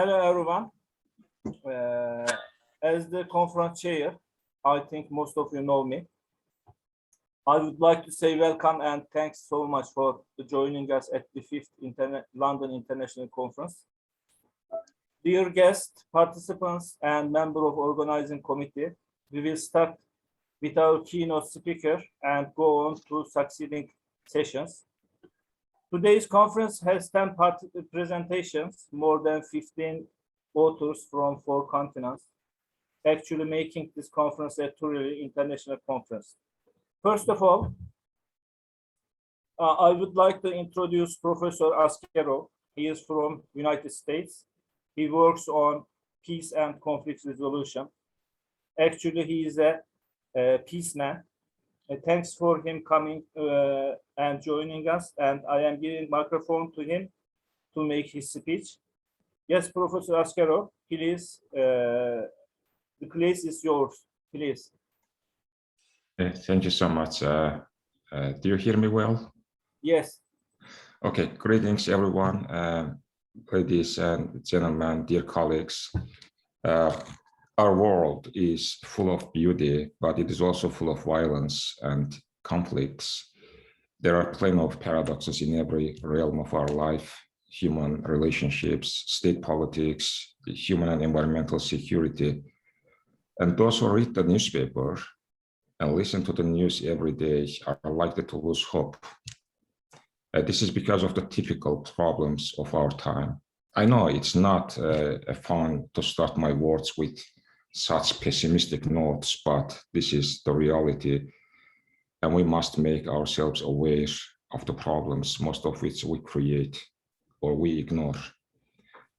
Hello, everyone. As the conference chair, I think most of you know me. I would like to say welcome and thanks so much for joining us at the 5th London International Conference. Dear guests, participants, and member of organizing committee, we will start with our keynote speaker and go on to succeeding sessions. Today's conference has 10 presentations, more than 15 authors from 4 continents, actually making this conference a truly international conference. First of all, I would like to introduce Professor Askerov. He is from United States. He works on peace and conflict resolution. Actually, he is a peaceman. Thanks for him coming and joining us. And I am giving microphone to him to make his speech. Yes, Professor Askerov, please, the place is yours, please. Thank you so much. Do you hear me well? Yes. Okay, greetings everyone, ladies and gentlemen, dear colleagues. Our world is full of beauty, but it is also full of violence and conflicts. There are plenty of paradoxes in every realm of our life: human relationships, state politics, human and environmental security. And those who read the newspaper and listen to the news every day are likely to lose hope. This is because of the typical problems of our time. I know it's not fun to start my words with such pessimistic notes, but this is the reality, and we must make ourselves aware of the problems, most of which we create or we ignore.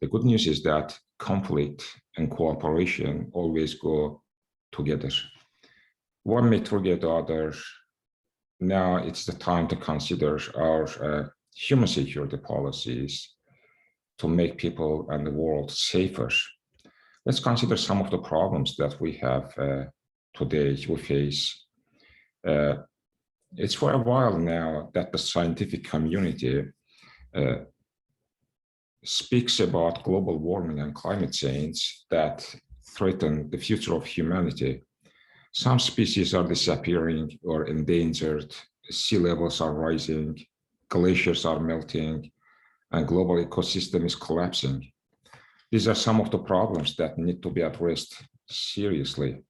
The good news is that conflict and cooperation always go together. One may trigger the other. Now it's the time to consider our human security policies to make people and the world safer. Let's consider some of the problems that we have today, we face. It's for a while now that the scientific community speaks about global warming and climate change that threaten the future of humanity. Some species are disappearing or endangered, sea levels are rising, glaciers are melting, and global ecosystem is collapsing. These are some of the problems that need to be addressed seriously,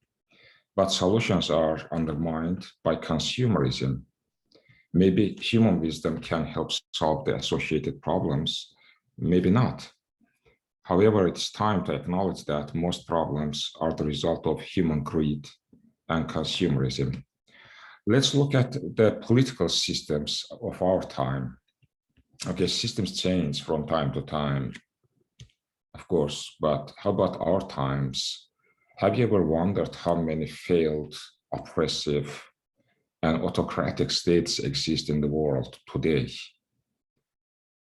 but solutions are undermined by consumerism. Maybe human wisdom can help solve the associated problems, maybe not. However, it's time to acknowledge that most problems are the result of human greed and consumerism. Let's look at the political systems of our time. Okay, systems change from time to time, of course, but how about our times? Have you ever wondered how many failed, oppressive, and autocratic states exist in the world today?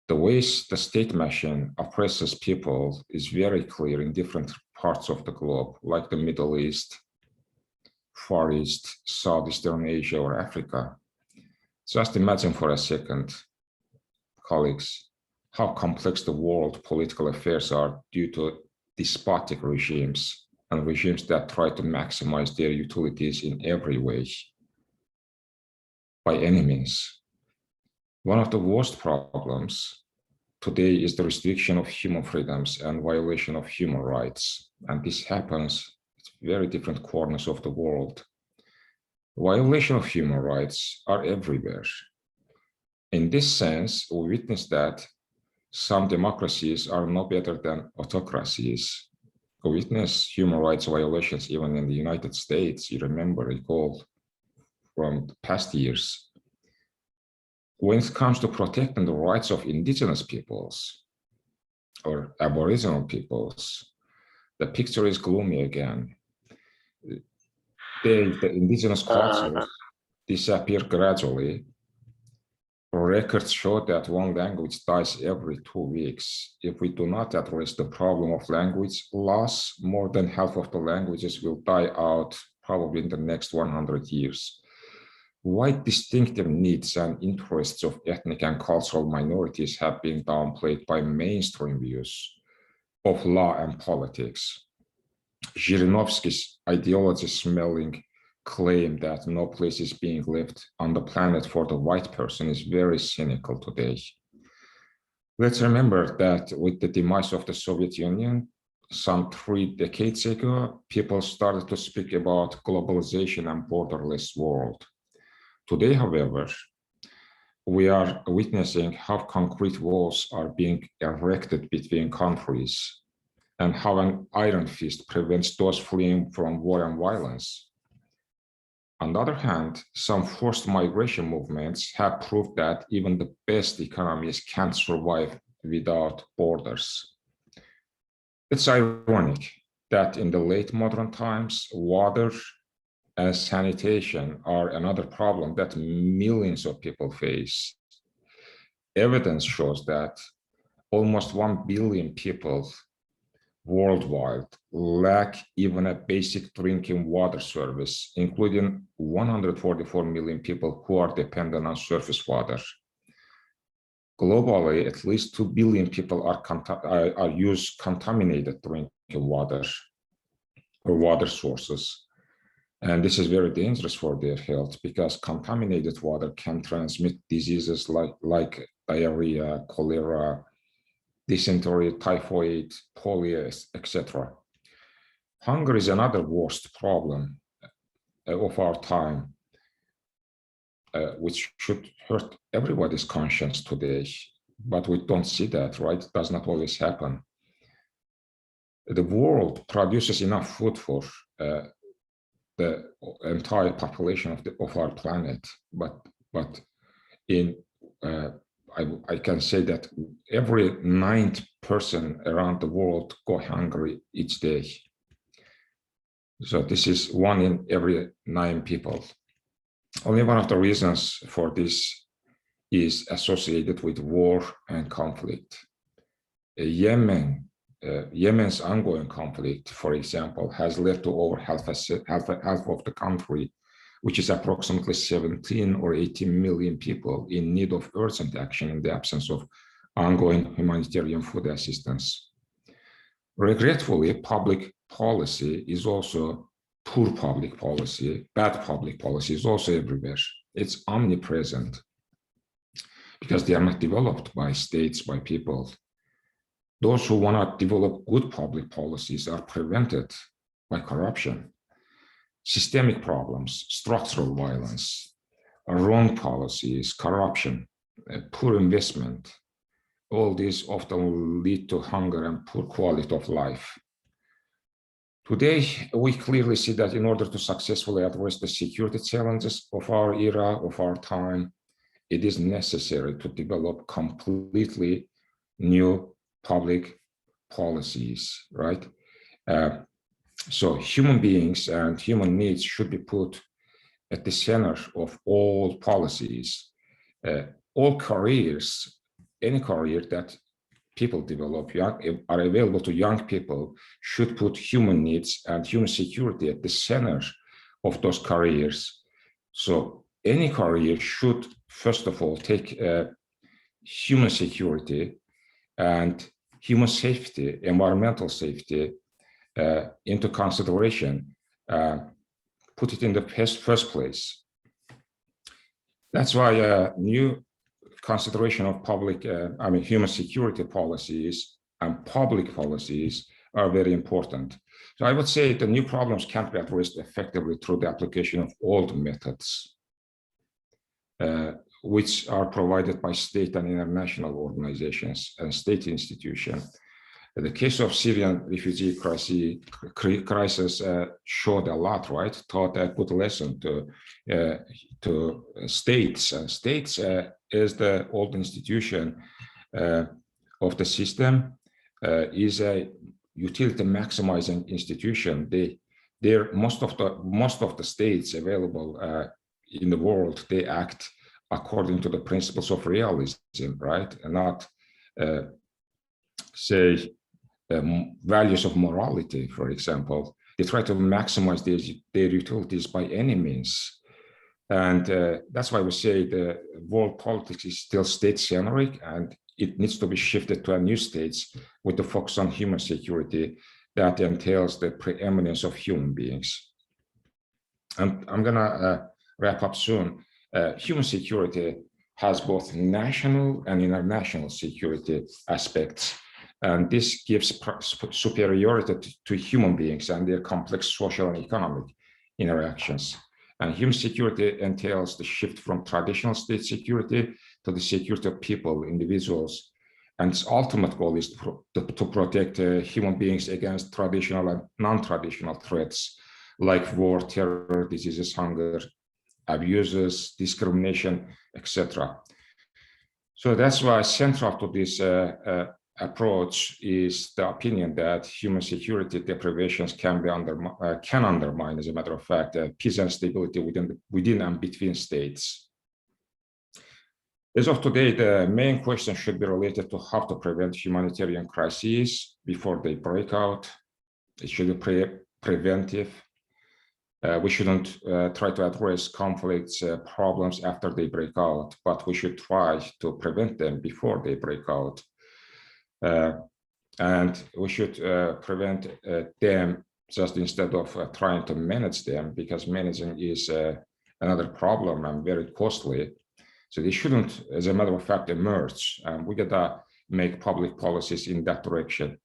The ways the state machine oppresses people is very clear in different parts of the globe, like the Middle East, Far East, Southeastern Asia, or Africa. Just imagine for a second, colleagues, how complex the world political affairs are due to despotic regimes and regimes that try to maximize their utilities in every way, by any means. One of the worst problems today is the restriction of human freedoms and violation of human rights. And this happens in very different corners of the world. Violation of human rights are everywhere. In this sense, we witness that some democracies are no better than autocracies. We witness human rights violations even in the United States. You remember, recall from the past years. When it comes to protecting the rights of indigenous peoples or Aboriginal peoples, the picture is gloomy again. The indigenous cultures disappear gradually. Records show that one language dies every 2 weeks. If we do not address the problem of language loss, more than half of the languages will die out probably in the next 100 years. Why distinctive needs and interests of ethnic and cultural minorities have been downplayed by mainstream views. of law and politics. Zhirinovsky's ideology-smelling claim that no place is being left on the planet for the white person is very cynical today. Let's remember that with the demise of the Soviet Union, some 3 decades ago, people started to speak about globalization and borderless world. Today, however, we are witnessing how concrete walls are being erected between countries and how an iron fist prevents those fleeing from war and violence. On the other hand, some forced migration movements have proved that even the best economies can't survive without borders. It's ironic that in the late modern times, water and sanitation are another problem that millions of people face. Evidence shows that almost 1 billion people worldwide lack even a basic drinking water service, including 144 million people who are dependent on surface water. Globally, at least 2 billion people use contaminated drinking water or water sources. And this is very dangerous for their health because contaminated water can transmit diseases like diarrhea, cholera, dysentery, typhoid, polio, etc. Hunger is another worst problem of our time, which should hurt everybody's conscience today, but we don't see that, right? It does not always happen. The world produces enough food for the entire population of our planet, but I can say that every 9th person around the world go hungry each day. So this is 1 in every 9 people. Only one of the reasons for this is associated with war and conflict. Yemen's ongoing conflict, for example, has led to over half of the country, which is approximately 17 or 18 million people in need of urgent action in the absence of ongoing humanitarian food assistance. Regretfully, public policy is also poor public policy, bad public policy is also everywhere. It's omnipresent because they are not developed by states, by people. Those who want to develop good public policies are prevented by corruption, systemic problems, structural violence, wrong policies, corruption, poor investment. All these often lead to hunger and poor quality of life. Today, we clearly see that in order to successfully address the security challenges of our era, of our time, it is necessary to develop completely new public policies, right? So human beings and human needs should be put at the center of all policies. All careers, any career that people develop are available to young people should put human needs and human security at the center of those careers. So any career should, first of all, take human security and human safety, environmental safety into consideration, put it in the first place. That's why new consideration of public, human security policies and public policies are very important. So I would say the new problems can't be addressed effectively through the application of old methods, which are provided by state and international organizations and state institutions. The case of Syrian refugee crisis showed a lot, right? Taught a good lesson to states. And states is the old institution of the system, is a utility maximizing institution. Most of the states available in the world, they act according to the principles of realism, right? And not say values of morality, for example. They try to maximize their utilities by any means. And that's why we say the world politics is still state-centric, and it needs to be shifted to a new stage with the focus on human security that entails the preeminence of human beings. And I'm gonna wrap up soon. Human security has both national and international security aspects. And this gives superiority to human beings and their complex social and economic interactions. And human security entails the shift from traditional state security to the security of people, individuals. And its ultimate goal is to protect human beings against traditional and non-traditional threats like war, terror, diseases, hunger, abuses, discrimination, etc. So that's why central to this approach is the opinion that human security deprivations can undermine, as a matter of fact, peace and stability within and between states. As of today, the main question should be related to how to prevent humanitarian crises before they break out. It should be preventive. We shouldn't try to address conflicts, problems after they break out, but we should try to prevent them before they break out. And we should prevent them just instead of trying to manage them, because managing is another problem and very costly. So they shouldn't, as a matter of fact, emerge. And we gotta make public policies in that direction.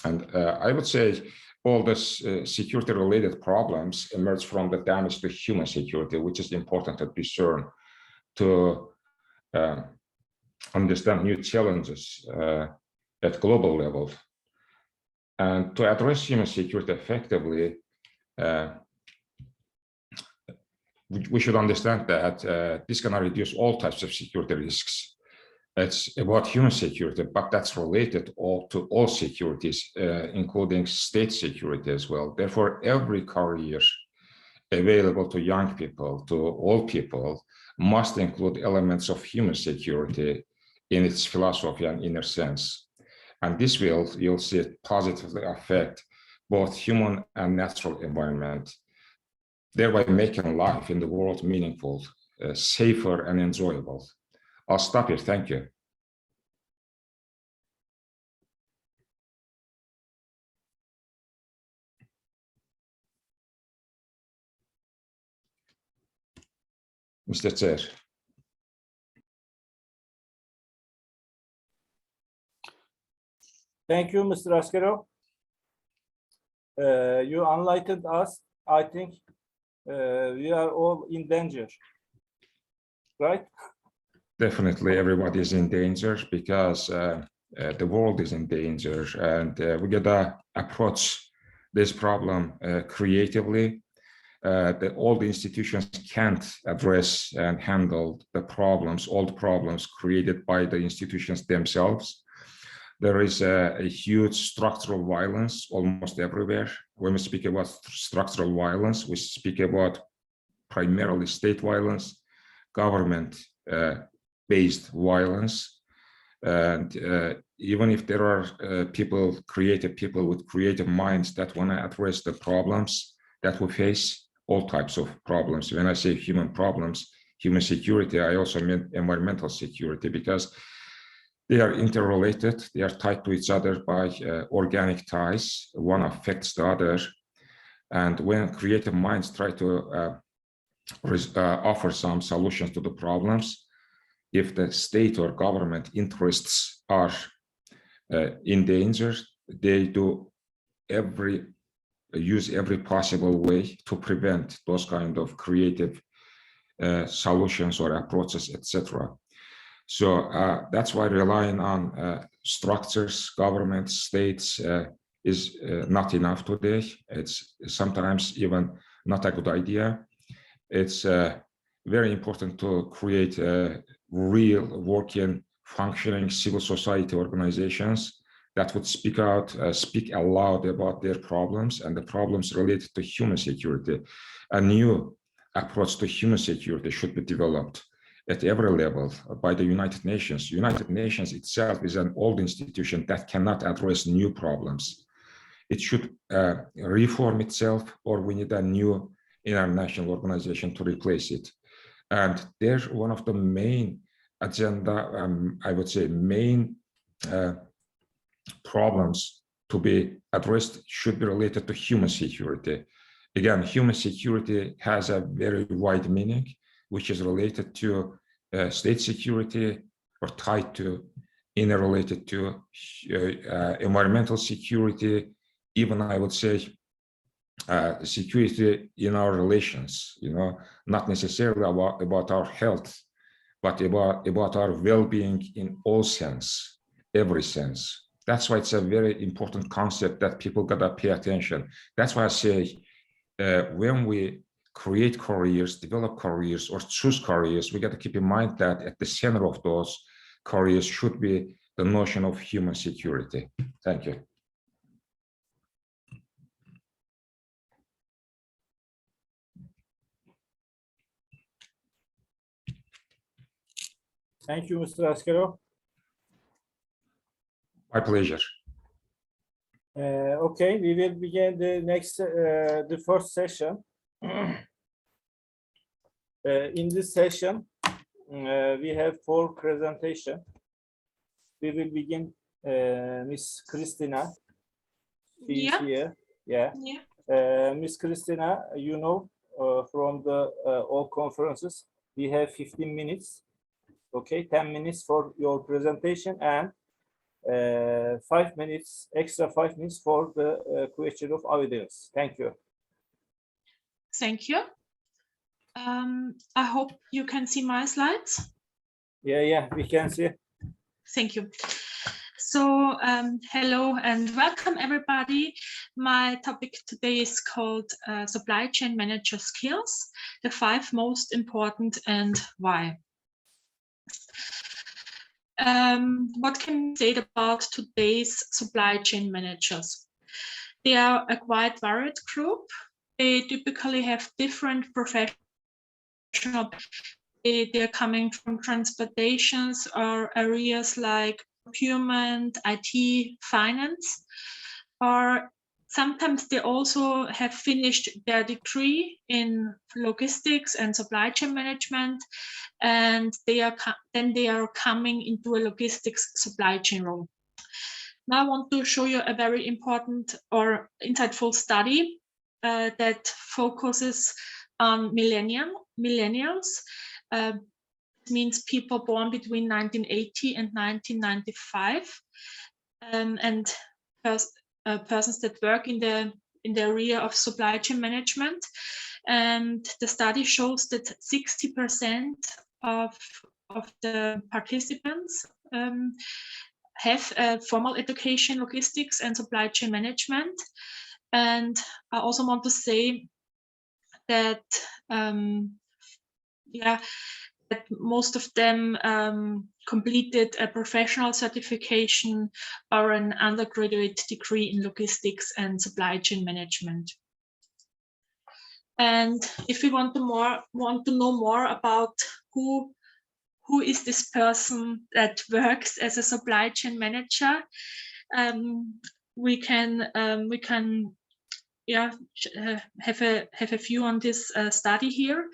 And I would say all this security-related problems emerge from the damage to human security, which is important to discern to understand new challenges at global level. And to address human security effectively, we should understand that this can reduce all types of security risks. It's about human security, but that's related to all securities, including state security as well. Therefore, every career available to young people, to all people, must include elements of human security in its philosophy and inner sense. And this will, you'll see it positively affect both human and natural environment, thereby making life in the world meaningful, safer and enjoyable. I'll stop here. Thank you. Mr. Chair. Thank you, Mr. Askerov. You enlightened us. I think we are all in danger, right? Definitely, everybody is in danger because the world is in danger, and we gotta approach this problem creatively. All the institutions can't address and handle the problems, all the problems created by the institutions themselves. There is a huge structural violence almost everywhere. When we speak about structural violence, we speak about primarily state violence, government-based violence. And even if there are creative people with creative minds that want to address the problems that we face, all types of problems. When I say human problems, human security, I also mean environmental security, because they are interrelated. They are tied to each other by organic ties. One affects the other. And when creative minds try to offer some solutions to the problems, if the state or government interests are in danger, they use every possible way to prevent those kind of creative solutions or approaches, etc. So that's why relying on structures, government, states is not enough today. It's sometimes even not a good idea. It's very important to create real working, functioning civil society organizations that would speak aloud about their problems and the problems related to human security. A new approach to human security should be developed at every level by the United Nations. United Nations itself is an old institution that cannot address new problems. It should reform itself, or we need a new international organization to replace it. And there, one of the main agenda, I would say main problems to be addressed should be related to human security. Again, human security has a very wide meaning, which is related to state security or tied to, interrelated to environmental security, even I would say security in our relations, not necessarily about our health, but about our well-being in all sense, every sense. That's why it's a very important concept that people gotta pay attention. That's why I say when we create careers, develop careers, or choose careers, we gotta keep in mind that at the center of those careers should be the notion of human security. Thank you. Thank you, Mr. Askerov. My pleasure. Okay, we will begin the first session. In this session, we have 4 presentations. We will begin Miss Christina. She is here. Yeah. Miss Christina, from the all conferences, we have 15 minutes. Okay, 10 minutes for your presentation and 5 minutes, extra 5 minutes for the question of audience. Thank you. Thank you. I hope you can see my slides. Yeah, we can see. Thank you. So hello and welcome everybody. My topic today is called supply chain manager skills, the 5 most important and why. What can we say about today's supply chain managers? They are a quite varied group. They typically have different professional. They're coming from transportations or areas like procurement, IT, finance, or sometimes they also have finished their degree in logistics and supply chain management, and they are coming into a logistics supply chain role. Now I want to show you a very important or insightful study that focuses on millennials. Means people born between 1980 and 1995, and persons that work in the area of supply chain management. And the study shows that 60% of the participants have a formal education, logistics and supply chain management. And I also want to say that that most of them completed a professional certification or an undergraduate degree in logistics and supply chain management. And if we want to know more about who is this person that works as a supply chain manager, we can have a view on this study here.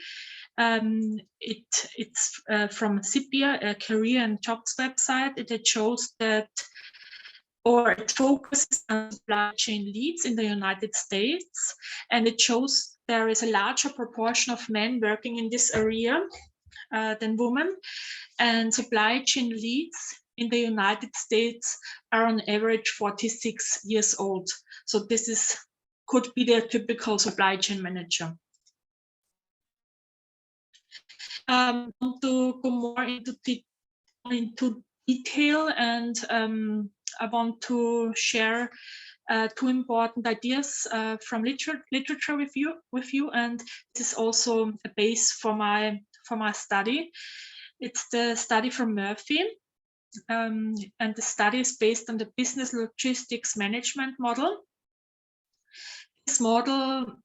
It's from CIPIA, a career and jobs website. It shows that, or it focuses on supply chain leads in the United States, and it shows there is a larger proportion of men working in this area than women, and supply chain leads in the United States are on average 46 years old. So this could be the typical supply chain manager. I want to go more into detail, and I want to share 2 important ideas from literature with you, and this is also a base for my study. It's the study from Murphy, and the study is based on the business logistics management model. This model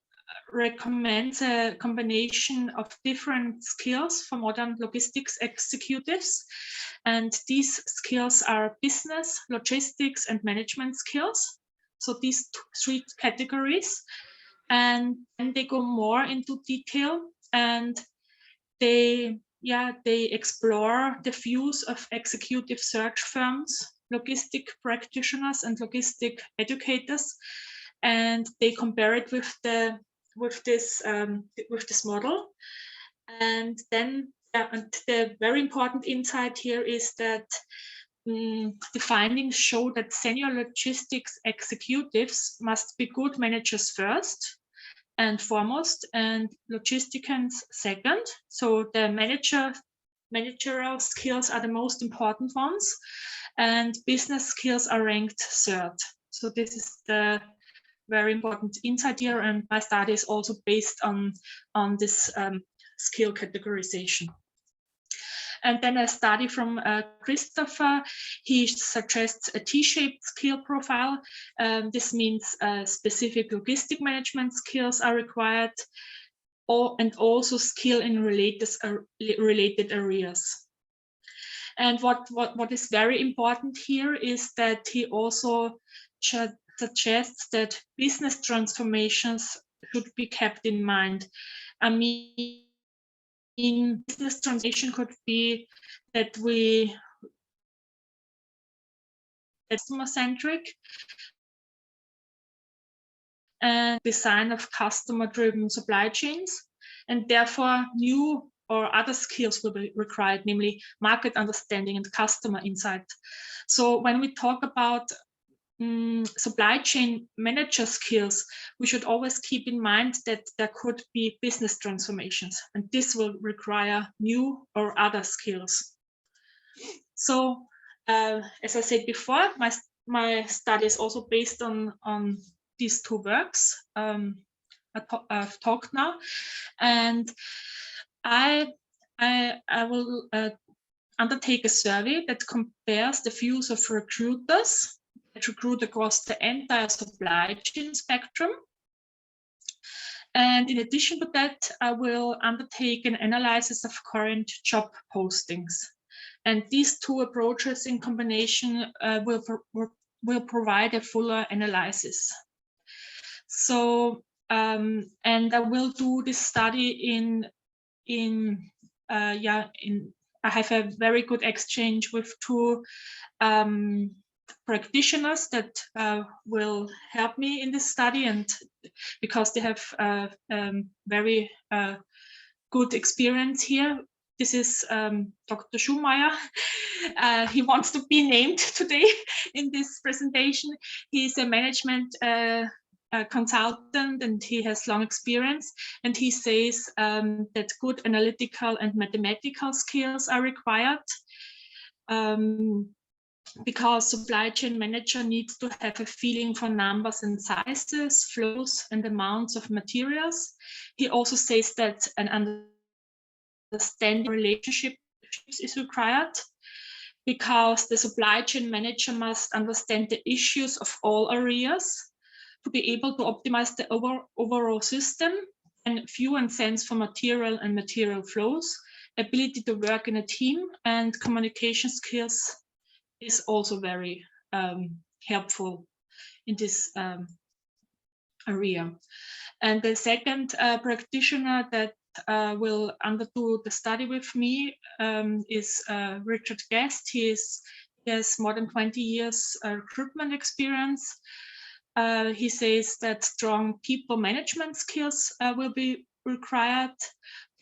recommends a combination of different skills for modern logistics executives, and these skills are business, logistics, and management skills. So these 3 categories, and they go more into detail, and they they explore the views of executive search firms, logistic practitioners, and logistic educators, and they compare it with this model. And then and the very important insight here is that the findings show that senior logistics executives must be good managers first and foremost, and logisticians second. So the managerial skills are the most important ones, and business skills are ranked third. So this is the very important insight here, and my study is also based on this skill categorization. And then a study from Christopher, he suggests a T-shaped skill profile. This means specific logistic management skills are required, and also skill in related areas. And what is very important here is that he also suggests that business transformations should be kept in mind. I mean, business transformation could be that we customer-centric and design of customer-driven supply chains, and therefore new or other skills will be required, namely market understanding and customer insight. So when we talk about supply chain manager skills, we should always keep in mind that there could be business transformations, and this will require new or other skills. So as I said before, my study is also based on these two works I've talked now, and I will undertake a survey that compares the views of recruiters that recruit across the entire supply chain spectrum. And in addition to that, I will undertake an analysis of current job postings. And these two approaches in combination will provide a fuller analysis. So, and I will do this study I have a very good exchange with two practitioners that will help me in this study, and because they have very good experience here. This is Dr. Schumacher. He wants to be named today in this presentation. He's a management consultant, and he has long experience, and he says that good analytical and mathematical skills are required. Because supply chain manager needs to have a feeling for numbers and sizes, flows, and amounts of materials. He also says that an understanding relationships is required, because the supply chain manager must understand the issues of all areas to be able to optimize the overall system, and view and sense for material and material flows, ability to work in a team, and communication skills is also very helpful in this area. And the second practitioner that will undergo the study with me is Richard Guest. He has more than 20 years recruitment experience. He says that strong people management skills will be required,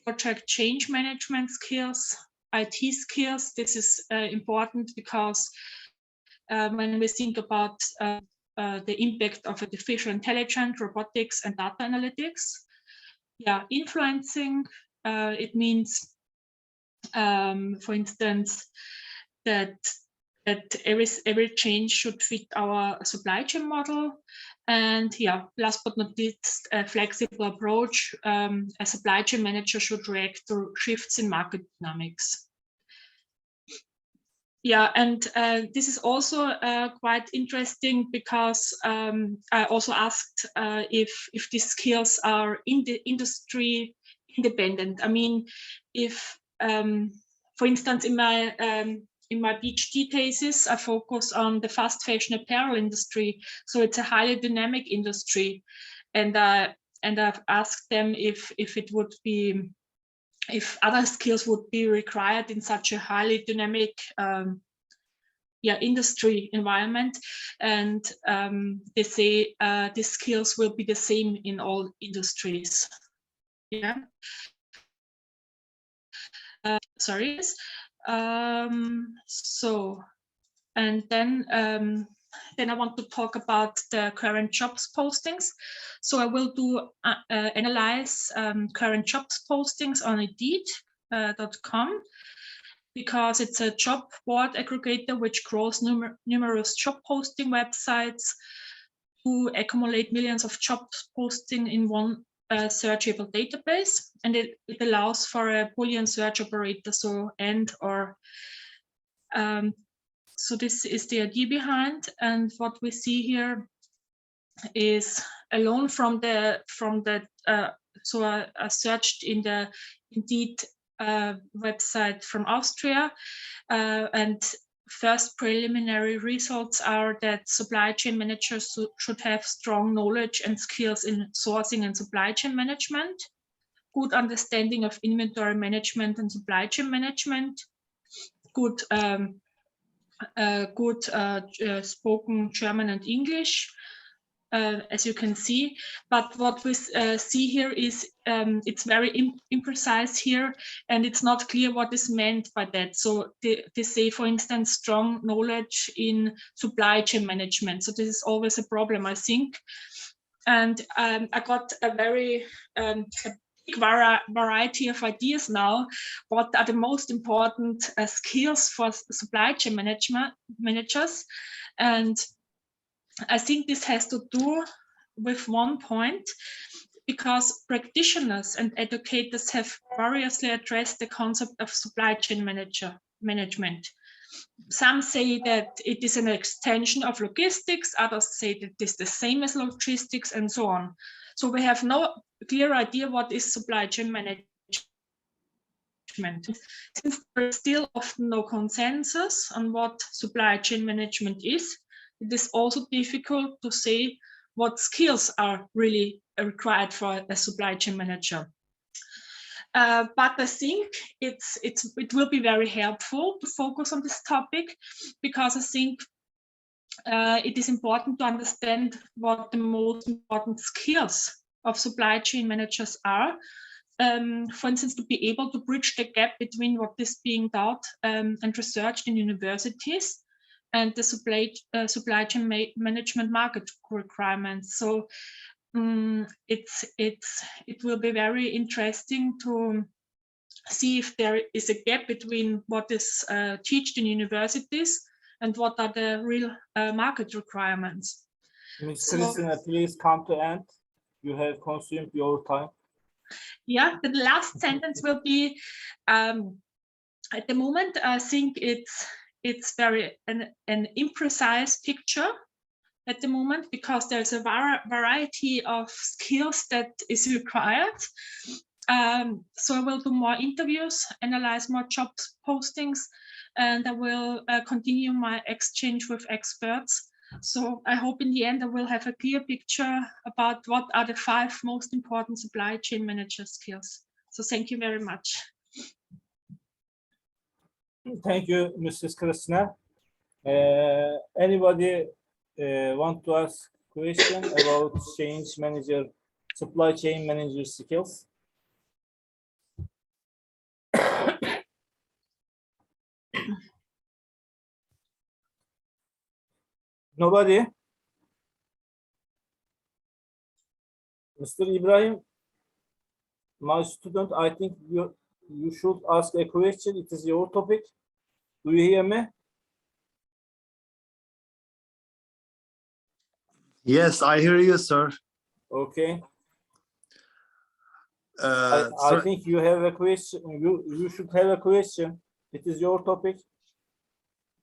project change management skills, IT skills. This is important because when we think about the impact of artificial intelligence, robotics, and data analytics, influencing, it means, for instance, that every change should fit our supply chain model. And last but not least, a flexible approach. A supply chain manager should react to shifts in market dynamics. And this is also quite interesting, because I also asked if these skills are in the industry independent. I mean, if, for instance, in my PhD thesis, I focus on the fast fashion apparel industry. So it's a highly dynamic industry, and I've asked them if it would be if other skills would be required in such a highly dynamic industry environment, and they say these skills will be the same in all industries. Yeah. Sorry. So, and then I want to talk about the current jobs postings. So I will do analyze current jobs postings on Indeed.com, because it's a job board aggregator which crawls numerous job posting websites to accumulate millions of job posting in one searchable database, and it allows for a Boolean search operator, so and or. So this is the idea behind, and what we see here is alone from the so I searched in the Indeed website from Austria, and first preliminary results are that supply chain managers should have strong knowledge and skills in sourcing and supply chain management, good understanding of inventory management and supply chain management, good spoken German and English, as you can see. But what we see here is it's very imprecise here, and it's not clear what is meant by that. So they say, for instance, strong knowledge in supply chain management. So this is always a problem, I think. And I got a very big variety of ideas now. What are the most important skills for supply chain managers? And I think this has to do with one point, because practitioners and educators have variously addressed the concept of supply chain management. Some say that it is an extension of logistics, others say that it is the same as logistics, and so on. So we have no clear idea what is supply chain management. Since there is still often no consensus on what supply chain management is, it is also difficult to say what skills are really required for a supply chain manager. But I think it will be very helpful to focus on this topic, because I think it is important to understand what the most important skills of supply chain managers are. For instance, to be able to bridge the gap between what is being taught and researched in universities and the supply chain management market requirements. So it will be very interesting to see if there is a gap between what is taught in universities and what are the real market requirements. Ms. Christina, please come to end. You have consumed your time. Yeah, the last sentence will be, at the moment, I think it's very an imprecise picture at the moment, because there's a variety of skills that is required. So I will do more interviews, analyze more job postings, and I will continue my exchange with experts. So I hope in the end I will have a clear picture about what are the 5 most important supply chain manager skills. So thank you very much. Thank you, Mrs. Christina. Anybody want to ask question about supply chain manager skills? Nobody? Mr. Ibrahim, my student, I think you should ask a question. It is your topic. Do you hear me? Yes, I hear you, sir. Okay. I think you have a question. You should have a question. It is your topic.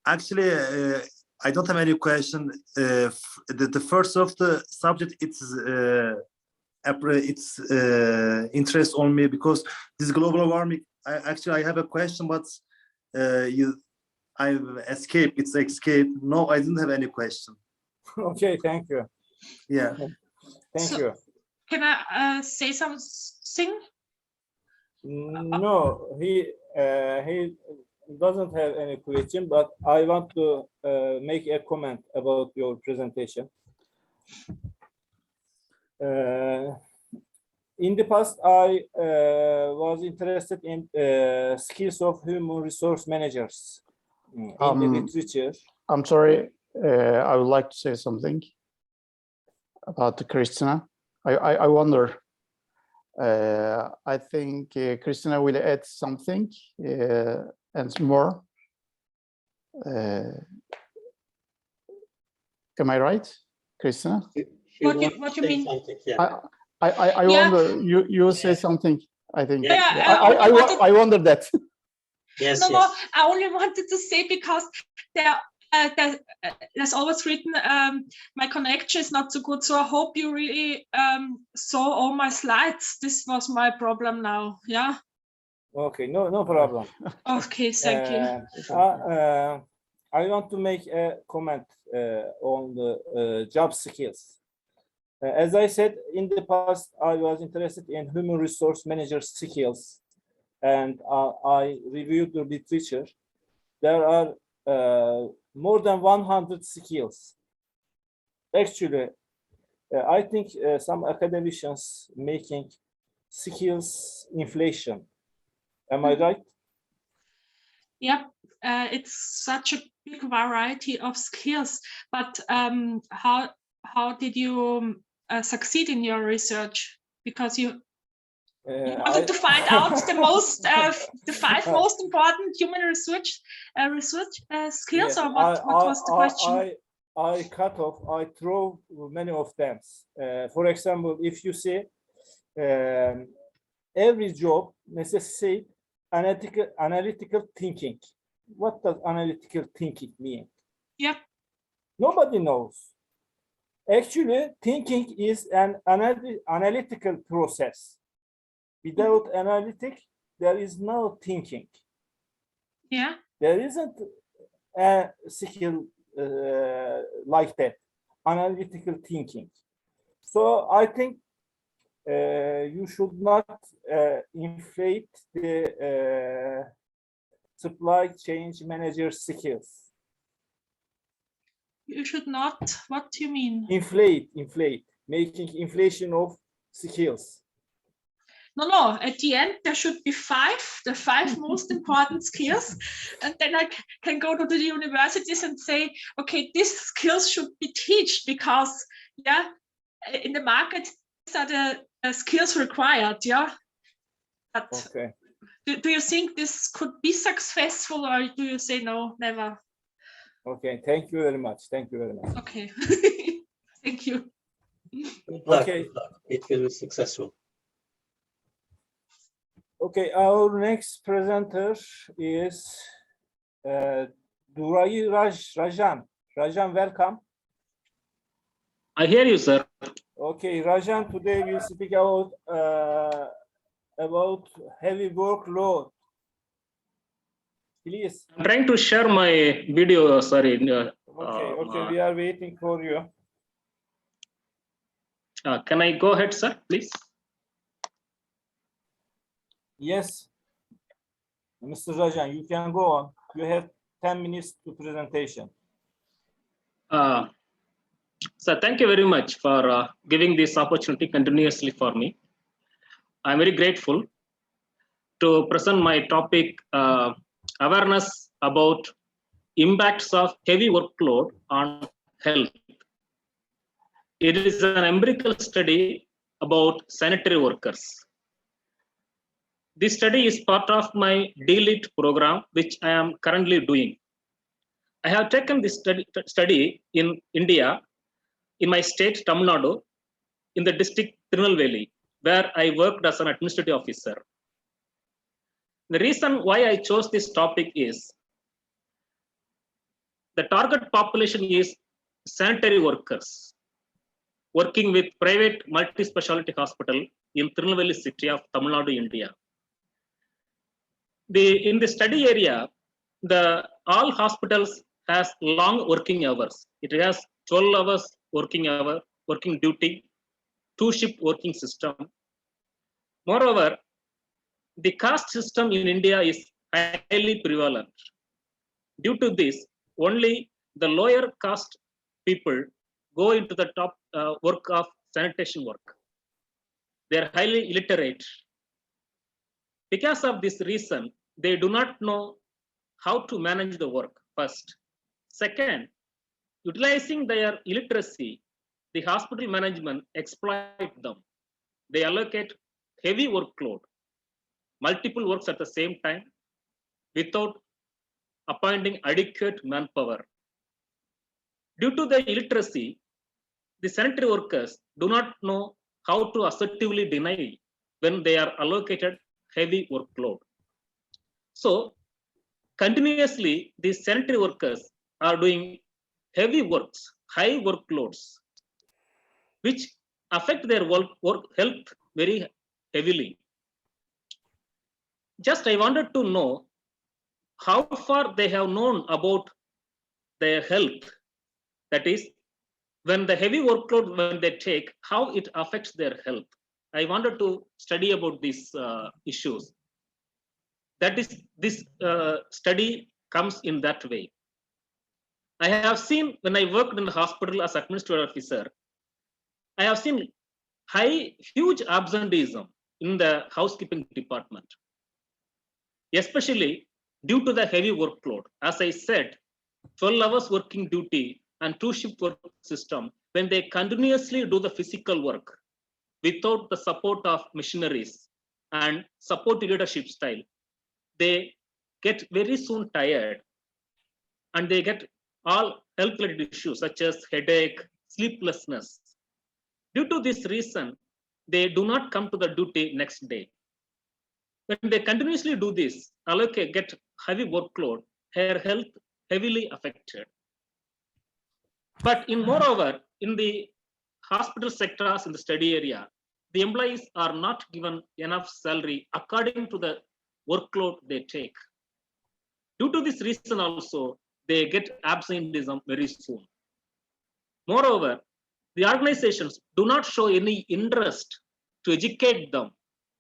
Actually, I don't have any question. The first of the subject, it's interest on me, because this global warming. I have a question, but I've escaped. It's escape. No, I didn't have any question. Okay, thank you. Yeah. Thank you. Can I say something? No, he doesn't have any question, but I want to make a comment about your presentation. In the past, I was interested in skills of human resource managers in the literature. I'm sorry, I would like to say something about Christina. I wonder, I think Christina will add something and more. Am I right, Christina? What you mean? Yeah. I wonder, you say something, I think. Yeah, I wonder that. Yes, no, yes. no, I only wanted to say because there's always written my connection is not so good, so I hope you really saw all my slides. This was my problem now. Yeah. Okay, no problem. Okay, thank you. I want to make a comment on the job skills. As I said, in the past, I was interested in human resource manager skills, and I reviewed the literature. There are more than 100 skills. Actually, I think some academicians making skills inflation. Am I right? Yep, it's such a big variety of skills, but how did you succeed in your research? Because you wanted to find out the 5 most important human research skills, yes, or what was the question? I throw many of them. For example, if you say every job necessitates analytical thinking. What does analytical thinking mean? Yeah. Nobody knows. Actually, thinking is an analytical process. Without analytic, there is no thinking. Yeah. There isn't a skill like that, analytical thinking. So I think you should not inflate the supply chain manager skills. You should not. What do you mean? Inflate, making inflation of skills. No. At the end, there should be 5, the 5 most important skills, and then I can go to the universities and say, okay, these skills should be taught because, yeah, in the market, these are the skills required. Yeah. But okay. Do you think this could be successful, or do you say no, never? Okay, thank you very much. Thank you very much. Okay, thank you. Good luck, Okay. good luck. It will be successful. Okay, our next presenter is Durairaj Rajan. Rajan, welcome. I hear you, sir. Okay, Rajan, today we'll speak about heavy workload. Please. I'm trying to share my video, sorry. Okay, we are waiting for you. Can I go ahead, sir, please? Yes, Mr. Rajan, you can go on. You have 10 minutes to presentation. Sir, thank you very much for giving this opportunity continuously for me. I'm very grateful to present my topic, awareness about impacts of heavy workload on health. It is an empirical study about sanitary workers. This study is part of my DLIT program, which I am currently doing. I have taken this study in India, in my state, Tamil Nadu, in the district Tirunelveli, where I worked as an administrative officer. The reason why I chose this topic is the target population is sanitary workers working with private multi-specialty hospital in Tirunelveli city of Tamil Nadu, India. In the study area, all hospitals has long working hours. It has 12 hours working duty, 2-shift working system. Moreover, the caste system in India is highly prevalent. Due to this, only the lower caste people go into the top work of sanitation work. They are highly illiterate. Because of this reason, they do not know how to manage the work first. Second, utilizing their illiteracy, the hospital management exploit them. They allocate heavy workload, multiple works at the same time, without appointing adequate manpower. Due to the illiteracy, the sanitary workers do not know how to assertively deny when they are allocated heavy workload. So, continuously, these sanitary workers are doing heavy works, high workloads, which affect their work health very heavily. Just I wanted to know how far they have known about their health. That is, when the heavy workload, when they take, how it affects their health. I wanted to study about these issues. That is, this study comes in that way. I have seen, when I worked in the hospital as administrative officer, I have seen huge absenteeism in the housekeeping department, especially due to the heavy workload. As I said, 12 hours working duty and 2-shift work system, when they continuously do the physical work without the support of machineries and support leadership style, they get very soon tired and they get all health-related issues such as headache, sleeplessness. Due to this reason, they do not come to the duty next day. When they continuously do this, get heavy workload, their health heavily affected. But moreover, in the hospital sectors in the study area, the employees are not given enough salary according to the workload they take. Due to this reason also, they get absenteeism very soon. Moreover, the organizations do not show any interest to educate them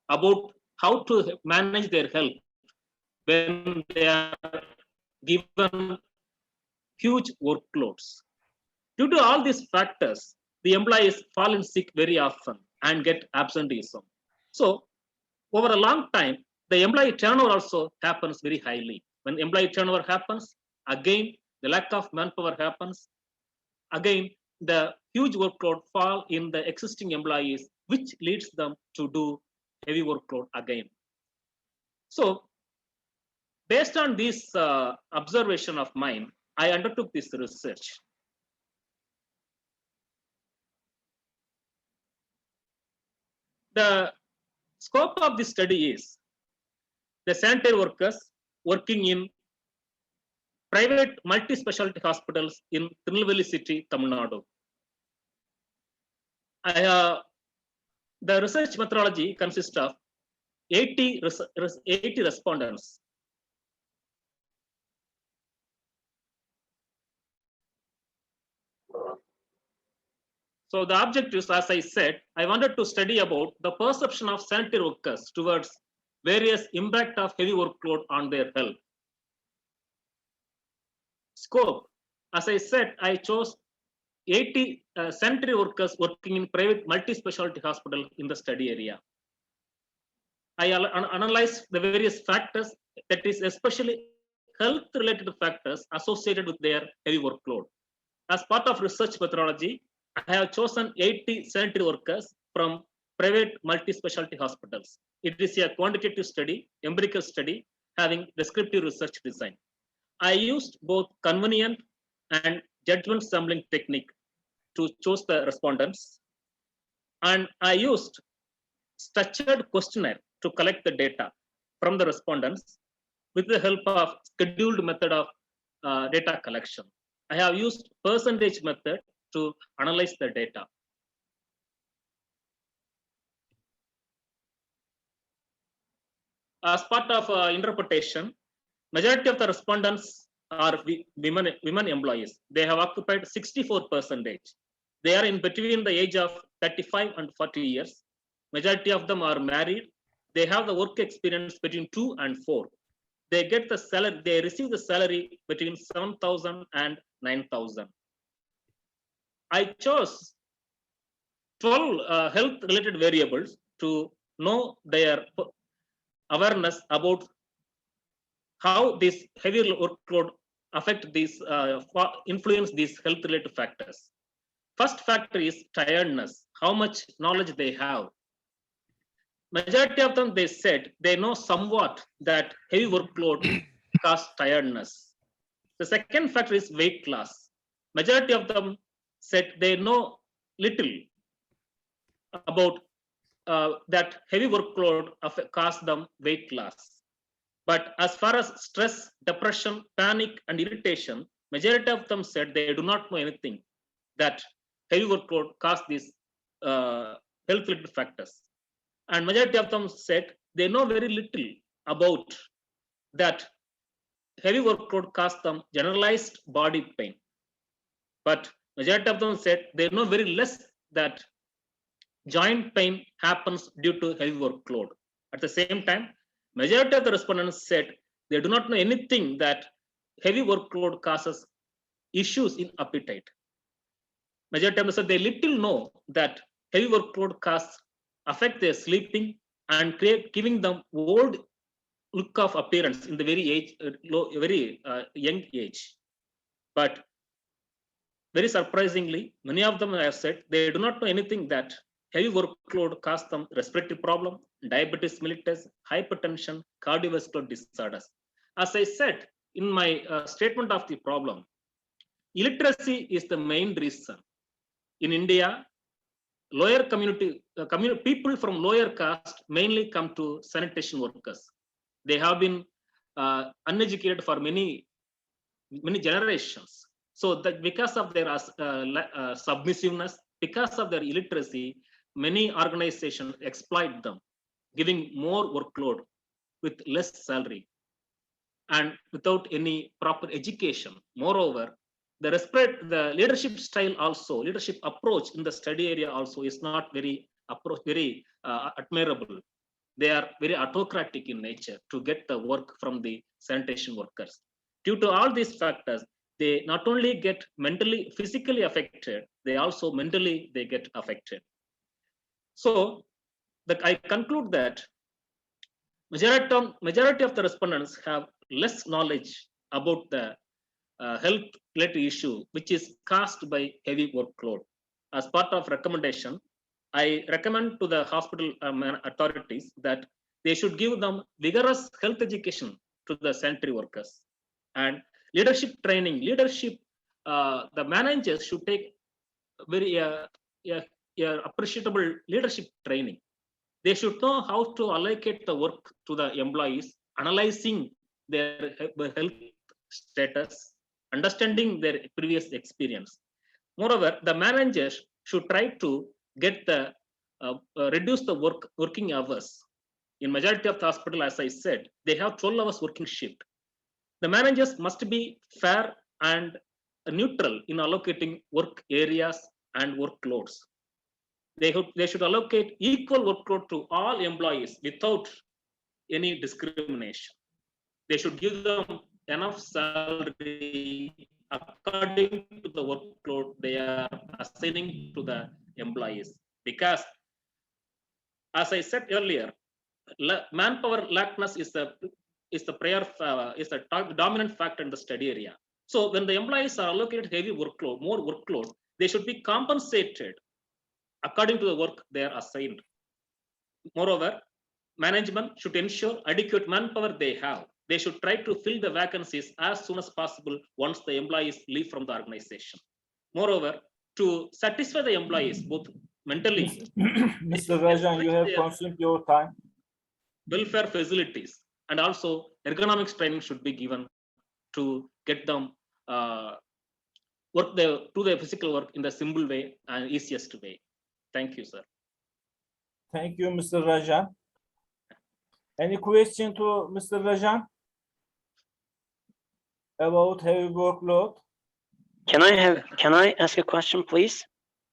about how to manage their health when they are given huge workloads. Due to all these factors, the employees fall in sick very often and get absenteeism. So, over a long time, the employee turnover also happens very highly. When employee turnover happens, again, the lack of manpower happens. Again, the huge workload fall in the existing employees, which leads them to do heavy workload again. So, based on this observation of mine, I undertook this research. The scope of this study is the sanitary workers working in private multi-specialty hospitals in Tirunelveli city, Tamil Nadu. The research methodology consists of 80 respondents. So the objectives, as I said, I wanted to study about the perception of sanitary workers towards various impact of heavy workload on their health. Scope, as I said, I chose 80 sanitary workers working in private multi-specialty hospital in the study area. I analyzed the various factors, that is especially health-related factors associated with their heavy workload. As part of research methodology, I have chosen 80 sanitary workers from private multi-specialty hospitals. It is a quantitative study, empirical study, having descriptive research design. I used both convenient and judgment sampling technique to choose the respondents. And I used structured questionnaire to collect the data from the respondents with the help of scheduled method of data collection. I have used percentage method to analyze the data. As part of interpretation, majority of the respondents are women employees. They have occupied 64%. They are in between the age of 35 and 40 years. Majority of them are married they have the work experience between 2 and 4. They get the salary, they receive the salary between 7,000 and 9,000. I chose 12 health-related variables to know their awareness about how this heavy workload affect these, influence these health-related factors. First factor is tiredness, how much knowledge they have. Majority of them, they said they know somewhat that heavy workload causes tiredness. The second factor is weight loss. Majority of them said they know little about that heavy workload causes them weight loss. But as far as stress, depression, panic, and irritation, majority of them said they do not know anything that heavy workload causes these health-related factors. And majority of them said they know very little about that heavy workload causes them generalized body pain. But majority of them said they know very less that joint pain happens due to heavy workload. At the same time, majority of the respondents said they do not know anything that heavy workload causes issues in appetite. Majority of them said they little know that heavy workload affect their sleeping and giving them old look of appearance in the very young age. But very surprisingly, many of them have said they do not know anything that heavy workload causes them respiratory problem, diabetes mellitus, hypertension, cardiovascular disorders. As I said in my statement of the problem, illiteracy is the main reason. In India, lower community people from lower caste mainly come to sanitation workers. They have been uneducated for many generations. So that because of their submissiveness, because of their illiteracy, many organizations exploit them, giving more workload with less salary and without any proper education. Moreover, the leadership style also, leadership approach in the study area also is not very admirable. They are very autocratic in nature to get the work from the sanitation workers. Due to all these factors, they not only get mentally, physically affected, they also mentally they get affected. So I conclude that majority of the respondents have less knowledge about the health-related issue, which is caused by heavy workload. As part of recommendation, I recommend to the hospital authorities that they should give them vigorous health education to the sanitary workers and leadership training. The managers should take very appreciable leadership training. They should know how to allocate the work to the employees, analyzing their health status, understanding their previous experience. Moreover, the managers should try to get the reduce the working hours. In majority of the hospital, as I said, they have 12 hours working shift. The managers must be fair and neutral in allocating work areas and workloads. They should allocate equal workload to all employees without any discrimination. They should give them enough salary according to the workload they are assigning to the employees. Because, as I said earlier, manpower lackness is the dominant factor in the study area. So when the employees are allocated heavy workload, more workload, they should be compensated according to the work they are assigned. Moreover, management should ensure adequate manpower they have. They should try to fill the vacancies as soon as possible once the employees leave from the organization. Moreover, to satisfy the employees both mentally, Mr. Rajan, you have consumed your time. Welfare facilities and also ergonomics training should be given to get them do the physical work in the simple way and easiest way. Thank you, sir. Thank you, Mr. Rajan. Any question to Mr. Rajan about heavy workload? Can I ask a question, please?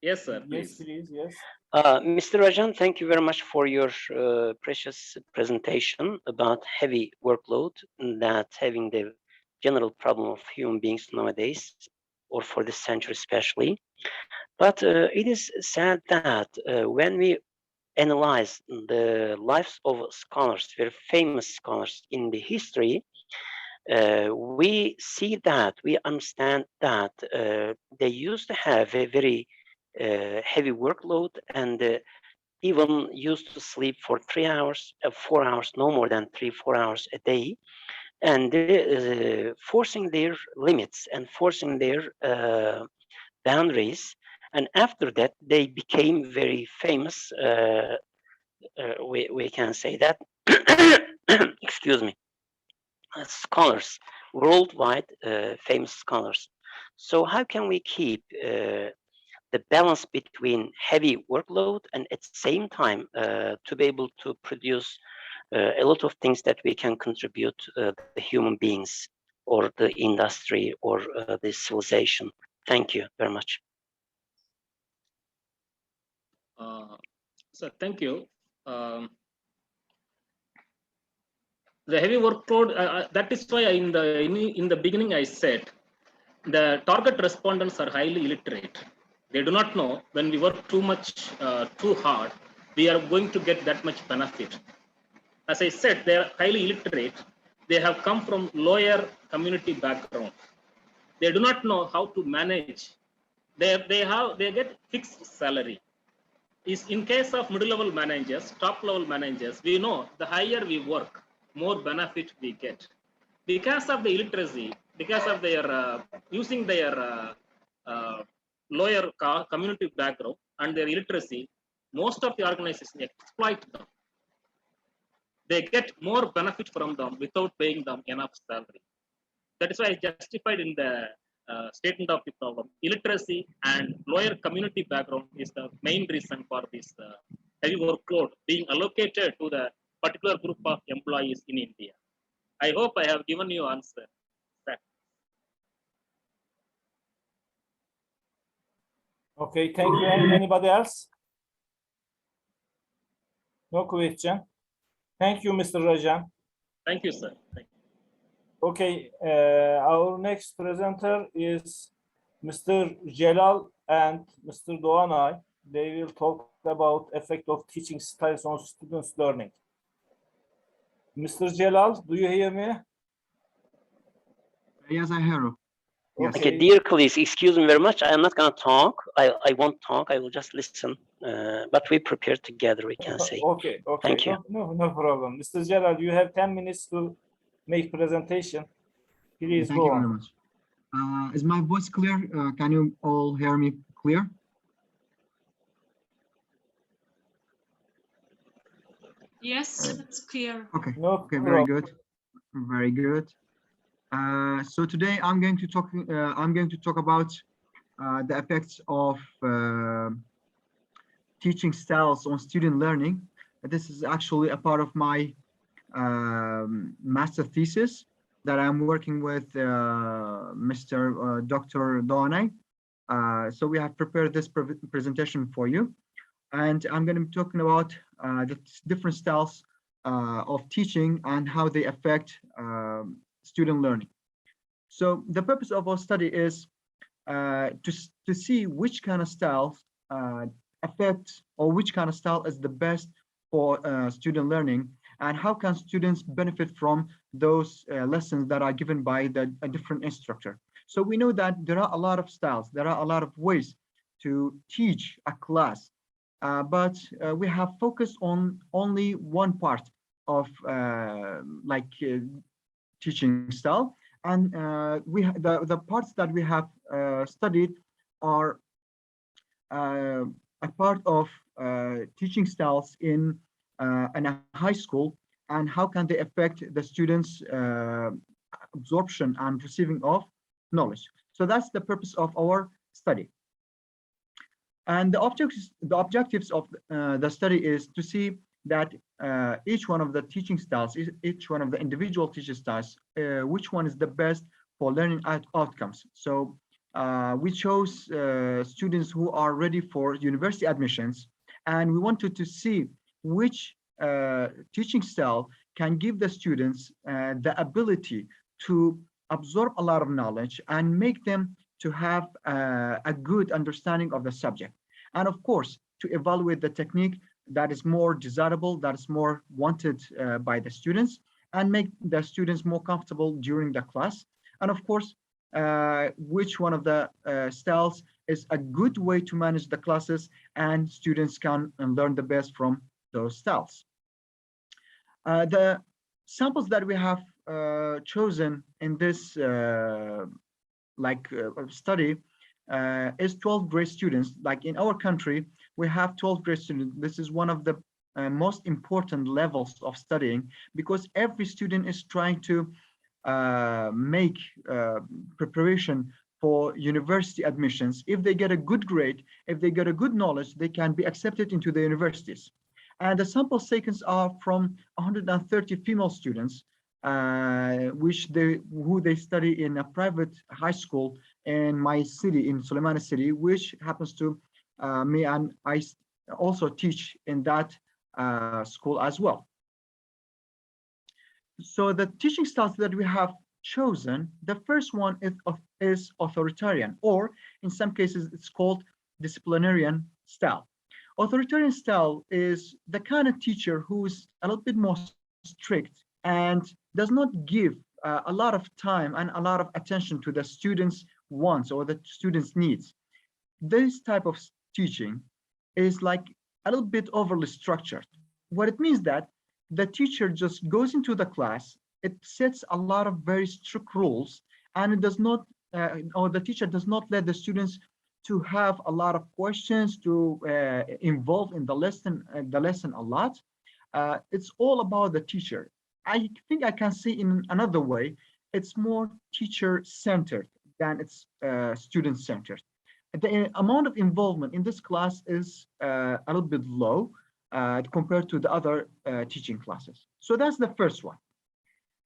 Yes, sir. Yes, Please. please. Yes. Mr. Rajan, thank you very much for your precious presentation about heavy workload, that having the general problem of human beings nowadays, or for this century especially. But it is sad that when we analyze the lives of scholars, very famous scholars in the history, we see that, we understand that they used to have a very heavy workload, and even used to sleep for 3 hours, 4 hours, no more than 3-4 hours a day, and forcing their limits and forcing their boundaries. And after that, they became very famous. We can say that, excuse me, scholars, worldwide famous scholars. So how can we keep the balance between heavy workload and at the same time to be able to produce a lot of things that we can contribute the human beings or the industry or the civilization? Thank you very much. So thank you. The heavy workload, that is why in the beginning I said the target respondents are highly illiterate. They do not know when we work too much, too hard, we are going to get that much benefit. As I said, they are highly illiterate. They have come from lower community background. They do not know how to manage. They get fixed salary. Is in case of middle-level managers, top-level managers, we know the higher we work, more benefit we get. Because of the illiteracy, because of their using their lower community background and their illiteracy, most of the organizations exploit them. They get more benefit from them without paying them enough salary. That is why I justified in the statement of the problem. Illiteracy and lower community background is the main reason for this heavy workload being allocated to the particular group of employees in India. I hope I have given you answer. Okay, thank you. Anybody else? No question. Thank you, Mr. Rajan. Thank you, sir. Thank you. Okay, our next presenter is Mr. Jalal and Mr. Doganay. They will talk about effect of teaching styles on students' learning. Mr. Jalal, do you hear me? Yes, I hear you. Yes. Okay, dear colleagues, excuse me very much. I am not going to talk. I won't talk. I will just listen. But we prepare together, we can say. Okay, okay. Thank you. No problem. Mr. Jalal, you have 10 minutes to make presentation. Please Thank go you on. very much. Is my voice clear? Can you all hear me clear? Yes, it's clear. Okay. No Okay. Very problem. good. Very good. So today I'm going to talk about the effects of teaching styles on student learning. This is actually a part of my master thesis that I'm working with Dr. Doganay. So we have prepared this presentation for you, and I'm going to be talking about the different styles of teaching and how they affect student learning. So the purpose of our study is to see which kind of styles affect, or which kind of style is the best for student learning, and how can students benefit from those lessons that are given by a different instructor. So we know that there are a lot of styles, there are a lot of ways to teach a class, but we have focused on only one part of teaching style, and the parts that we have studied are a part of teaching styles in a high school, and how can they affect the students' absorption and receiving of knowledge. So that's the purpose of our study. And the objectives of the study is to see that each one of the teaching styles, each one of the individual teaching styles, which one is the best for learning outcomes. So we chose students who are ready for university admissions And we wanted to see which teaching style can give the students the ability to absorb a lot of knowledge and make them to have a good understanding of the subject. And of course, to evaluate the technique that is more desirable, that is more wanted by the students, and make the students more comfortable during the class. And of course, which one of the styles is a good way to manage the classes, and students can learn the best from those styles. The samples that we have chosen in this study is 12th grade students. Like in our country, we have 12th grade students. This is one of the most important levels of studying, because every student is trying to make preparation for university admissions. If they get a good grade, if they get a good knowledge, they can be accepted into the universities. And the sample taken are from 130 female students, who they study in a private high school in my city, in Suleimani City, which happens to me, and I also teach in that school as well. So the teaching styles that we have chosen, the first one is authoritarian, or in some cases it's called disciplinarian style. Authoritarian style is the kind of teacher who is a little bit more strict and does not give a lot of time and a lot of attention to the students' wants or the students' needs. This type of teaching is like a little bit overly structured. What it means that the teacher just goes into the class, it sets a lot of very strict rules, and it does not, or the teacher does not let the students to have a lot of questions, to involve in the lesson a lot. It's all about the teacher. I think I can say in another way, it's more teacher-centered than it's student-centered. The amount of involvement in this class is a little bit low compared to the other teaching classes. So that's the first one.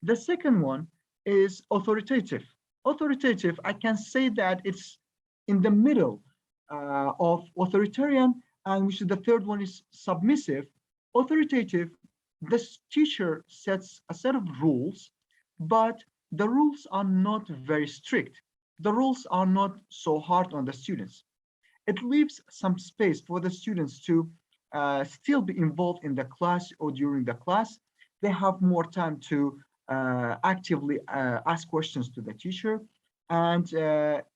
The second one is authoritative. Authoritative, I can say that it's in the middle of authoritarian, and which is the third one is submissive. Authoritative, this teacher sets a set of rules, but the rules are not very strict. The rules are not so hard on the students. It leaves some space for the students to still be involved in the class or during the class. They have more time to actively ask questions to the teacher, and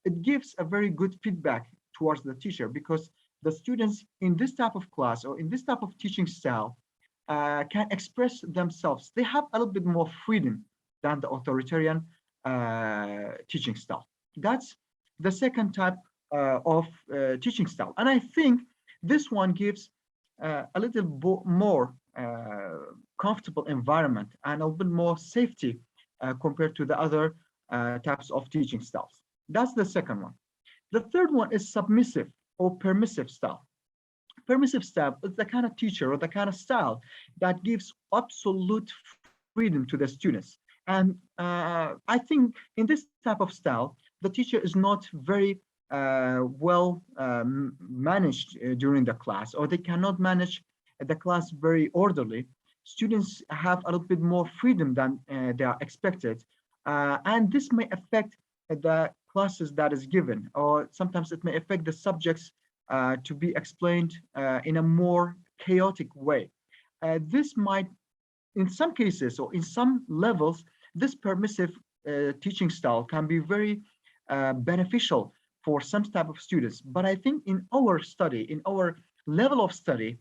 it gives a very good feedback towards the teacher, because the students in this type of class or in this type of teaching style can express themselves. They have a little bit more freedom than the authoritarian teaching style. That's the second type of teaching style. And I think this one gives a little more comfortable environment and a little bit more safety compared to the other types of teaching styles. That's the second one. The third one is submissive or permissive style. Permissive style is the kind of teacher or the kind of style that gives absolute freedom to the students. And I think in this type of style, the teacher is not very well managed during the class, or they cannot manage the class very orderly. Students have a little bit more freedom than they are expected. And this may affect the classes that is given, or sometimes it may affect the subjects to be explained in a more chaotic way. This might, in some cases or in some levels, this permissive teaching style can be very beneficial for some type of students. But I think in our study, in our level of study,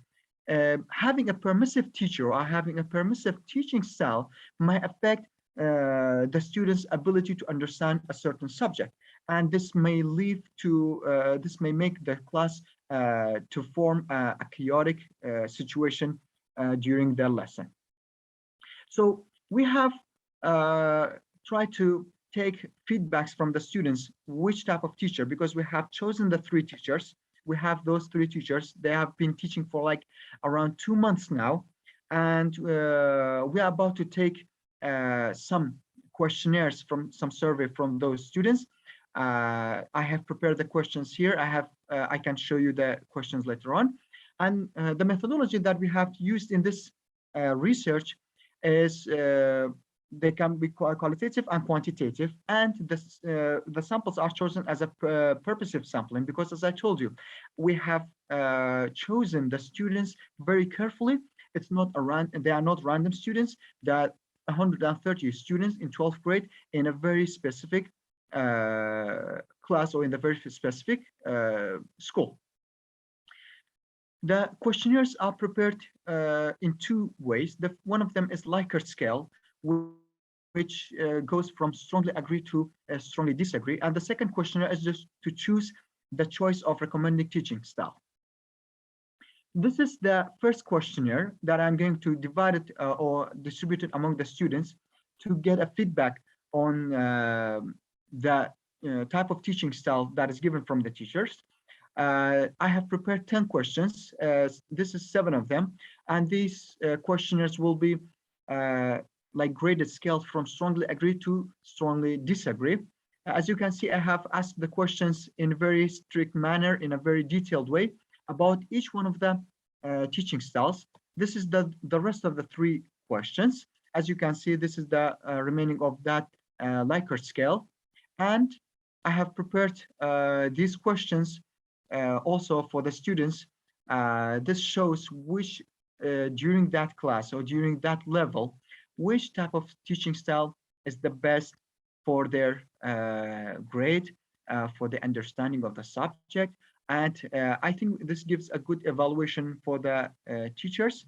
having a permissive teacher or having a permissive teaching style might affect the students' ability to understand a certain subject. And this may lead to, this may make the class to form a chaotic situation during their lesson. So we have tried to take feedbacks from the students, which type of teacher, because we have chosen the 3 teachers. We have those 3 teachers. They have been teaching for like around 2 months now. And we are about to take some questionnaires from some survey from those students. I have prepared the questions here. I can show you the questions later on. And the methodology that we have used in this research is they can be qualitative and quantitative, and the samples are chosen as a purposive sampling because, as I told you, we have chosen the students very carefully. It's not they are not random students. That 130 students in 12th grade in a very specific class or in the very specific school. The questionnaires are prepared in two ways. One of them is Likert scale, which goes from strongly agree to strongly disagree. And the second questionnaire is just to choose the choice of recommended teaching style. This is the first questionnaire that I'm going to divide it or distribute it among the students to get a feedback on the type of teaching style that is given from the teachers. I have prepared 10 questions. This is 7 of them. And these questionnaires will be like graded scale from strongly agree to strongly disagree. As you can see, I have asked the questions in a very strict manner, in a very detailed way about each one of the teaching styles. This is the rest of the 3 questions. As you can see, this is the remaining of that Likert scale. And I have prepared these questions also for the students. This shows which, during that class or during that level, which type of teaching style is the best for their grade, for the understanding of the subject. And I think this gives a good evaluation for the teachers.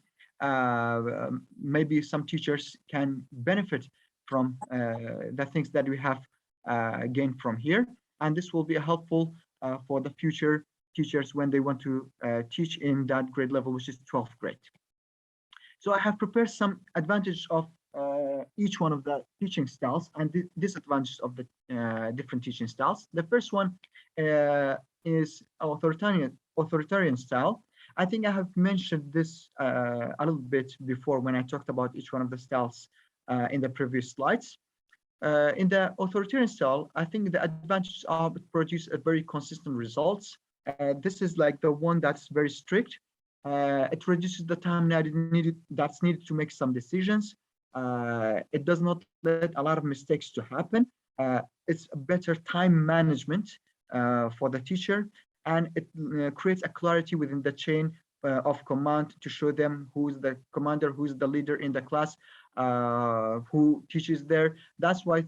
Maybe some teachers can benefit from the things that we have gained from here. And this will be helpful for the future teachers when they want to teach in that grade level, which is 12th grade. So I have prepared some advantages of each one of the teaching styles and the disadvantages of the different teaching styles. The first one is authoritarian style. I think I have mentioned this a little bit before when I talked about each one of the styles in the previous slides. In the authoritarian style, I think the advantages are to produce a very consistent results. This is like the one that's very strict. It reduces the time that's needed to make some decisions. It does not let a lot of mistakes to happen. It's a better time management for the teacher, and it creates a clarity within the chain of command to show them who's the commander, who's the leader in the class, who teaches there. That's why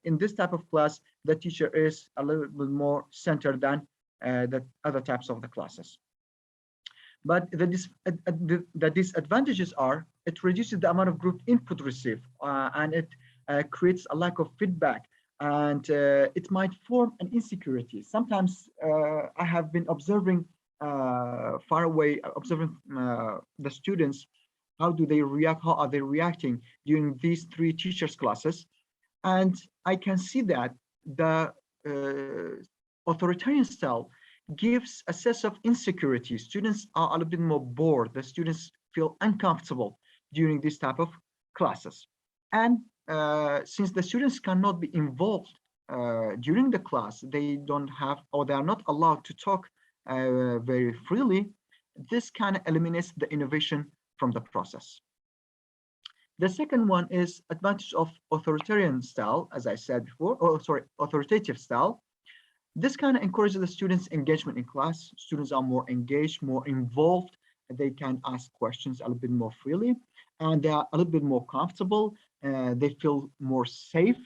in this type of class, the teacher is a little bit more centered than the other types of the classes. But the disadvantages are it reduces the amount of group input received, and it creates a lack of feedback, and it might form an insecurity. Sometimes I have been observing far away, observing the students, how do they react, how are they reacting during these 3 teachers' classes. And I can see that the authoritarian style gives a sense of insecurity. Students are a little bit more bored. The students feel uncomfortable during this type of classes. And since the students cannot be involved during the class, they don't have, or they are not allowed to talk very freely, this kind of eliminates the innovation from the process. The second one is advantage of authoritarian style, as I said before, authoritative style. This kind of encourages the students' engagement in class. Students are more engaged, more involved. They can ask questions a little bit more freely, and they are a little bit more comfortable. They feel more safe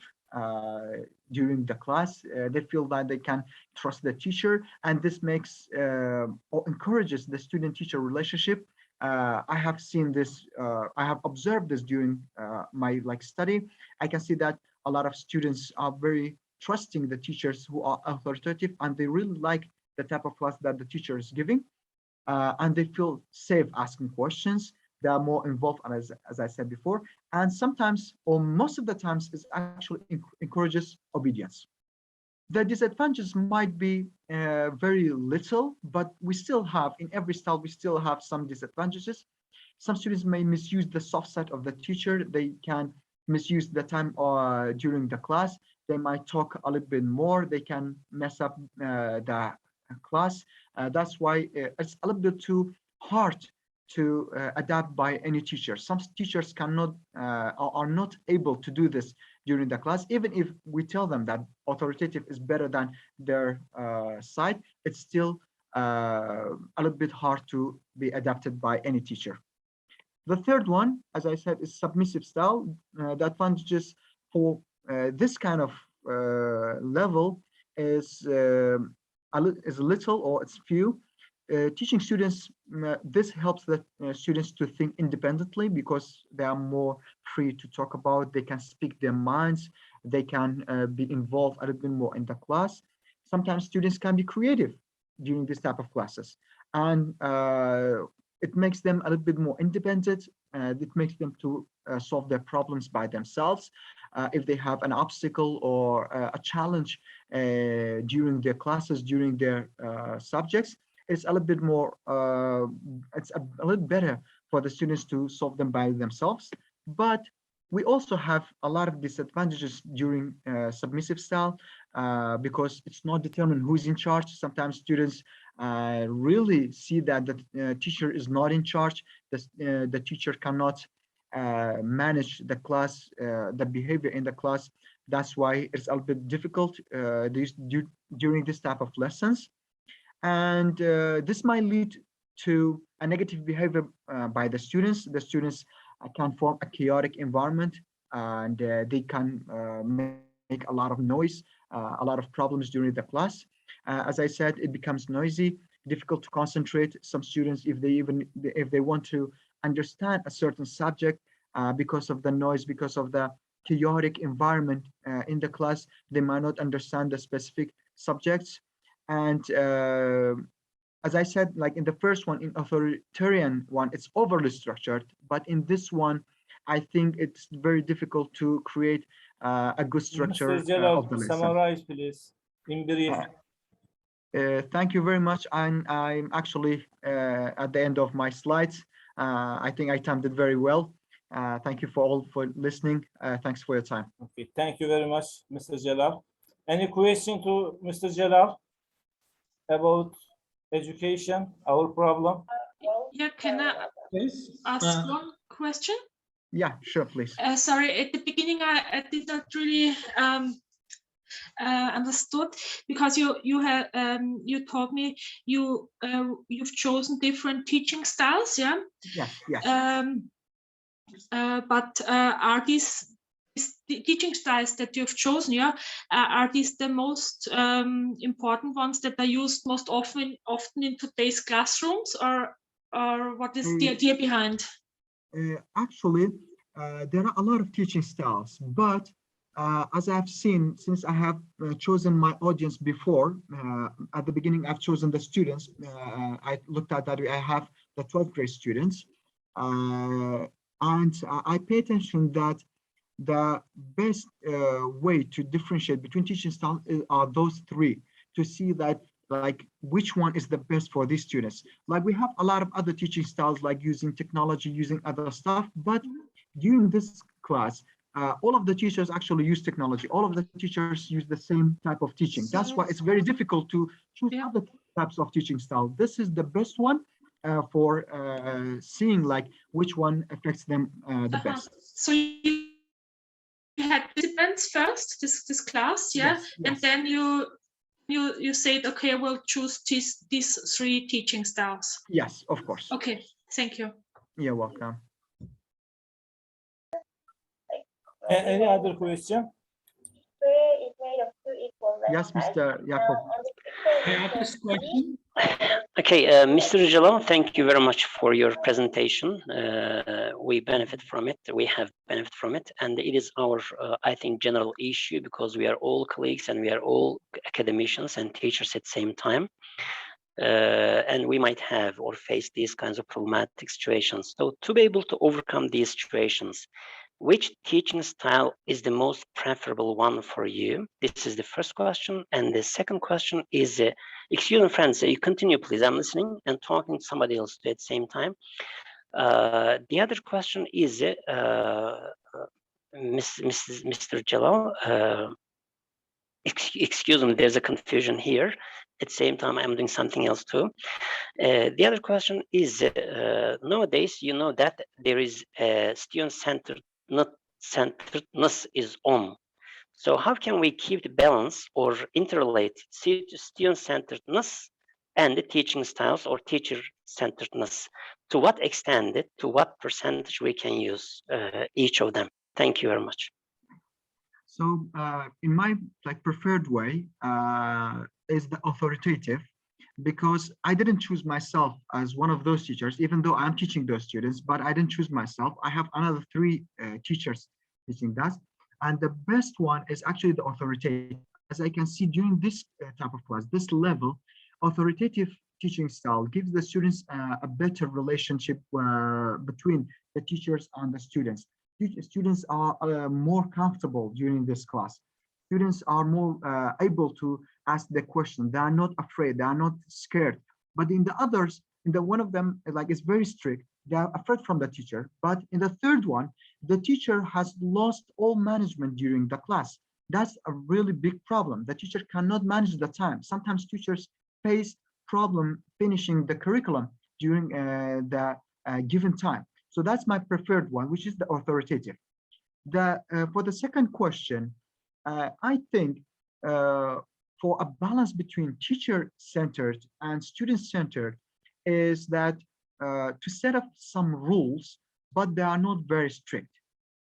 during the class. They feel that they can trust the teacher, and this makes or encourages the student-teacher relationship. I have seen this, I have observed this during my study. I can see that a lot of students are very trusting the teachers who are authoritative, and they really like the type of class that the teacher is giving, and they feel safe asking questions. They are more involved, as I said before, and sometimes, or most of the times, it actually encourages obedience. The disadvantages might be very little, but we still have, in every style, we still have some disadvantages. Some students may misuse the soft side of the teacher. They can misuse the time during the class. They might talk a little bit more. They can mess up the class. That's why it's a little bit too hard to adapt by any teacher. Some teachers cannot are not able to do this during the class. Even if we tell them that authoritative is better than their side, it's still a little bit hard to be adapted by any teacher. The third one, as I said, is submissive style. The advantages for this kind of level is little or it's few. Teaching students, this helps the students to think independently because they are more free to talk about, they can speak their minds, they can be involved a little bit more in the class. Sometimes students can be creative during this type of classes, and it makes them a little bit more independent. It makes them to solve their problems by themselves. If they have an obstacle or a challenge during their classes, during their subjects, it's a little bit more, it's a little better for the students to solve them by themselves. But we also have a lot of disadvantages during submissive style because it's not determined who's in charge. Sometimes students really see that the teacher is not in charge. The teacher cannot manage the class, the behavior in the class. That's why it's a little bit difficult during this type of lessons. And this might lead to a negative behavior by the students. The students can form a chaotic environment, and they can make a lot of noise, a lot of problems during the class. As I said, it becomes noisy, difficult to concentrate. Some students, if they want to understand a certain subject, because of the noise, because of the chaotic environment in the class, they might not understand the specific subjects. And as I said, like in the first one, in authoritarian one, it's overly structured. But in this one, I think it's very difficult to create a good structure Mr. Jalal, of the lesson. summarize, please, in brief. Thank you very much. I'm actually at the end of my slides. I think I timed it very well. Thank you for listening. Thanks for your time. Okay, thank you very much, Mr. Jalal. Any question to Mr. Jalal about education, our problem? Yeah, can I ask one question? Yeah, sure, please. Sorry, at the beginning I did not really understood, because you told me you've chosen different teaching styles, yeah? Yes, yes. But are these teaching styles that you've chosen, yeah, are these the most important ones that are used most often in today's classrooms, or what is the idea behind? Actually, there are a lot of teaching styles, but as I've seen, since I have chosen my audience before, at the beginning I've chosen the students. I looked at that I have the 12th grade students, and I pay attention that the best way to differentiate between teaching styles are those three, to see that like which one is the best for these students. Like we have a lot of other teaching styles, like using technology, using other stuff, but during this class, all of the teachers actually use technology. All of the teachers use the same type of teaching. That's why it's very difficult to choose other types of teaching style. This is the best one for seeing like which one affects them the best. So you had participants first, this class, yeah, yes, yes. And then you said, okay, we'll choose these three teaching styles. Yes, of course. Okay, thank you. You're welcome. Any other question? Yes, Mr. Yakup. I have this question. Okay, Mr. Jalal, thank you very much for your presentation. We benefit from it. We have benefit from it, and it is our, I think, general issue, because we are all colleagues and we are all academicians and teachers at the same time. And we might have or face these kinds of problematic situations. So to be able to overcome these situations, which teaching style is the most preferable one for you? This is the first question. And the second question is, excuse me, friends, you continue, please. I'm listening and talking to somebody else at the same time. The other question is, Mr. Jalal, excuse me, there's a confusion here. at the same time I'm doing something else too. The other question is, nowadays, you know that there is student-centeredness is on. So how can we keep the balance or interrelate student-centeredness and the teaching styles or teacher-centeredness? To what extent, to what percentage we can use each of them? Thank you very much. So in my preferred way is the authoritative, because I didn't choose myself as one of those teachers, even though I'm teaching those students, but I didn't choose myself. I have another 3 teachers teaching that. And the best one is actually the authoritative. As I can see during this type of class, this level, authoritative teaching style gives the students a better relationship between the teachers and the students. Students are more comfortable during this class. Students are more able to ask the question. They are not afraid. They are not scared. But in the others, one of them is very strict. They are afraid from the teacher. But in the third one, the teacher has lost all management during the class. That's a really big problem. The teacher cannot manage the time. Sometimes teachers face problem finishing the curriculum during the given time. So that's my preferred one, which is the authoritative. For the second question, I think for a balance between teacher-centered and student-centered is that to set up some rules, but they are not very strict,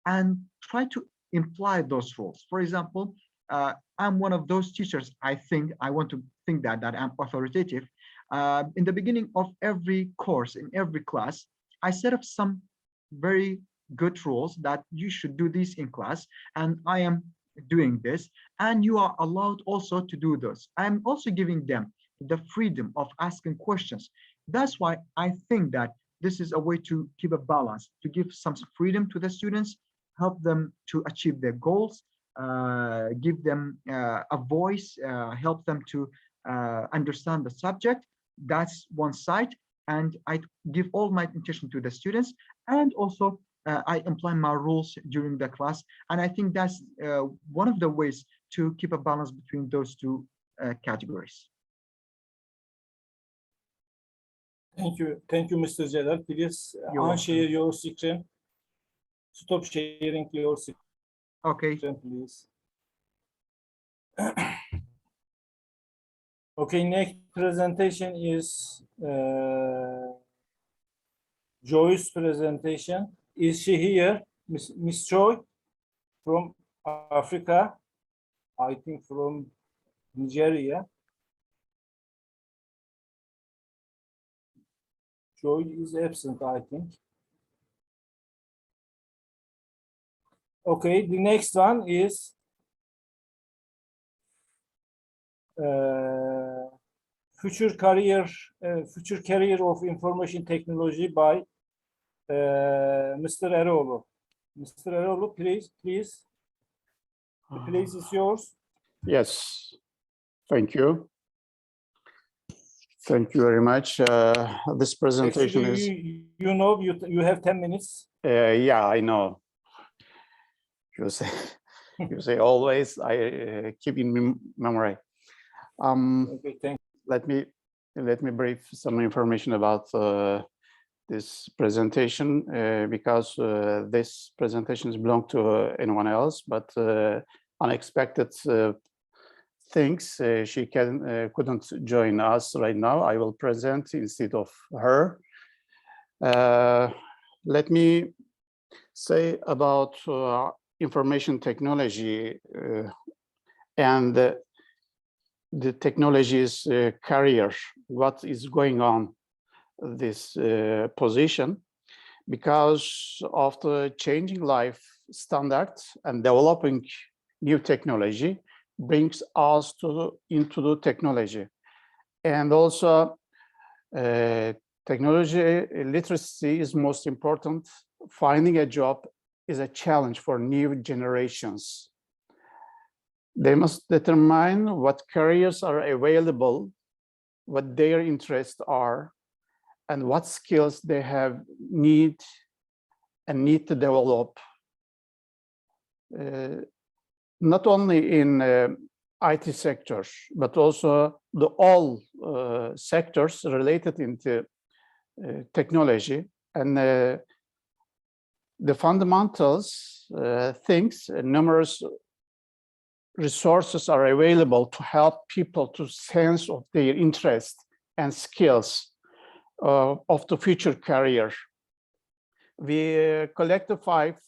and try to imply those rules. For example, I'm one of those teachers, I want to think that I'm authoritative. In the beginning of every course, in every class, I set up some very good rules that you should do this in class, and I am doing this, and you are allowed also to do this. I'm also giving them the freedom of asking questions. That's why I think that this is a way to keep a balance, to give some freedom to the students, help them to achieve their goals, give them a voice, help them to understand the subject. That's one side. And I give all my attention to the students, and also I implement my rules during the class. And I think that's one of the ways to keep a balance between those 2 categories. Thank you, Mr. Jalal. Please unshare your screen. Stop sharing your screen. Okay. Please. Okay, next presentation is Joy's presentation. Is she here? Miss Joy from Africa, I think from Nigeria. Joy is absent, I think. Okay, the next one is future career of information technology by Mr. Eroglu. Mr. Eroglu, please. The place is yours. Yes, thank you. Thank you very much. This presentation actually, you have 10 minutes. Yeah, I know. You say always. I keep in memory. Okay, thank you. Let me brief some information about this presentation because this presentation belongs to anyone else, but unexpected things she couldn't join us right now. I will present instead of her. Let me say about information technology and the technology's career, what is going on this position, because of the changing life standards and developing new technology brings us into the technology. And also technology literacy is most important. Finding a job is a challenge for new generations. They must determine what careers are available, what their interests are, and what skills they need to develop. Not only in IT sector, but also the all sectors related into technology. And the fundamentals things, numerous resources are available to help people to sense of their interest and skills of the future career. We collected 5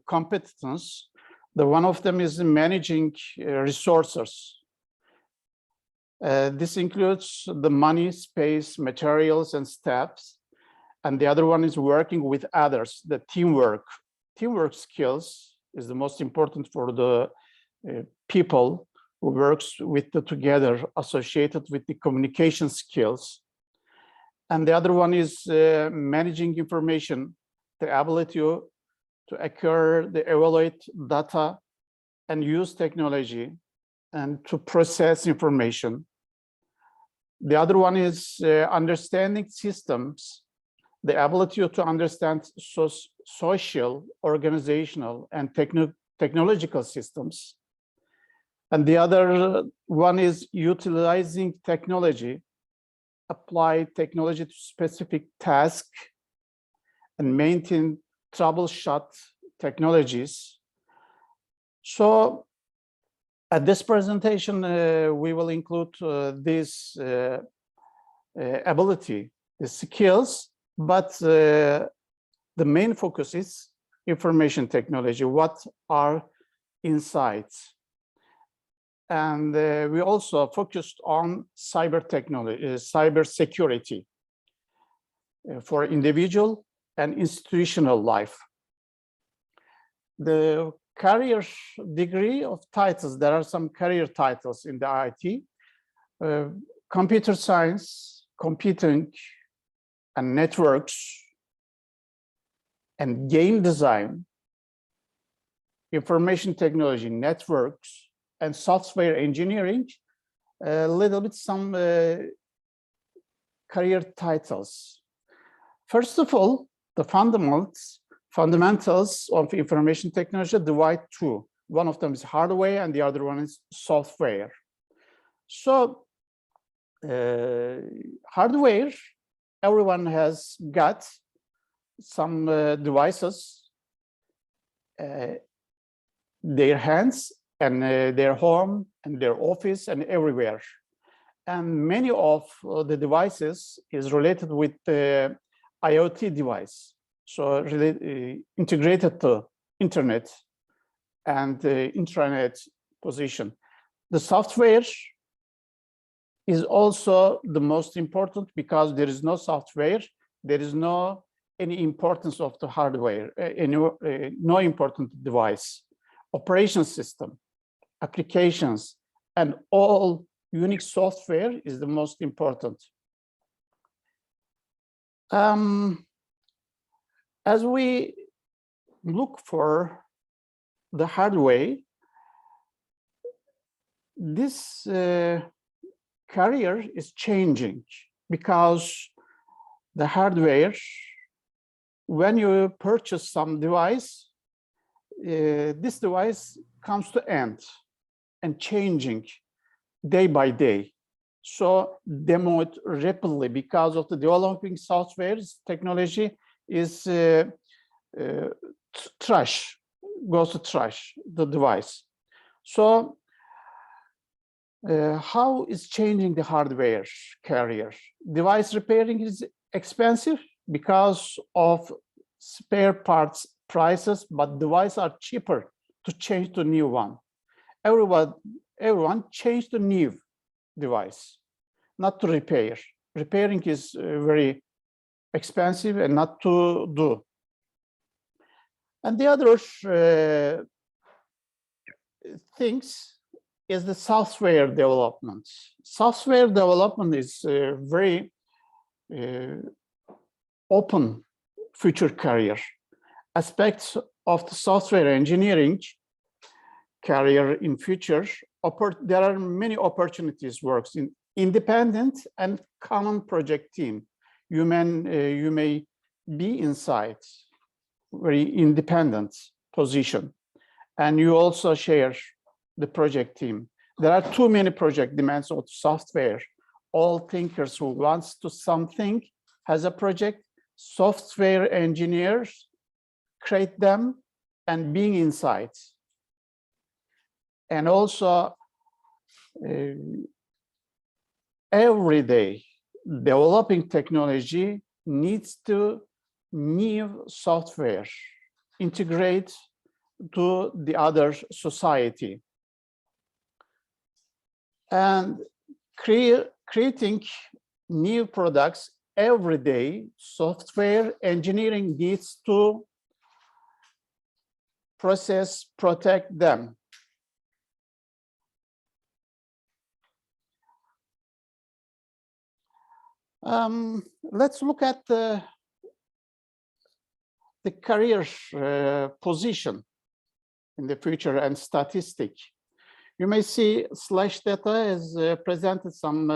competences. The one of them is managing resources. This includes the money, space, materials, and steps. And the other one is working with others, the teamwork. Teamwork skills is the most important for the people who works with the together, associated with the communication skills. And the other one is managing information, the ability to acquire, evaluate data, and use technology, and to process information. The other one is understanding systems, the ability to understand social, organizational, and technological systems. And the other one is utilizing technology, apply technology to specific tasks, and maintain troubleshoot technologies. So at this presentation, we will include this ability, the skills, but the main focus is information technology. What are insights? And we also focused on cyber technology, cyber security for individual and institutional life. The career degree of titles, there are some career titles in the IT, computer science, computing and networks, and game design, information technology, networks, and software engineering, a little bit some career titles. First of all, the fundamentals of information technology divide 2. One of them is hardware and the other one is software. So hardware, everyone has got some devices, their hands and their home and their office and everywhere. And many of the devices is related with the IoT device. So integrated to internet and intranet position. The software is also the most important because there is no software, there is no any importance of the hardware, no important device. Operation system, applications, and all Unix software is the most important. As we look for the hardware, this career is changing because the hardware, when you purchase some device, this device comes to end and changing day by day. So demoed rapidly because of the developing software technology is trash, goes to trash, the device. So how is changing the hardware career? Device repairing is expensive because of spare parts prices, but devices are cheaper to change to new one. Everyone changed to new device, not to repair. Repairing is very expensive and not to do. And the other things is the software development. Software development is a very open future career. Aspects of the software engineering career in future, there are many opportunities works in independent and common project team. You may be inside very independent position, and you also share the project team. there are too many project demands of software. All thinkers who wants to something has a project. Software engineers create them and being inside. And also every day developing technology needs to new software integrate to the other society. And creating new products every day, software engineering needs to process, protect them. Let's look at the career position in the future and statistic. You may see slash data has presented some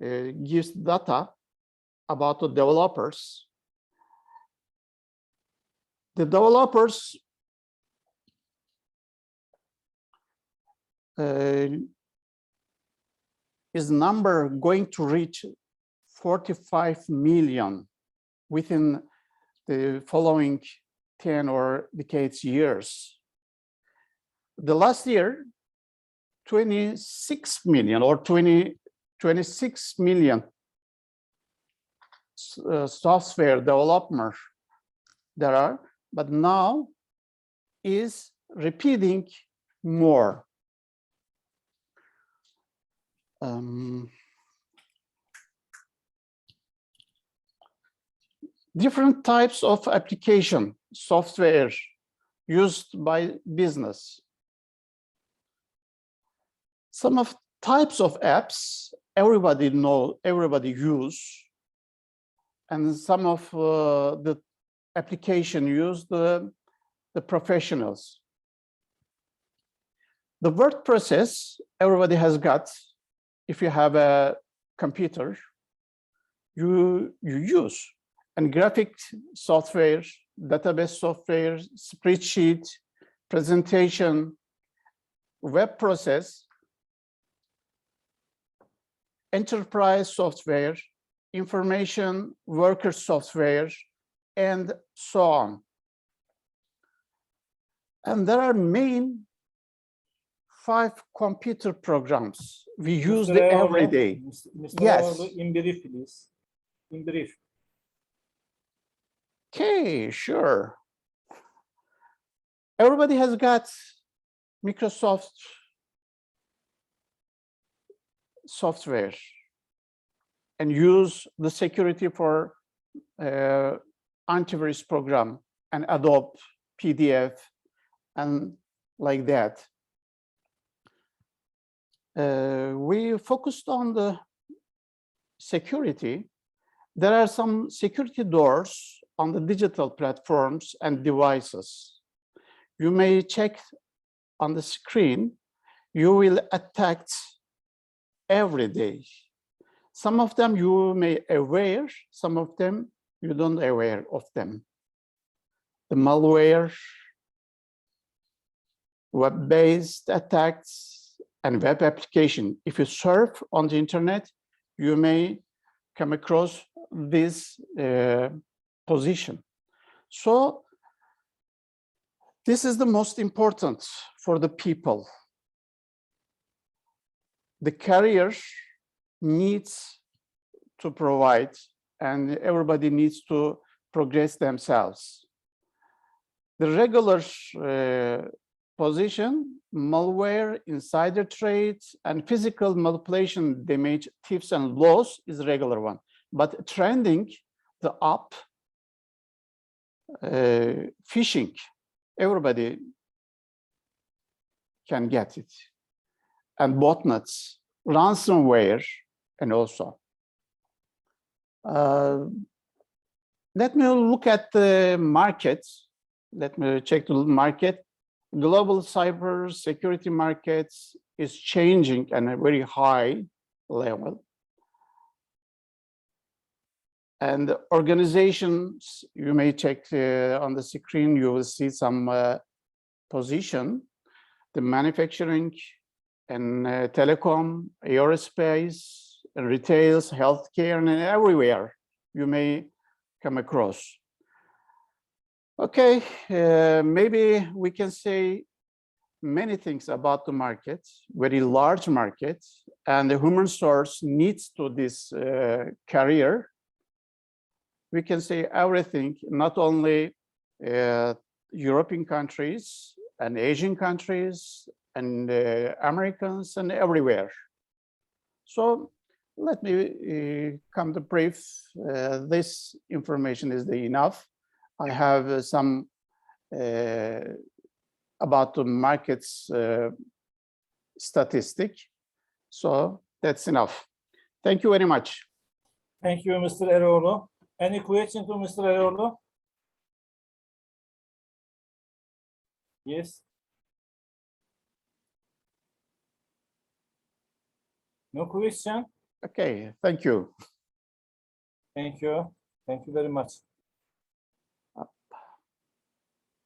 gives data about the developers. The developers is number going to reach 45 million within the following 10 or decades years. The last year, 26 million or 26 million software developers there are, but now is repeating more. Different types of application software used by business. Some of types of apps everybody know, everybody use, and some of the application use the professionals. The word process everybody has got. If you have a computer, you use. And graphic software, database software, spreadsheet, presentation, web process, enterprise software, information worker software, and so on. And there are main 5 computer programs we use every day. Mr. Yes. In brief, please. In brief. Okay, sure. Everybody has got Microsoft software and use the security for antivirus program and Adobe PDF and like that. We focused on the security. There are some security doors on the digital platforms and devices. You may check on the screen, you will attack every day. Some of them you may aware, some of them you don't aware of them. The malware, web-based attacks, and web application. If you surf on the internet, you may come across this position. So this is the most important for the people. The carrier needs to provide, and everybody needs to progress themselves. The regular position, malware, insider trades, and physical manipulation, damage, thieves, and loss is regular one. But trending, the up, phishing, everybody can get it. And botnets, ransomware, and also. Let me look at the market. Let me check the market. Global cyber security markets is changing at a very high level. And organizations, you may check on the screen, you will see some position. The manufacturing, and telecom, aerospace, retails, healthcare, and everywhere you may come across. Okay, maybe we can say many things about the market, very large market, and the human source needs to this career. We can say everything, not only European countries and Asian countries and Americans and everywhere. So let me come to brief. This information is enough. I have some about the markets statistic. So that's enough. Thank you very much. Thank you, Mr. Eroglu. Any question to Mr. Eroglu? Yes. No question? Okay, thank you. Thank you. Thank you very much.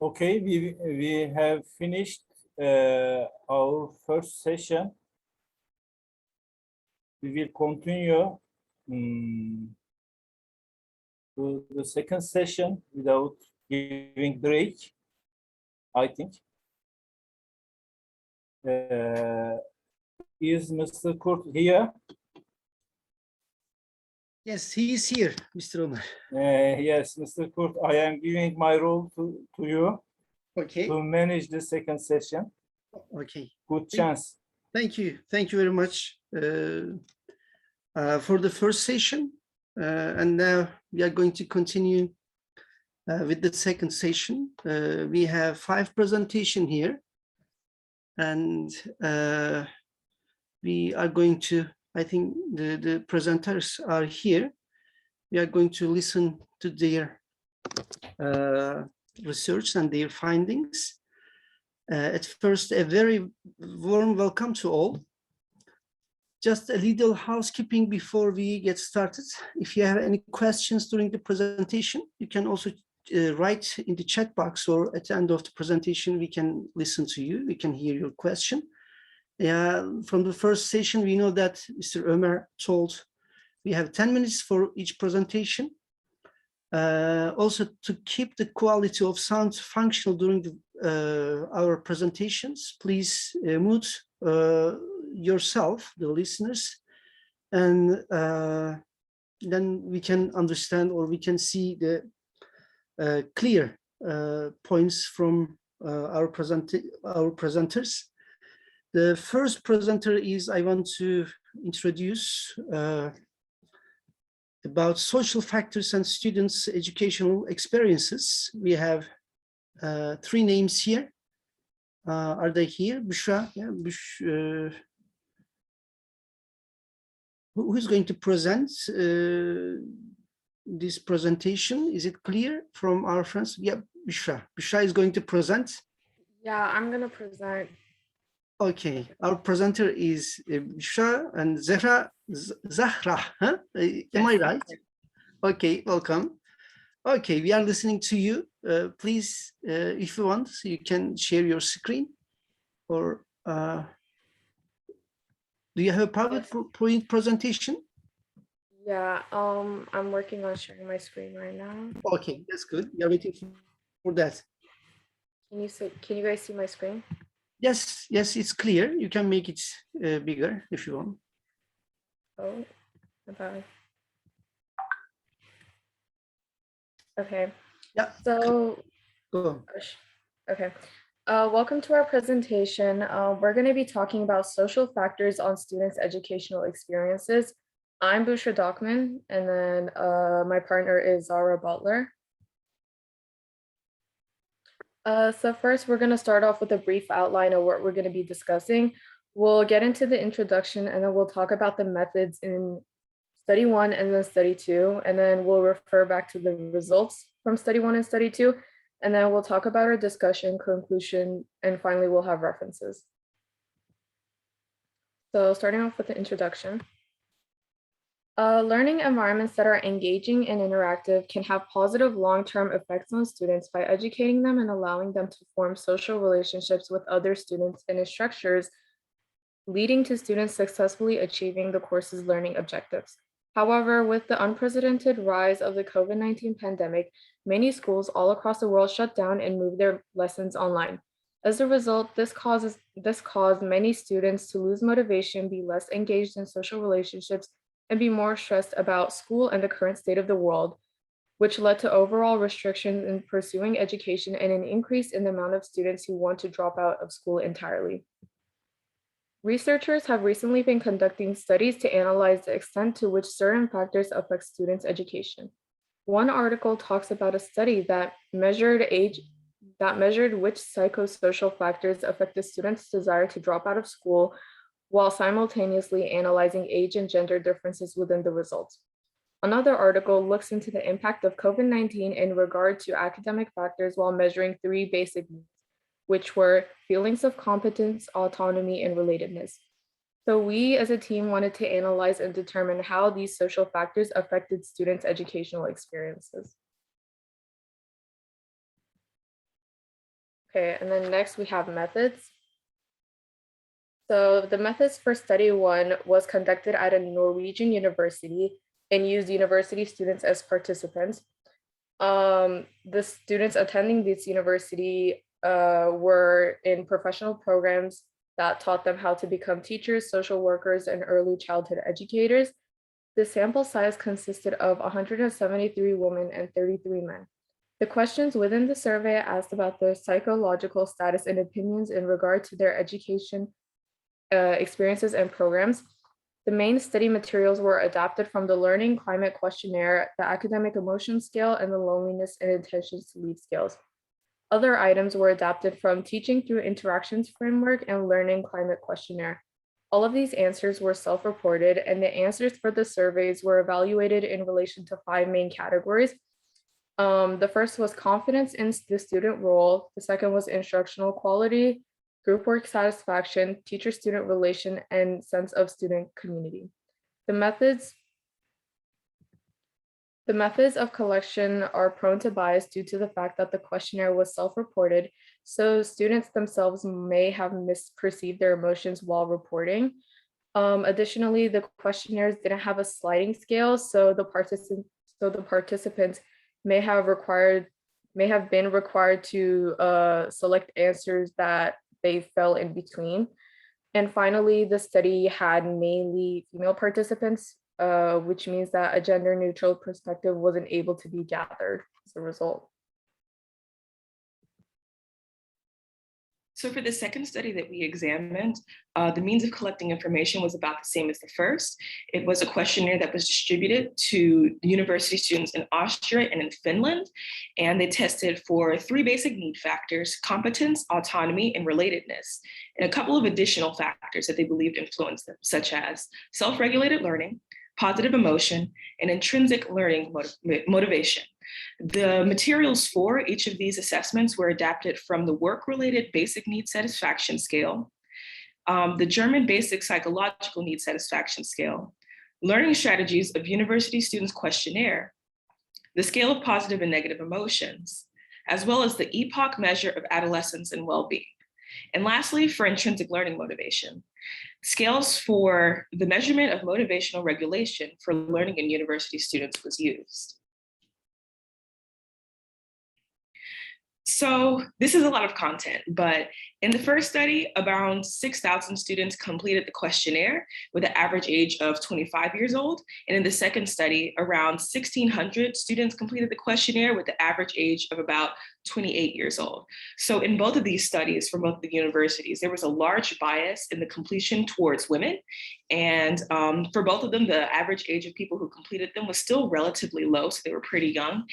Okay, we have finished our first session. We will continue to the second session without giving break, I think. Is Mr. Kurt here? Yes, he is here, Mr. Omar. Yes, Mr. Kurt, I am giving my role to you. Okay. To manage the second session. Okay. Good chance. Thank you. Thank you very much for the first session. And now we are going to continue with the second session. We have 5 presentations here. And we are going to, I think the presenters are here. We are going to listen to their research and their findings. At first, a very warm welcome to all. Just a little housekeeping before we get started. If you have any questions during the presentation, you can also write in the chat box, or at the end of the presentation, we can listen to you, we can hear your question. From the first session, we know that Mr. Omar told we have 10 minutes for each presentation. Also, to keep the quality of sound functional during our presentations, please mute yourself, the listeners, and then we can understand, or we can see the clear points from our presenters. The first presenter is, I want to introduce about social factors and students' educational experiences. We have 3 names here. Are they here? Busra, yeah, who's going to present this presentation? Is it clear from our friends? Yeah, Busra. Busra is going to present. Yeah, I'm going to present. Okay, our presenter is Busra and Zahrah. Zahrah, huh? Am I right? Okay, welcome. Okay, we are listening to you. Please, if you want, you can share your screen, or do you have a PowerPoint presentation? Yeah, I'm working on sharing my screen right now. Okay, that's good. We are waiting for that. Can you guys see my screen? Yes, yes, it's clear. You can make it bigger if you want. Oh, okay. Okay. Yeah. So, go on. Okay. Welcome to our presentation. We're going to be talking about social factors on students' educational experiences. I'm Busra Dokmen, and then my partner is Zahrah Butler. So first, we're going to start off with a brief outline of what we're going to be discussing. We'll get into the introduction, and then we'll talk about the methods in study 1 and then study 2, and then we'll refer back to the results from study 1 and study 2, and then we'll talk about our discussion, conclusion, and finally we'll have references. So starting off with the introduction. Learning environments that are engaging and interactive can have positive long-term effects on students by educating them and allowing them to form social relationships with other students in structures leading to students successfully achieving the course's learning objectives. However, with the unprecedented rise of the COVID-19 pandemic, many schools all across the world shut down and moved their lessons online. As a result, this caused many students to lose motivation, be less engaged in social relationships, and be more stressed about school and the current state of the world, which led to overall restrictions in pursuing education and an increase in the amount of students who want to drop out of school entirely. Researchers have recently been conducting studies to analyze the extent to which certain factors affect students' education. One article talks about a study that measured which psychosocial factors affect a student's desire to drop out of school, while simultaneously analyzing age and gender differences within the results. Another article looks into the impact of COVID-19 in regard to academic factors while measuring 3 basic needs, which were feelings of competence, autonomy, and relatedness. So we as a team wanted to analyze and determine how these social factors affected students' educational experiences. Okay, and then next we have methods. So the methods for study 1 was conducted at a Norwegian university and used university students as participants. The students attending this university were in professional programs that taught them how to become teachers, social workers, and early childhood educators. The sample size consisted of 173 women and 33 men. The questions within the survey asked about their psychological status and opinions in regard to their education experiences and programs. The main study materials were adapted from the Learning Climate Questionnaire, the Academic Emotion Scale, and the Loneliness and Intentions to Lead scales. Other items were adapted from Teaching Through Interactions Framework and Learning Climate Questionnaire. All of these answers were self-reported, and the answers for the surveys were evaluated in relation to 5 main categories. The first was confidence in the student role. The second was instructional quality, group work satisfaction, teacher-student relation, and sense of student community. The methods of collection are prone to bias due to the fact that the questionnaire was self-reported, so students themselves may have misperceived their emotions while reporting. Additionally, the questionnaires didn't have a sliding scale, so the participants may have been required to select answers that they fell in between. And finally, the study had mainly female participants, which means that a gender-neutral perspective wasn't able to be gathered as a result. So for the second study that we examined, the means of collecting information was about the same as the first. It was a questionnaire that was distributed to university students in Austria and in Finland, and they tested for 3 basic need factors: competence, autonomy, and relatedness, and a couple of additional factors that they believed influenced them, such as self-regulated learning, positive emotion, and intrinsic learning motivation. The materials for each of these assessments were adapted from the work-related basic need satisfaction scale, the German basic psychological need satisfaction scale, learning strategies of university students questionnaire, the scale of positive and negative emotions, as well as the EPOC measure of adolescence and well-being. And lastly, for intrinsic learning motivation, scales for the measurement of motivational regulation for learning in university students was used. So this is a lot of content, but in the first study, around 6,000 students completed the questionnaire with an average age of 25 years old. And in the second study, around 1,600 students completed the questionnaire with the average age of about 28 years old. So in both of these studies from both the universities, there was a large bias in the completion towards women. And for both of them, the average age of people who completed them was still relatively low, so they were pretty young.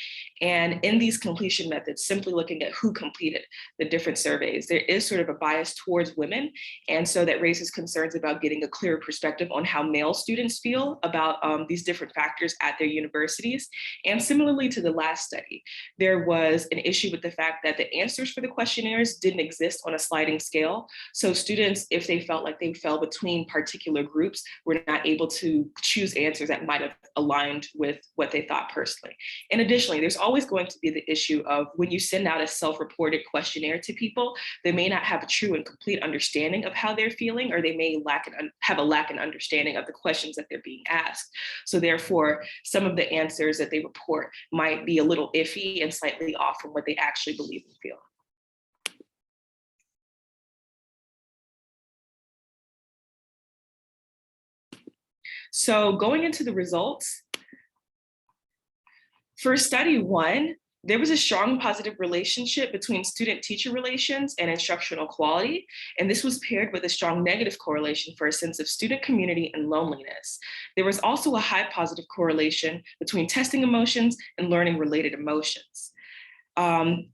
And in these completion methods, simply looking at who completed the different surveys, there is sort of a bias towards women. And so that raises concerns about getting a clearer perspective on how male students feel about these different factors at their universities. And similarly to the last study, there was an issue with the fact that the answers for the questionnaires didn't exist on a sliding scale. So students, if they felt like they fell between particular groups, were not able to choose answers that might have aligned with what they thought personally. And additionally, there's always going to be the issue of when you send out a self-reported questionnaire to people, they may not have a true and complete understanding of how they're feeling, or they may have a lack in understanding of the questions that they're being asked. So therefore, some of the answers that they report might be a little iffy and slightly off from what they actually believe and feel. So going into the results, for study 1, there was a strong positive relationship between student-teacher relations and instructional quality, and this was paired with a strong negative correlation for a sense of student community and loneliness. There was also a high positive correlation between testing emotions and learning-related emotions.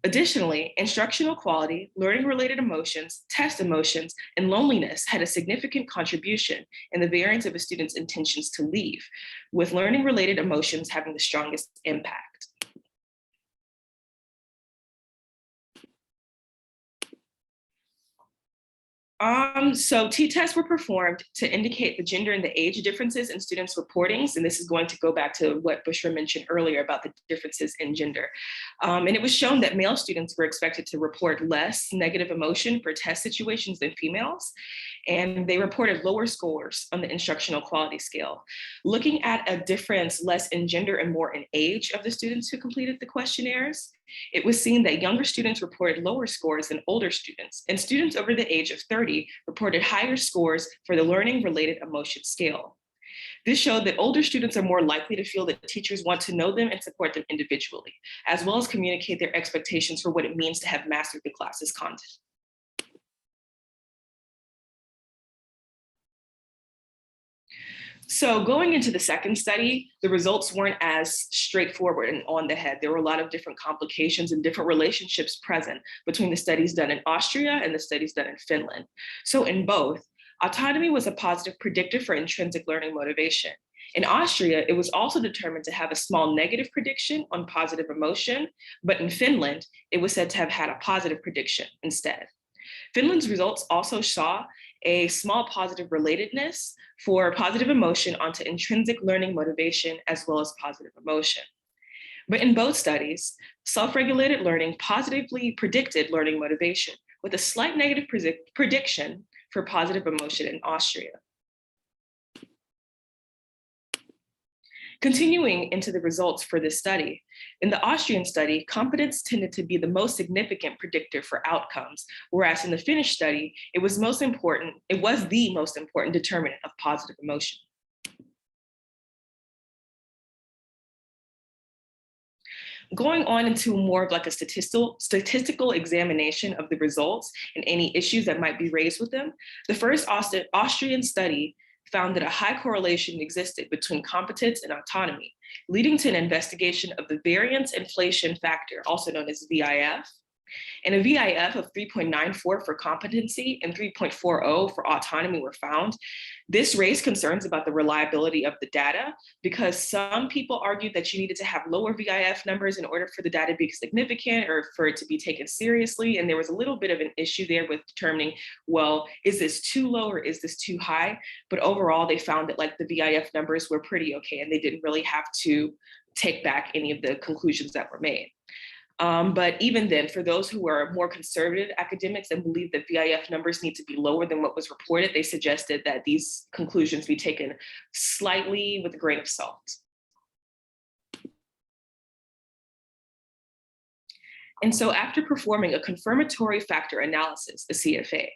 Additionally, instructional quality, learning-related emotions, test emotions, and loneliness had a significant contribution in the variance of a student's intentions to leave, with learning-related emotions having the strongest impact. So t-tests were performed to indicate the gender and the age differences in students' reportings. And this is going to go back to what Busra mentioned earlier about the differences in gender. And it was shown that male students were expected to report less negative emotion for test situations than females. And they reported lower scores on the instructional quality scale. Looking at a difference less in gender and more in age of the students who completed the questionnaires, it was seen that younger students reported lower scores than older students, and students over the age of 30 reported higher scores for the learning-related emotion scale. This showed that older students are more likely to feel that teachers want to know them and support them individually, as well as communicate their expectations for what it means to have mastered the class's content. So going into the second study, the results weren't as straightforward and on the head. There were a lot of different complications and different relationships present between the studies done in Austria and the studies done in Finland. So in both, autonomy was a positive predictor for intrinsic learning motivation. In Austria, it was also determined to have a small negative prediction on positive emotion, but in Finland, it was said to have had a positive prediction instead. Finland's results also saw a small positive relatedness for positive emotion onto intrinsic learning motivation as well as positive emotion. But in both studies, self-regulated learning positively predicted learning motivation with a slight negative prediction for positive emotion in Austria. Continuing into the results for this study, in the Austrian study, competence tended to be the most significant predictor for outcomes, whereas in the Finnish study, it was the most important determinant of positive emotion. Going on into more of like a statistical examination of the results and any issues that might be raised with them, the first Austrian study found that a high correlation existed between competence and autonomy, leading to an investigation of the variance inflation factor, also known as VIF. And a VIF of 3.94 for competency and 3.40 for autonomy were found. This raised concerns about the reliability of the data because some people argued that you needed to have lower VIF numbers in order for the data to be significant or for it to be taken seriously. And there was a little bit of an issue there with determining, well, is this too low or is this too high? But overall, they found that like the VIF numbers were pretty okay and they didn't really have to take back any of the conclusions that were made. But even then, for those who are more conservative academics and believe that VIF numbers need to be lower than what was reported, they suggested that these conclusions be taken slightly with a grain of salt. And so after performing a confirmatory factor analysis, the CFA,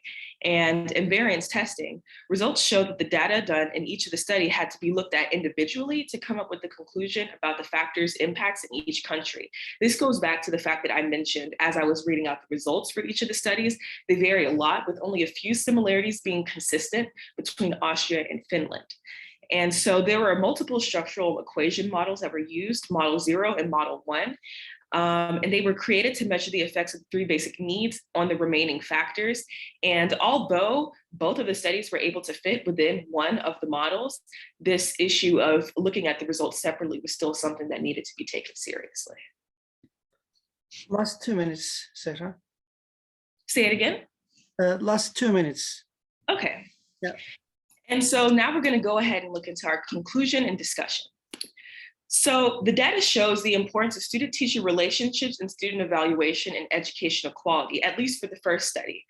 and invariance testing, results showed that the data done in each of the study had to be looked at individually to come up with the conclusion about the factors' impacts in each country. This goes back to the fact that I mentioned as I was reading out the results for each of the studies, they vary a lot with only a few similarities being consistent between Austria and Finland. And so there were multiple structural equation models that were used, Model 0 and Model 1. And they were created to measure the effects of 3 basic needs on the remaining factors. And although both of the studies were able to fit within one of the models, this issue of looking at the results separately was still something that needed to be taken seriously. Last 2 minutes, Zahrah. Say it again. Last 2 minutes. Okay. Yeah. And so now we're going to go ahead and look into our conclusion and discussion. So the data shows the importance of student-teacher relationships and student evaluation and educational quality, at least for the first study.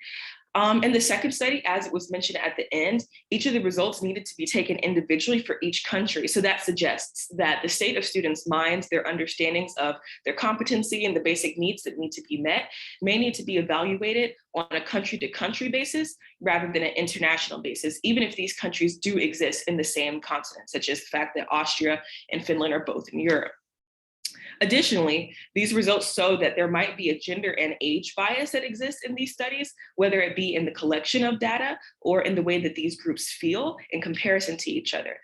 In the second study, as it was mentioned at the end, each of the results needed to be taken individually for each country. So that suggests that the state of students' minds, their understandings of their competency and the basic needs that need to be met may need to be evaluated on a country-to-country basis rather than an international basis, even if these countries do exist in the same continent, such as the fact that Austria and Finland are both in Europe. Additionally, these results show that there might be a gender and age bias that exists in these studies, whether it be in the collection of data or in the way that these groups feel in comparison to each other,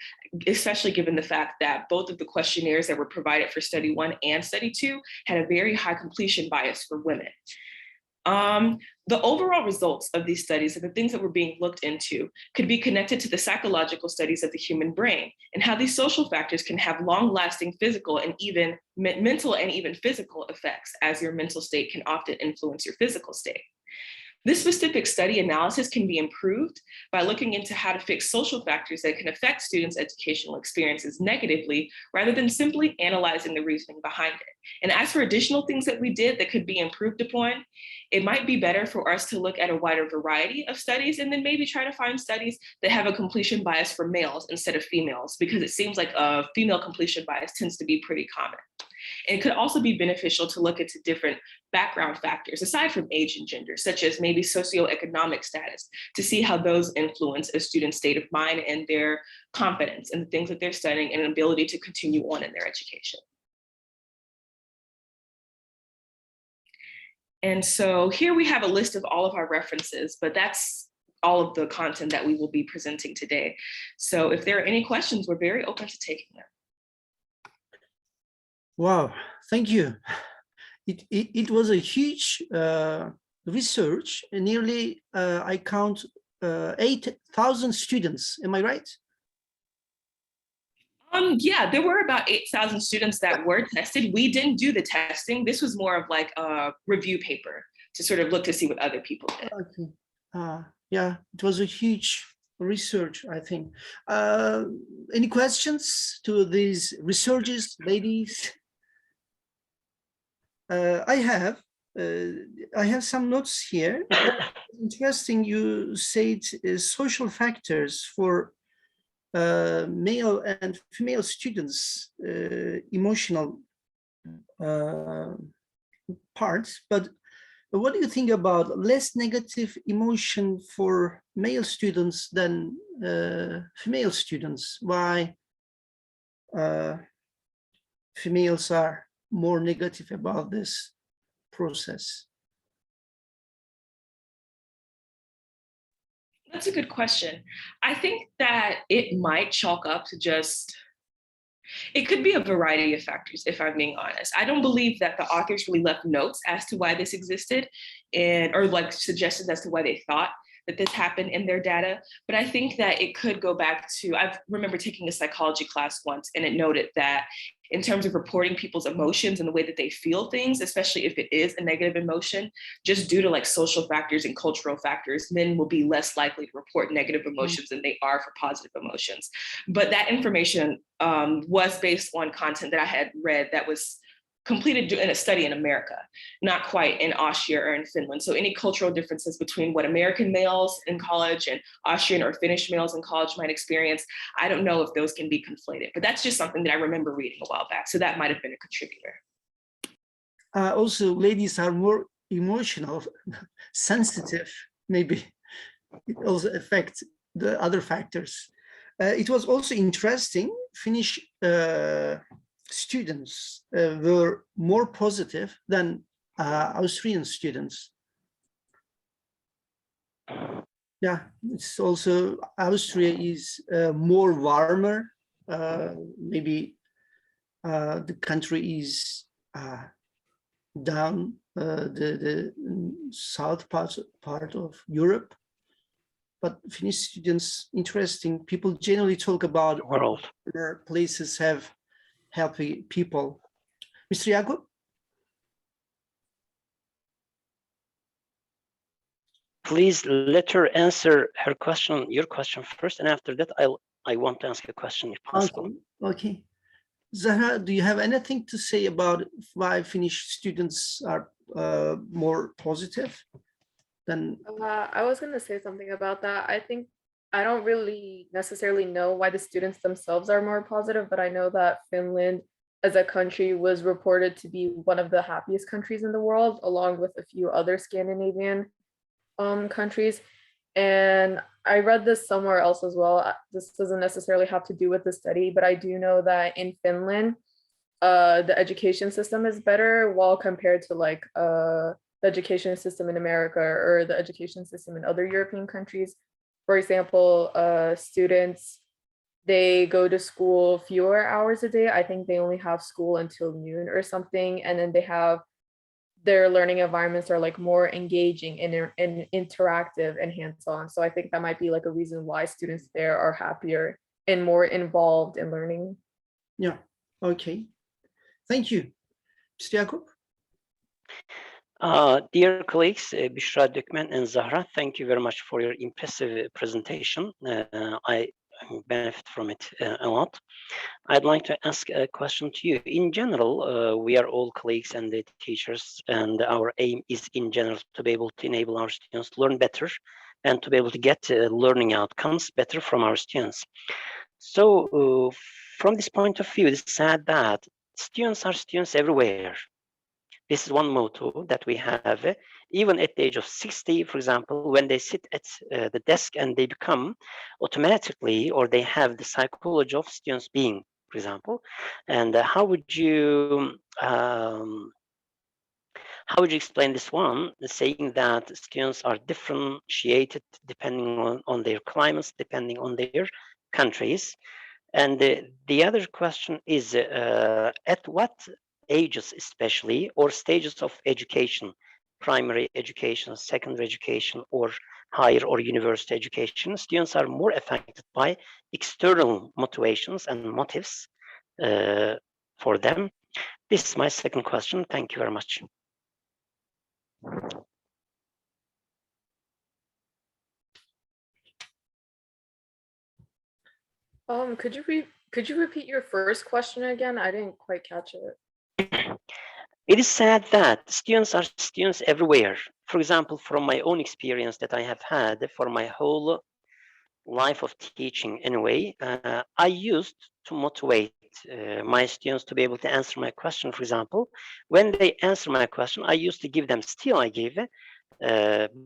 especially given the fact that both of the questionnaires that were provided for study 1 and study 2 had a very high completion bias for women. The overall results of these studies and the things that were being looked into could be connected to the psychological studies of the human brain and how these social factors can have long-lasting physical and even mental and even physical effects, as your mental state can often influence your physical state. This specific study analysis can be improved by looking into how to fix social factors that can affect students' educational experiences negatively, rather than simply analyzing the reasoning behind it. And as for additional things that we did that could be improved upon, it might be better for us to look at a wider variety of studies and then maybe try to find studies that have a completion bias for males instead of females, because it seems like a female completion bias tends to be pretty common. And it could also be beneficial to look into different background factors aside from age and gender, such as maybe socioeconomic status, to see how those influence a student's state of mind and their confidence in the things that they're studying and an ability to continue on in their education. And so here we have a list of all of our references, but that's all of the content that we will be presenting today. So if there are any questions, we're very open to taking them. Wow, thank you. It was a huge research, nearly, I count 8,000 students, am I right? Yeah, there were about 8,000 students that were tested. We didn't do the testing. This was more of like a review paper to sort of look to see what other people did. Okay. Yeah, it was a huge research, I think. Any questions to these researchers, ladies? I have some notes here. Interesting, you said social factors for male and female students, emotional parts, but what do you think about less negative emotion for male students than female students? Why females are more negative about this process? That's a good question. I think that it might chalk up to just, it could be a variety of factors, if I'm being honest. I don't believe that the authors really left notes as to why this existed or like suggestions as to why they thought that this happened in their data. But I think that it could go back to, I remember taking a psychology class once, and it noted that in terms of reporting people's emotions and the way that they feel things, especially if it is a negative emotion, just due to like social factors and cultural factors, men will be less likely to report negative emotions than they are for positive emotions. But that information was based on content that I had read that was completed in a study in America, not quite in Austria or in Finland. So any cultural differences between what American males in college and Austrian or Finnish males in college might experience, I don't know if those can be conflated, but that's just something that I remember reading a while back. So that might have been a contributor. Also, ladies are more emotional, sensitive, maybe it also affects the other factors. It was also interesting, Finnish students were more positive than Austrian students. Yeah, it's also, Austria is more warmer. Maybe the country is down the south part of Europe. But Finnish students, interesting. People generally talk about world where places have happy people. Mr. Yakup? Please let her answer her question, your question first, and after that, I want to ask a question if possible. Okay. Zahrah, do you have anything to say about why Finnish students are more positive than? I was going to say something about that. I think I don't really necessarily know why the students themselves are more positive, but I know that Finland as a country was reported to be one of the happiest countries in the world, along with a few other Scandinavian countries. And I read this somewhere else as well. This doesn't necessarily have to do with the study, but I do know that in Finland, the education system is better, while compared to like the education system in America or the education system in other European countries. For example, students, they go to school fewer hours a day. I think they only have school until noon or something, and then they have their learning environments are like more engaging and interactive and hands-on. So I think that might be like a reason why students there are happier and more involved in learning. Yeah, okay. Thank you. Mr. Yakup? Dear colleagues, Busra, Dokmen, and Zahrah, thank you very much for your impressive presentation. I benefit from it a lot. I'd like to ask a question to you. In general, we are all colleagues and the teachers, and our aim is in general to be able to enable our students to learn better and to be able to get learning outcomes better from our students. So from this point of view, it's sad that students are students everywhere. This is one motto that we have, even at the age of 60, for example, when they sit at the desk and they become automatically, or they have the psychology of students being, for example. And how would you explain this one, saying that students are differentiated depending on their climates, depending on their countries? And the other question is, at what ages especially, or stages of education, primary education, secondary education, or higher or university education, students are more affected by external motivations and motives for them? This is my second question. Thank you very much. Could you repeat your first question again? I didn't quite catch it. It is sad that students are students everywhere. For example, from my own experience that I have had for my whole life of teaching anyway, I used to motivate my students to be able to answer my question. For example, when they answer my question, I used to give them, still I give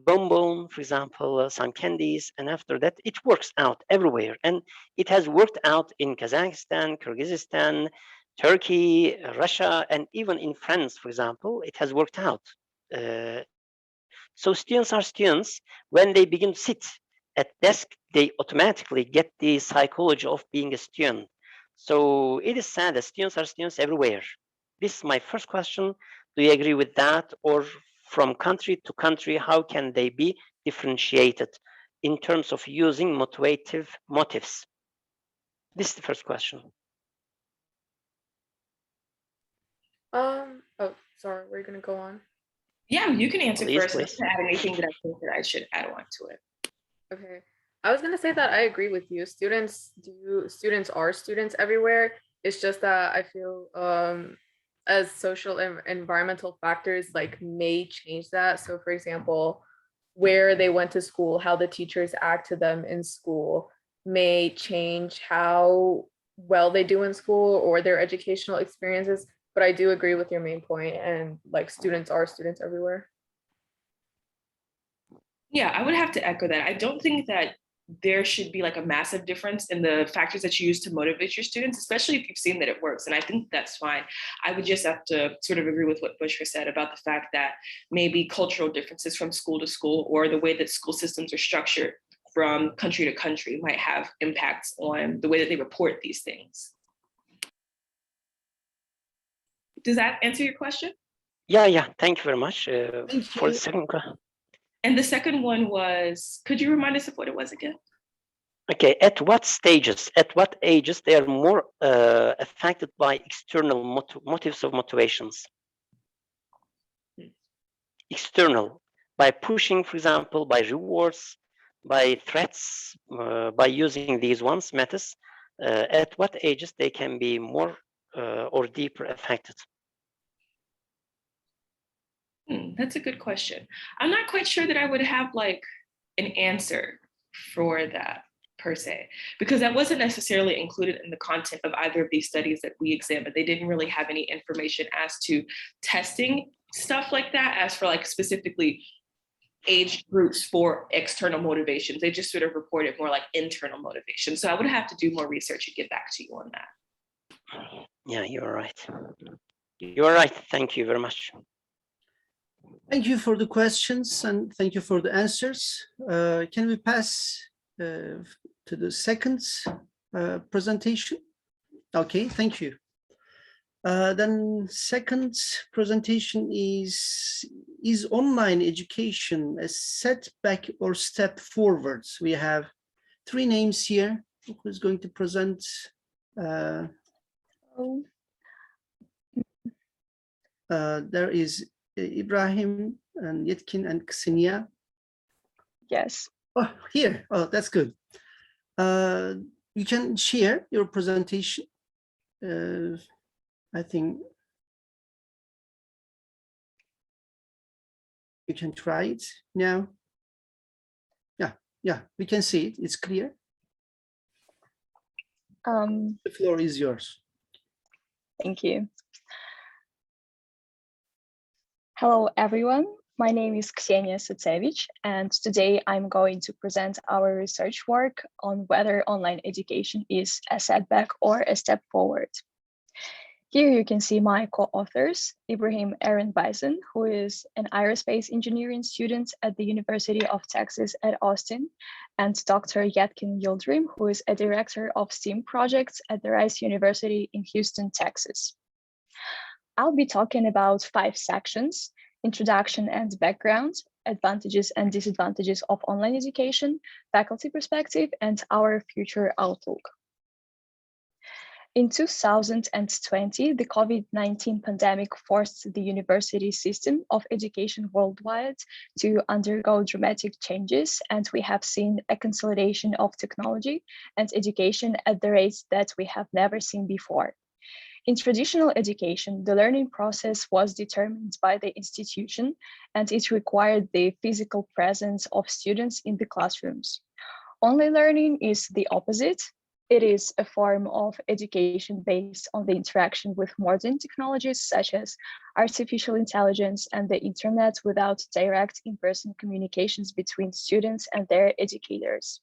bonbon, for example, some candies, and after that it works out everywhere. And it has worked out in Kazakhstan, Kyrgyzstan, Turkey, Russia, and even in France, for example, it has worked out. So students are students. When they begin to sit at desk, they automatically get the psychology of being a student. So it is sad that students are students everywhere. This is my first question. Do you agree with that? Or from country to country, how can they be differentiated in terms of using motivative motives? This is the first question. Oh, sorry, we're gonna go on. Yeah, you can answer Please, first. please. To add anything that I think that I should add on to it. Okay. I was gonna say that I agree with you. Students are students everywhere. It's just that I feel as social and environmental factors like may change that. So for example, where they went to school, how the teachers act to them in school may change how well they do in school or their educational experiences. But I do agree with your main point, and like students are students everywhere. Yeah, I would have to echo that. I don't think that there should be like a massive difference in the factors that you use to motivate your students, especially if you've seen that it works. And I think that's fine. I would just have to sort of agree with what Busra said about the fact that maybe cultural differences from school to school, or the way that school systems are structured from country to country, might have impacts on the way that they report these things. Does that answer your question? Yeah. Thank you very much for the second question. And the second one was, could you remind us of what it was again? Okay, at what stages, at what ages they are more affected by external motives of motivations? External. by pushing, for example, by rewards, by threats, by using these methods, at what ages they can be more or deeper affected? That's a good question. I'm not quite sure that I would have like an answer for that per se, because that wasn't necessarily included in the content of either of these studies that we examined. They didn't really have any information as to testing stuff like that, as for like specifically age groups for external motivations. They just sort of reported more like internal motivation. So I would have to do more research and get back to you on that. Yeah, you're right. You're right. Thank you very much. Thank you for the questions and thank you for the answers. Can we pass to the second presentation? Okay, thank you. Then second presentation is online education a setback or step forwards? We have three names here. Who's going to present? There is İbrahim and Yetkin and Ksenia. Yes. Oh, here. Oh, that's good. You can share your presentation. I think you can try it now. Yeah, we can see it. It's clear. The floor is yours. Thank you. Hello, everyone. My name is Ksenia Sutsevich, and today I'm going to present our research work on whether online education is a setback or a step forward. Here you can see my co-authors, Ibrahim Aaron Bison, who is an aerospace engineering student at the University of Texas at Austin, and Dr. Yetkin Yildirim, who is a director of STEAM projects at the Rice University in Houston, Texas. I'll be talking about 5 sections: introduction and background, advantages and disadvantages of online education, faculty perspective, and our future outlook. In 2020, the COVID-19 pandemic forced the university system of education worldwide to undergo dramatic changes, and we have seen a consolidation of technology and education at the rates that we have never seen before. In traditional education, the learning process was determined by the institution, and it required the physical presence of students in the classrooms. Online learning is the opposite. It is a form of education based on the interaction with modern technologies such as artificial intelligence and the internet, without direct in-person communications between students and their educators.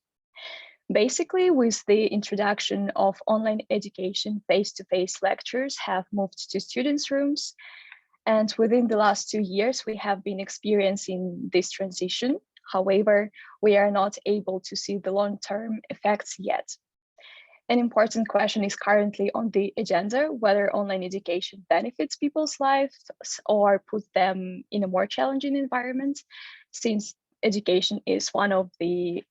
Basically, with the introduction of online education, face-to-face lectures have moved to students' rooms. And within the last 2 years, we have been experiencing this transition. However, we are not able to see the long-term effects yet. An important question is currently on the agenda, whether online education benefits people's lives or puts them in a more challenging environment, since education is one of the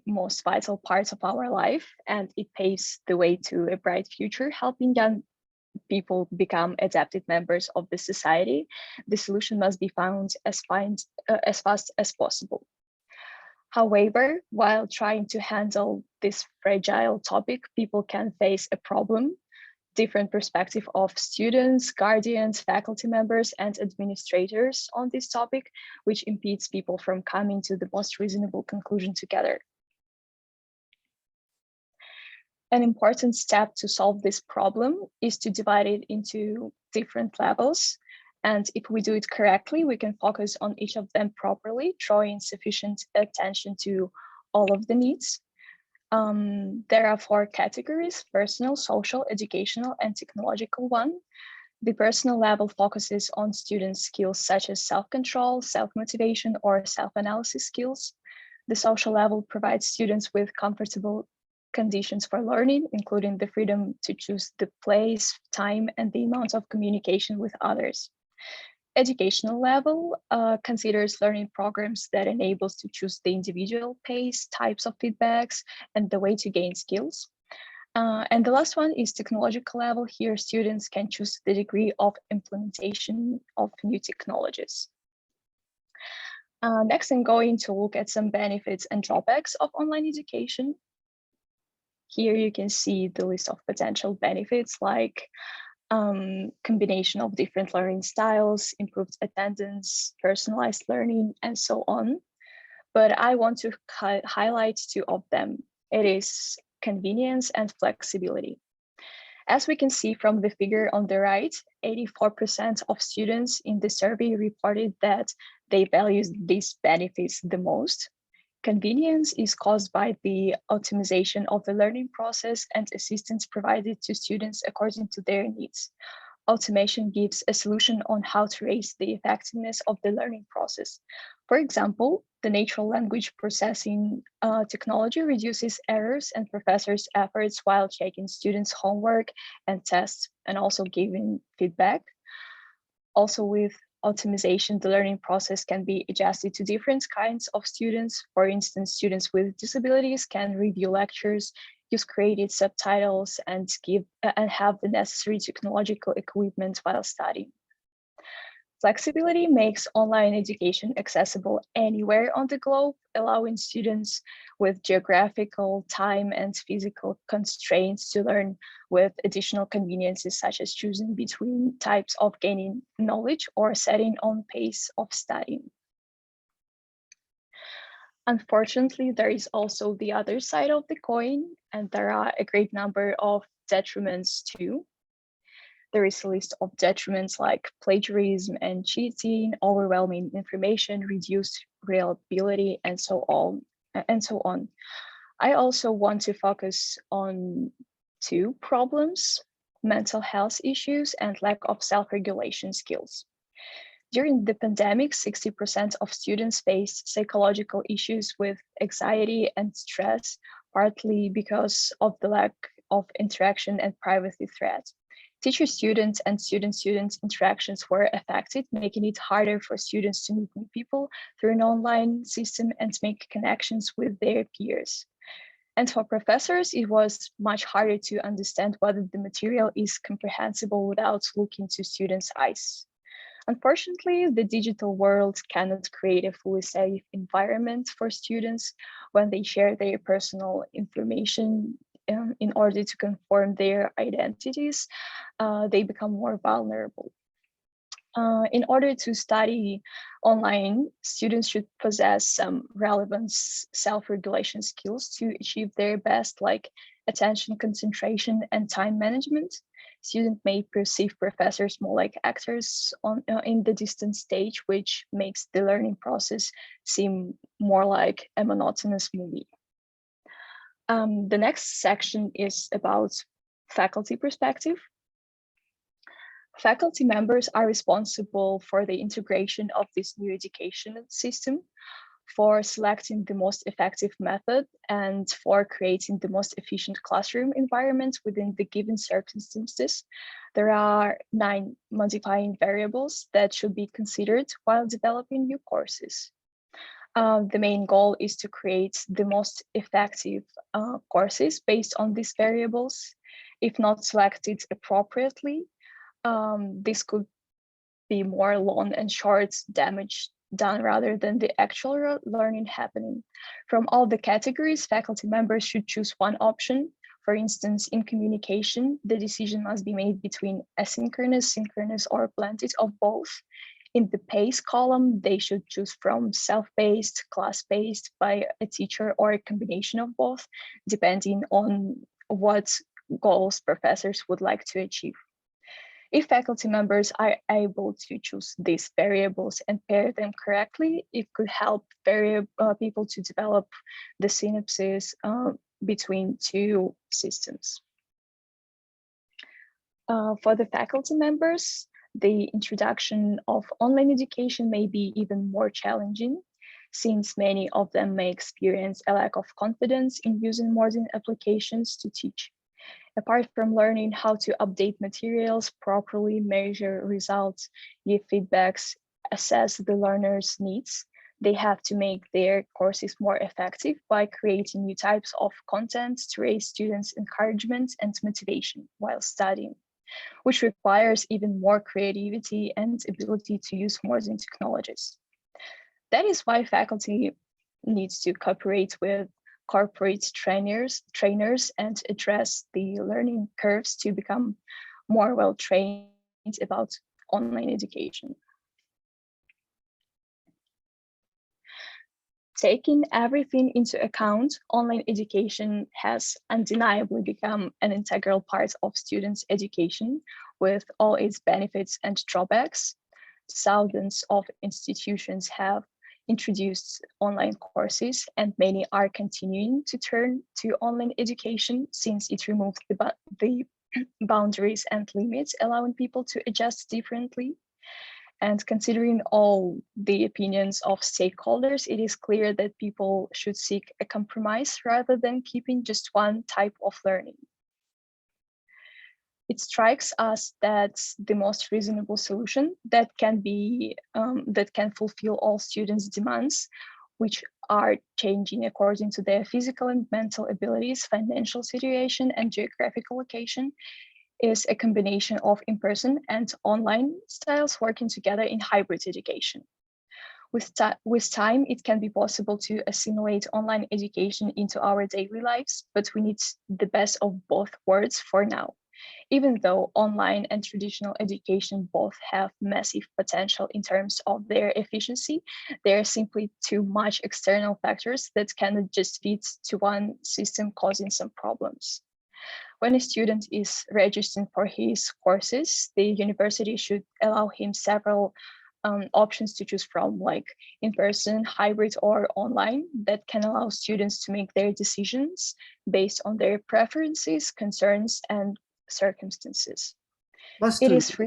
most vital parts of our life, and it paves the way to a bright future, helping young people become adaptive members of the society. The solution must be found as fast as possible. However, while trying to handle this fragile topic, people can face a problem: different perspective of students, guardians, faculty members, and administrators on this topic, which impedes people from coming to the most reasonable conclusion together. An important step to solve this problem is to divide it into different levels. And if we do it correctly, we can focus on each of them properly, drawing sufficient attention to all of the needs. There are 4 categories: personal, social, educational, and technological one. The personal level focuses on student skills such as self-control, self-motivation, or self-analysis skills. The social level provides students with comfortable conditions for learning, including the freedom to choose the place, time, and the amount of communication with others. Educational level considers learning programs that enables to choose the individual pace, types of feedbacks, and the way to gain skills. And the last one is technological level. Here, students can choose the degree of implementation of new technologies. Next, I'm going to look at some benefits and drawbacks of online education. Here you can see the list of potential benefits like combination of different learning styles, improved attendance, personalized learning, and so on. But I want to highlight two of them. It is convenience and flexibility. As we can see from the figure on the right, 84% of students in the survey reported that they value these benefits the most. Convenience is caused by the optimization of the learning process and assistance provided to students according to their needs. Automation gives a solution on how to raise the effectiveness of the learning process. For example, the natural language processing technology reduces errors and professors' efforts while checking students' homework and tests and also giving feedback. Also with optimization, the learning process can be adjusted to different kinds of students. For instance, students with disabilities can review lectures, use created subtitles, and have the necessary technological equipment while studying. Flexibility makes online education accessible anywhere on the globe, allowing students with geographical, time, and physical constraints to learn with additional conveniences such as choosing between types of gaining knowledge or setting on pace of studying. Unfortunately, there is also the other side of the coin, and there are a great number of detriments too. There is a list of detriments like plagiarism and cheating, overwhelming information, reduced reliability, and so on. I also want to focus on two problems: mental health issues and lack of self-regulation skills. During the pandemic, 60% of students faced psychological issues with anxiety and stress, partly because of the lack of interaction and privacy threats. Teacher-student and student-student interactions were affected, making it harder for students to meet new people through an online system and make connections with their peers. And for professors, it was much harder to understand whether the material is comprehensible without looking to students' eyes. Unfortunately, the digital world cannot create a fully safe environment for students when they share their personal information in order to conform their identities. They become more vulnerable. In order to study online, students should possess some relevant self-regulation skills to achieve their best, like attention, concentration, and time management. Students may perceive professors more like actors in the distant stage, which makes the learning process seem more like a monotonous movie. The next section is about faculty perspective. Faculty members are responsible for the integration of this new education system, for selecting the most effective method, and for creating the most efficient classroom environment within the given circumstances. There are 9 modifying variables that should be considered while developing new courses. The main goal is to create the most effective courses based on these variables. If not selected appropriately, this could be more long and short damage done rather than the actual learning happening. From all the categories, faculty members should choose one option. For instance, in communication, the decision must be made between asynchronous, synchronous, or blended of both. In the PACE column, they should choose from self-paced, class-paced, by a teacher, or a combination of both, depending on what goals professors would like to achieve. If faculty members are able to choose these variables and pair them correctly, it could help people to develop the synapses between two systems. For the faculty members, the introduction of online education may be even more challenging, since many of them may experience a lack of confidence in using modern applications to teach. Apart from learning how to update materials, properly measure results, give feedbacks, assess the learner's needs, they have to make their courses more effective by creating new types of content to raise students' encouragement and motivation while studying, which requires even more creativity and ability to use modern technologies. that is why faculty needs to cooperate with corporate trainers and address the learning curves to become more well-trained about online education. Taking everything into account, online education has undeniably become an integral part of students' education with all its benefits and drawbacks. Thousands of institutions have introduced online courses, and many are continuing to turn to online education since it removes the boundaries and limits, allowing people to adjust differently. And considering all the opinions of stakeholders, it is clear that people should seek a compromise rather than keeping just one type of learning. It strikes us that the most reasonable solution that can fulfill all students' demands, which are changing according to their physical and mental abilities, financial situation, and geographical location, is a combination of in-person and online styles working together in hybrid education. With time, it can be possible to assimilate online education into our daily lives, but we need the best of both worlds for now. Even though online and traditional education both have massive potential in terms of their efficiency, there are simply too much external factors that cannot just fit to one system, causing some problems. When a student is registering for his courses, the university should allow him several options to choose from, like in-person, hybrid, or online, that can allow students to make their decisions based on their preferences, concerns, and circumstances. It is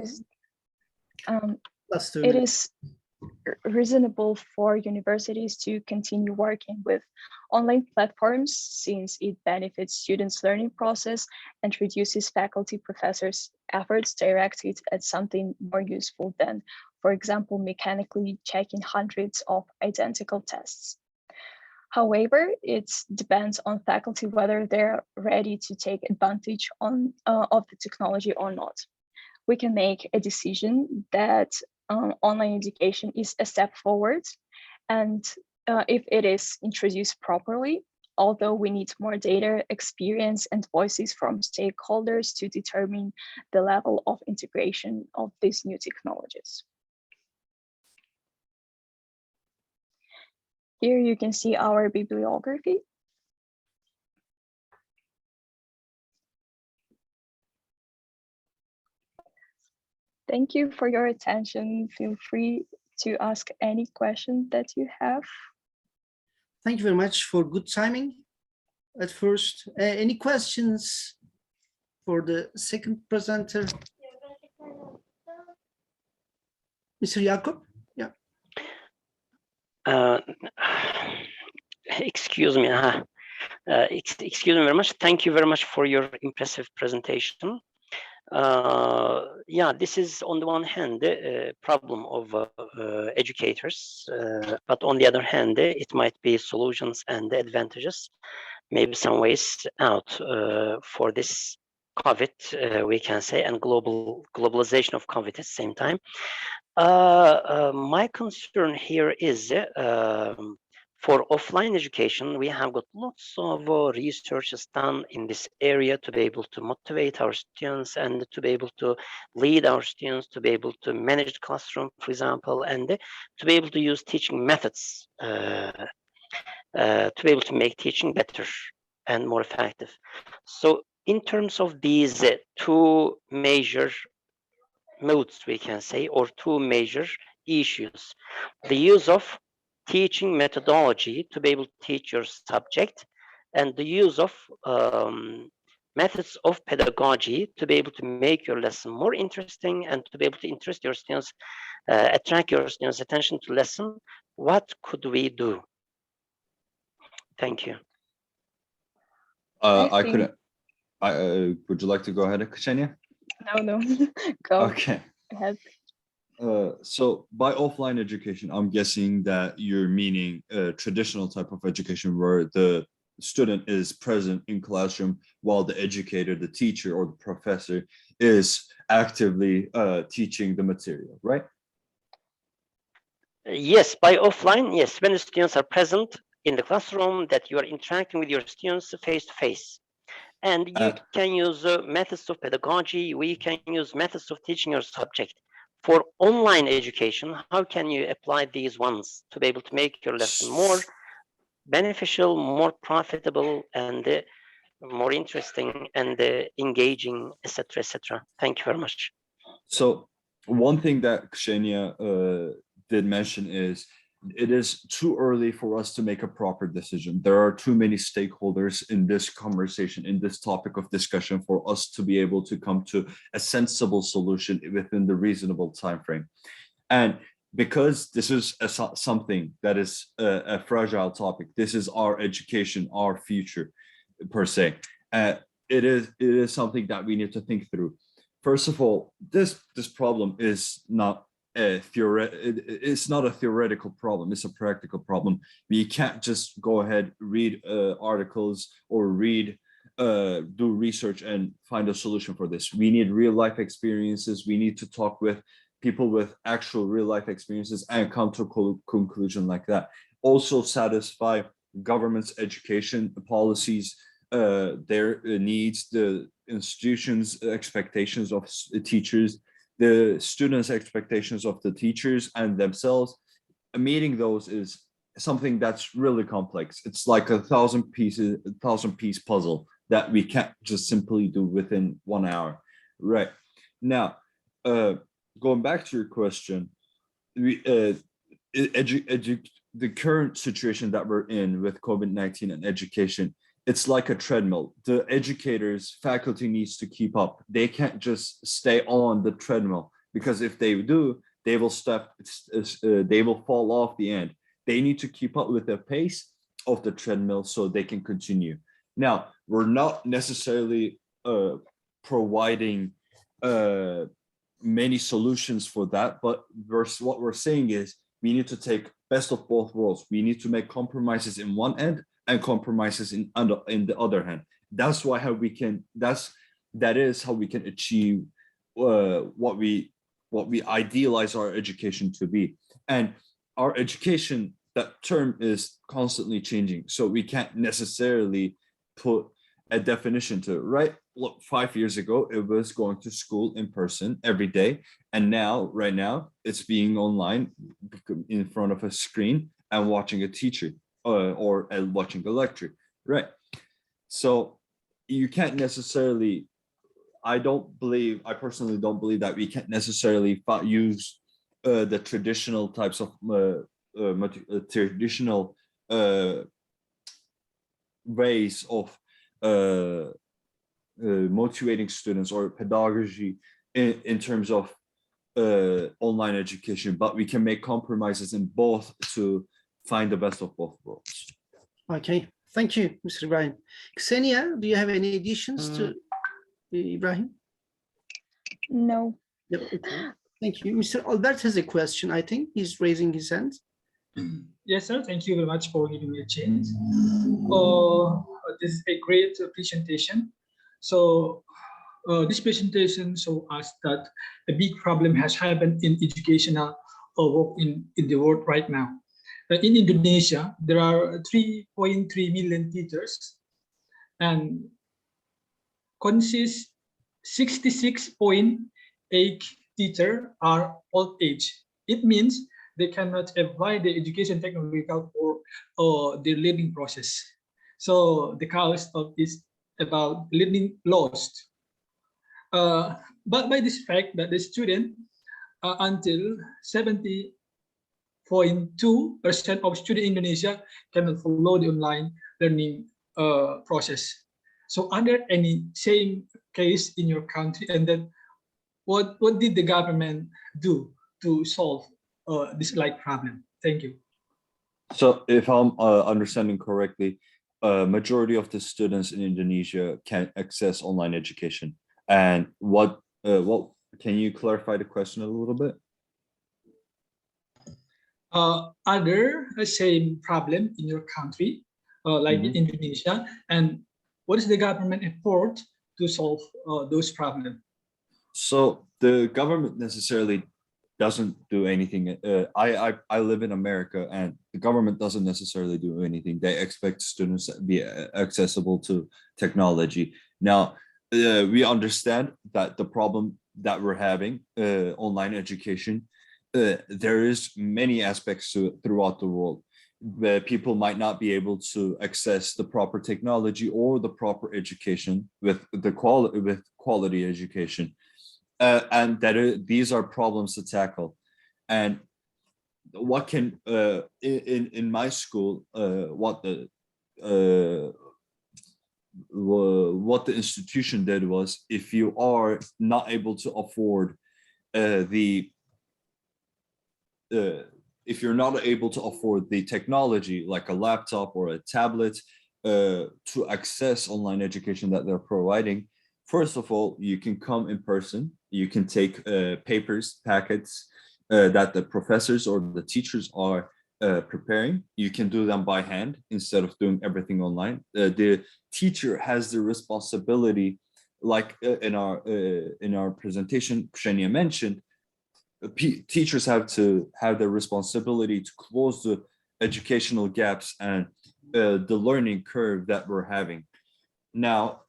reasonable for universities to continue working with online platforms since it benefits students' learning process and reduces faculty professors' efforts directed at something more useful than, for example, mechanically checking hundreds of identical tests. However, it depends on faculty whether they're ready to take advantage of the technology or not. We can make a decision that online education is a step forward, and if it is introduced properly, although we need more data, experience, and voices from stakeholders to determine the level of integration of these new technologies. Here you can see our bibliography. Thank you for your attention. Feel free to ask any question that you have. Thank you very much for good timing at first. Any questions for the second presenter? Mr. Yakup? Yeah. Excuse me. Excuse me very much. Thank you very much for your impressive presentation. Yeah, this is on the one hand the problem of educators, but on the other hand, it might be solutions and advantages, maybe some ways out for this COVID, we can say, and globalization of COVID at the same time. My concern here is for offline education, we have got lots of research done in this area to be able to motivate our students and to be able to lead our students, to be able to manage the classroom, for example, and to be able to use teaching methods to be able to make teaching better and more effective. So in terms of these two major modes, we can say, or two major issues, the use of teaching methodology to be able to teach your subject, and the use of methods of pedagogy to be able to make your lesson more interesting and to be able to interest your students, attract your students' attention to lesson. What could we do? Thank you. Would you like to go ahead, Ksenia? No, go. Okay. Ahead. So by offline education, I'm guessing that you're meaning a traditional type of education where the student is present in classroom while the educator, the teacher, or the professor is actively teaching the material, right? Yes, by offline, yes, when the students are present in the classroom, that you are interacting with your students face to face. And you can use methods of pedagogy, we can use methods of teaching your subject. For online education, how can you apply these ones to be able to make your lesson more beneficial, more profitable, and more interesting and engaging, etc., etc. Thank you very much. So one thing that Ksenia did mention is it is too early for us to make a proper decision. There are too many stakeholders in this conversation, in this topic of discussion, for us to be able to come to a sensible solution within the reasonable time frame. And because this is something that is a fragile topic, this is our education, our future per se. It is something that we need to think through. First of all, this problem is not it's not a theoretical problem, it's a practical problem. We can't just go ahead, read articles or do research and find a solution for this. We need real life experiences. We need to talk with people with actual real life experiences and come to a conclusion like that. Also satisfy government's education policies, their needs, the institutions' expectations of teachers, the students' expectations of the teachers and themselves. Meeting those is something that's really complex. It's like a 1,000-piece puzzle that we can't just simply do within 1 hour. Right. Now, going back to your question, the current situation that we're in with COVID-19 and education, it's like a treadmill. The educators, faculty needs to keep up. They can't just stay on the treadmill, because if they do, they will fall off the end. They need to keep up with the pace of the treadmill so they can continue. Now, we're not necessarily providing many solutions for that, but what we're saying is we need to take best of both worlds. We need to make compromises in one end and compromises in the other hand. That is how we can achieve what we idealize our education to be. And our education, that term is constantly changing, so we can't necessarily put a definition to it, right? Look, 5 years ago, it was going to school in person every day. And right now, it's being online in front of a screen and watching a teacher or watching a lecture, right? So you can't necessarily, I personally don't believe that we can't necessarily use the traditional types of traditional ways of motivating students or pedagogy in terms of online education, but we can make compromises in both to find the best of both worlds. Okay, thank you, Mr. Ibrahim. Ksenia, do you have any additions to Ibrahim? No. No, okay. Thank you. Mr. Albert has a question, I think. He's raising his hand. Yes, sir. Thank you very much for giving me a chance. This is a great presentation. So this presentation shows us that a big problem has happened in educational work in the world right now. In Indonesia, there are 3.3 million teachers, and consists 66.8 teachers are old age. It means they cannot apply the education technological for their learning process. So the cause of this about learning lost. But by this fact that the student until 70.2% of students in Indonesia cannot follow the online learning process. So are there any same case in your country? And then what did the government do to solve this like problem? Thank you. So if I'm understanding correctly, majority of the students in Indonesia can access online education. And what can you clarify the question a little bit? Are there the same problem in your country, like in Indonesia? And what is the government effort to solve those problems? So the government necessarily doesn't do anything. I live in America, and the government doesn't necessarily do anything. They expect students to be accessible to technology. Now, we understand that the problem that we're having, online education, there is many aspects to it throughout the world, where people might not be able to access the proper technology or the proper education with quality education. And these are problems to tackle. And what can in my school, what the institution did was, if you are not able to afford if you're not able to afford the technology like a laptop or a tablet to access online education that they're providing, first of all, you can come in person. You can take packets that the professors or the teachers are preparing. You can do them by hand instead of doing everything online. The teacher has the responsibility, like in our presentation, Ksenia mentioned, teachers have to have the responsibility to close the educational gaps and the learning curve that we're having. Now,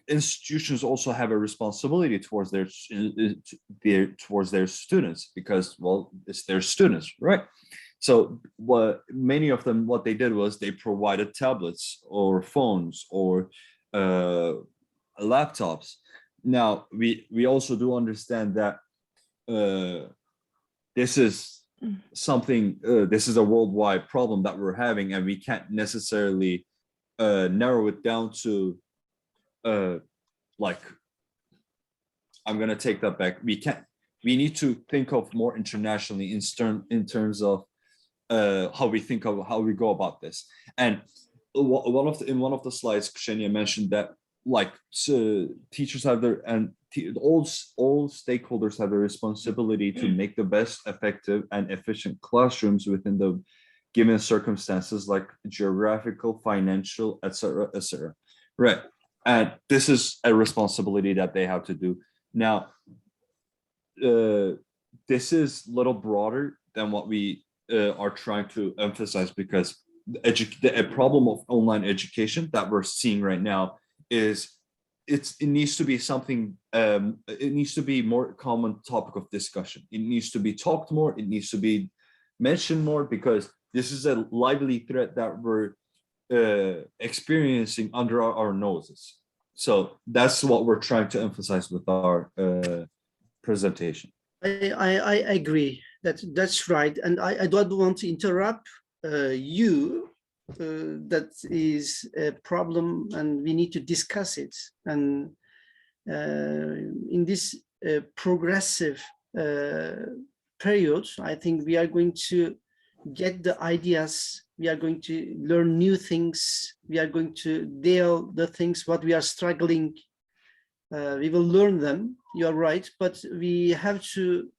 institutions also have a responsibility towards their students, because, well, it's their students, right? So many of them, what they did was they provided tablets or phones or laptops. Now, we also do understand that this is something, this is a worldwide problem that we're having, and we can't necessarily narrow it down to like, I'm gonna take that back. We need to think of more internationally in terms of how we go about this. And in one of the slides, Ksenia mentioned that, like, teachers have all stakeholders have a responsibility to make the best effective and efficient classrooms within the given circumstances, like geographical, financial, etc., etc. Right. And this is a responsibility that they have to do. Now, this is a little broader than what we are trying to emphasize, because a problem of online education that we're seeing right now is it needs to be something, it needs to be more common topic of discussion. It needs to be talked more, it needs to be mentioned more, because this is a lively threat that we're experiencing under our noses. So that's what we're trying to emphasize with our presentation. I agree, that's right. And I don't want to interrupt you. That is a problem, and we need to discuss it. And in this progressive period, I think we are going to get the ideas, we are going to learn new things, we are going to deal the things what we are struggling, we will learn them, you're right, but we have to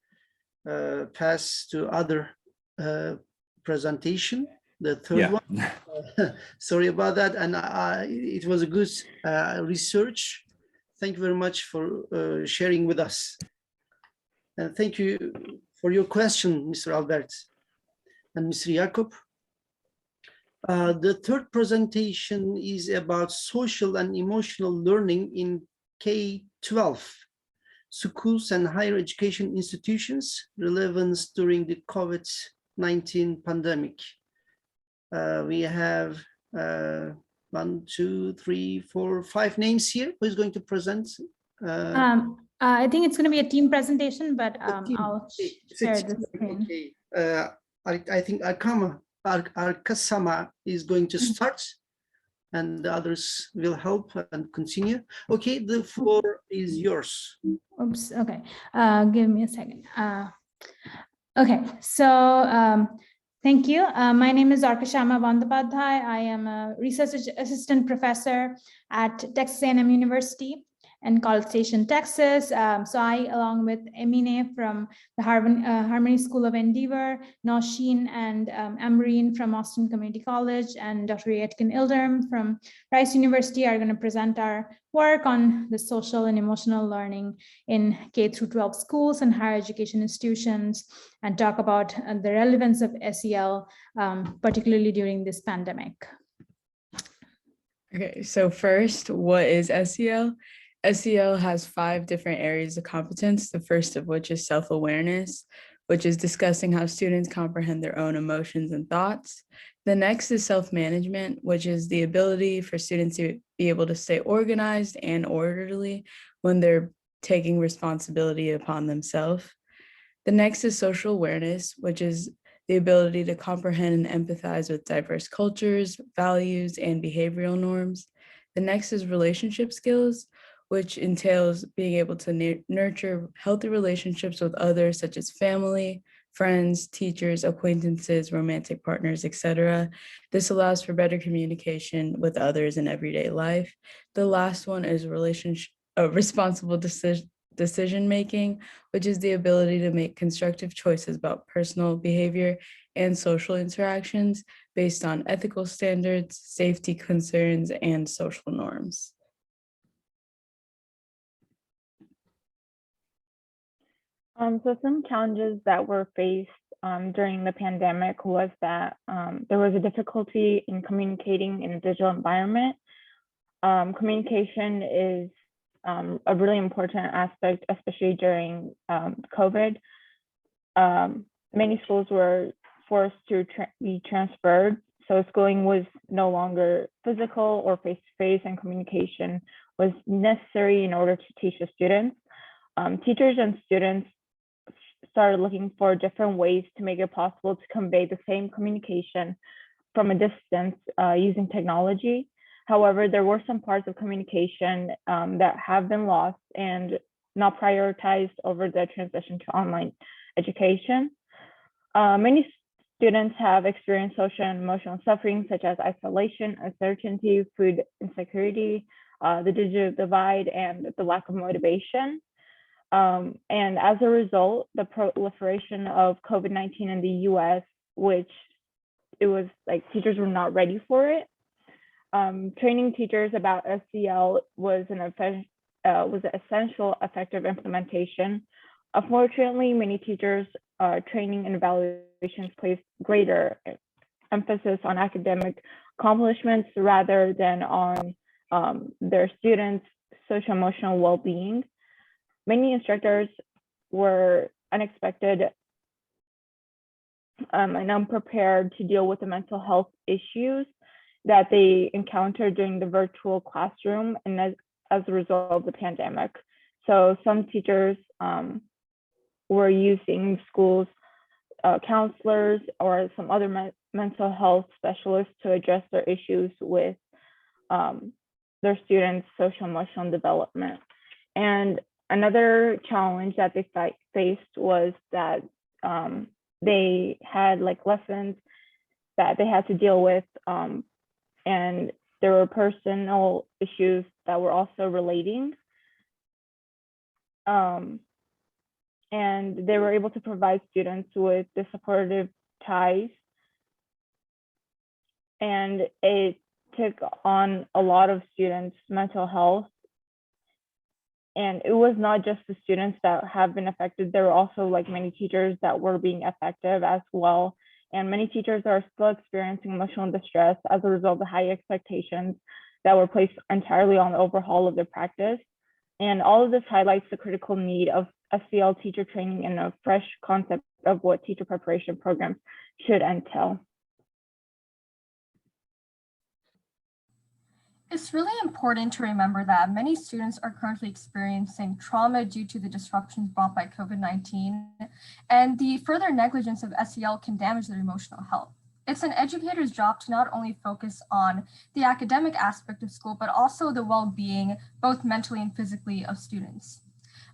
pass to other presentation, the third one. Sorry about that. And it was a good research. Thank you very much for sharing with us. And thank you for your question, Mr. Albert and Mr. Yakup. The third presentation is about social and emotional learning in K-12, schools and higher education institutions, relevance during the COVID-19 pandemic. We have 1, 2, 3, 4, 5 names here. Who is going to present? I think it's going to be a team presentation, but I'll share the screen. Okay. I think Arkasama is going to start, and the others will help and continue. Okay, the floor is yours. Oops. Okay. Give me a second. Okay. So. Thank you. My name is Arkashama Bandyopadhyay. I am a research assistant professor at Texas A&M University, in College Station, Texas. So I, along with Emine from the Harmony School of Endeavor, Nosheen and Amreen from Austin Community College, and Dr. Yetkin Yildirim from Rice University are going to present our work on the social and emotional learning in K through 12 schools and higher education institutions, and talk about the relevance of SEL, particularly during this pandemic. Okay, so first, what is SEL? SEL has 5 different areas of competence, the first of which is self-awareness, which is discussing how students comprehend their own emotions and thoughts. The next is self-management, which is the ability for students to be able to stay organized and orderly when they're taking responsibility upon themselves. The next is social awareness, which is the ability to comprehend and empathize with diverse cultures, values, and behavioral norms. The next is relationship skills, which entails being able to nurture healthy relationships with others, such as family, friends, teachers, acquaintances, romantic partners, etc. This allows for better communication with others in everyday life. The last one is responsible decision-making, which is the ability to make constructive choices about personal behavior and social interactions based on ethical standards, safety concerns, and social norms. So some challenges that were faced during the pandemic was that there was a difficulty in communicating in a digital environment. Communication is a really important aspect, especially during COVID. Many schools were forced to be transferred, so schooling was no longer physical or face-to-face, and communication was necessary in order to teach the students. Teachers and students started looking for different ways to make it possible to convey the same communication from a distance using technology. However, there were some parts of communication that have been lost and not prioritized over the transition to online education. Many students have experienced social and emotional suffering, such as isolation, uncertainty, food insecurity, the digital divide, and the lack of motivation. And as a result, the proliferation of COVID-19 in the US, which it was like teachers were not ready for it. Training teachers about SEL was an essential effective implementation. Unfortunately, many teachers training and evaluations place greater emphasis on academic accomplishments rather than on their students' social emotional well-being. Many instructors were unexpected and unprepared to deal with the mental health issues that they encountered during the virtual classroom and as a result of the pandemic. So some teachers were using schools, counselors, or some other mental health specialists to address their issues with their students' social emotional development. And another challenge that they faced was that they had like lessons that they had to deal with, and there were personal issues that were also relating. And they were able to provide students with the supportive ties. And it took on a lot of students' mental health. And it was not just the students that have been affected. There were also like many teachers that were being affected as well. And many teachers are still experiencing emotional distress as a result of the high expectations that were placed entirely on the overhaul of their practice. And all of this highlights the critical need of SEL teacher training and a fresh concept of what teacher preparation programs should entail. It's really important to remember that many students are currently experiencing trauma due to the disruptions brought by COVID-19, and the further negligence of SEL can damage their emotional health. It's an educator's job to not only focus on the academic aspect of school, but also the well-being, both mentally and physically, of students.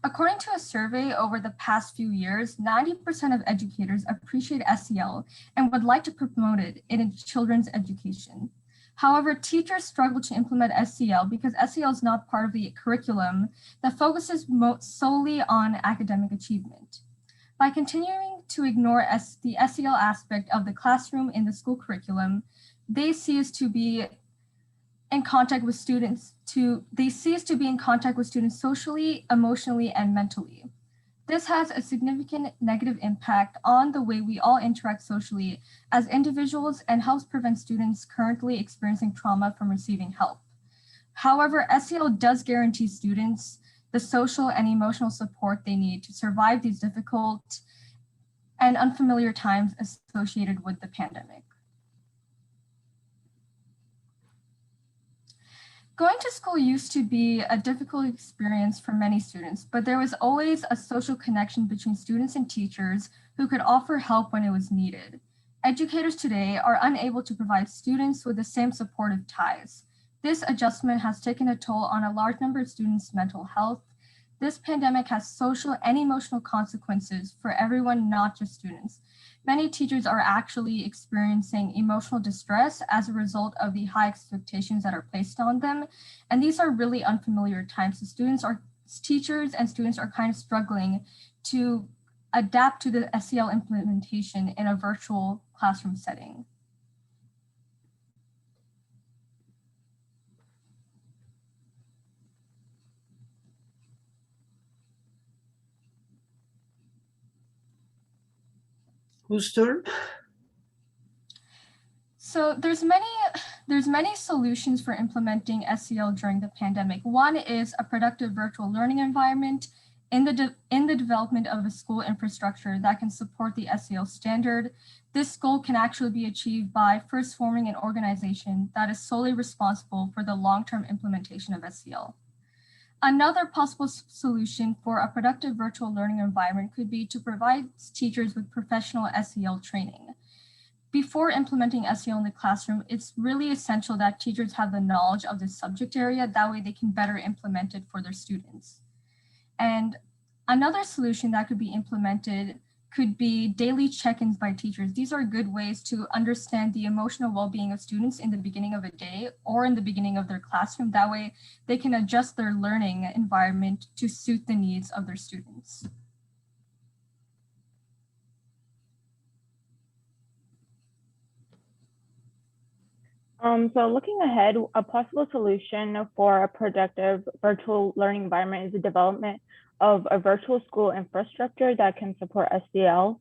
According to a survey over the past few years, 90% of educators appreciate SEL and would like to promote it in children's education. However, teachers struggle to implement SEL because SEL is not part of the curriculum that focuses solely on academic achievement. By continuing to ignore the SEL aspect of the classroom in the school curriculum, they cease to be in contact with students socially, emotionally, and mentally. This has a significant negative impact on the way we all interact socially as individuals and helps prevent students currently experiencing trauma from receiving help. However, SEL does guarantee students the social and emotional support they need to survive these difficult and unfamiliar times associated with the pandemic. Going to school used to be a difficult experience for many students, but there was always a social connection between students and teachers who could offer help when it was needed. Educators today are unable to provide students with the same supportive ties. This adjustment has taken a toll on a large number of students' mental health. This pandemic has social and emotional consequences for everyone, not just students. Many teachers are actually experiencing emotional distress as a result of the high expectations that are placed on them. And these are really unfamiliar times. So teachers and students are kind of struggling to adapt to the SEL implementation in a virtual classroom setting. Whose turn? So there's many solutions for implementing SEL during the pandemic. One is a productive virtual learning environment in the development of a school infrastructure that can support the SEL standard. This goal can actually be achieved by first forming an organization that is solely responsible for the long-term implementation of SEL. Another possible solution for a productive virtual learning environment could be to provide teachers with professional SEL training. Before implementing SEL in the classroom, it's really essential that teachers have the knowledge of this subject area. That way they can better implement it for their students. And another solution that could be implemented could be daily check-ins by teachers. These are good ways to understand the emotional well-being of students in the beginning of a day or in the beginning of their classroom. That way they can adjust their learning environment to suit the needs of their students. So looking ahead, a possible solution for a productive virtual learning environment is the development of a virtual school infrastructure that can support SEL.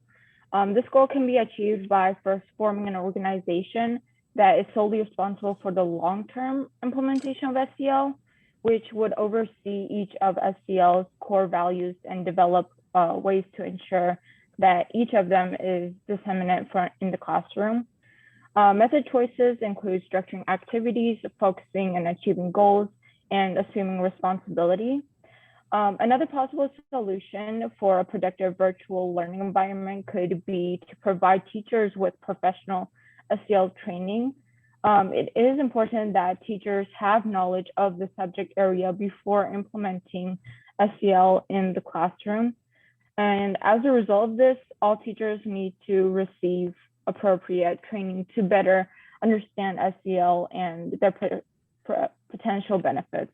This goal can be achieved by first forming an organization that is solely responsible for the long-term implementation of SEL, which would oversee each of SEL's core values and develop ways to ensure that each of them is disseminated in the classroom. Method choices include structuring activities, focusing and achieving goals, and assuming responsibility. Another possible solution for a productive virtual learning environment could be to provide teachers with professional SEL training. It is important that teachers have knowledge of the subject area before implementing SEL in the classroom. And as a result of this, all teachers need to receive appropriate training to better understand SEL and their potential benefits.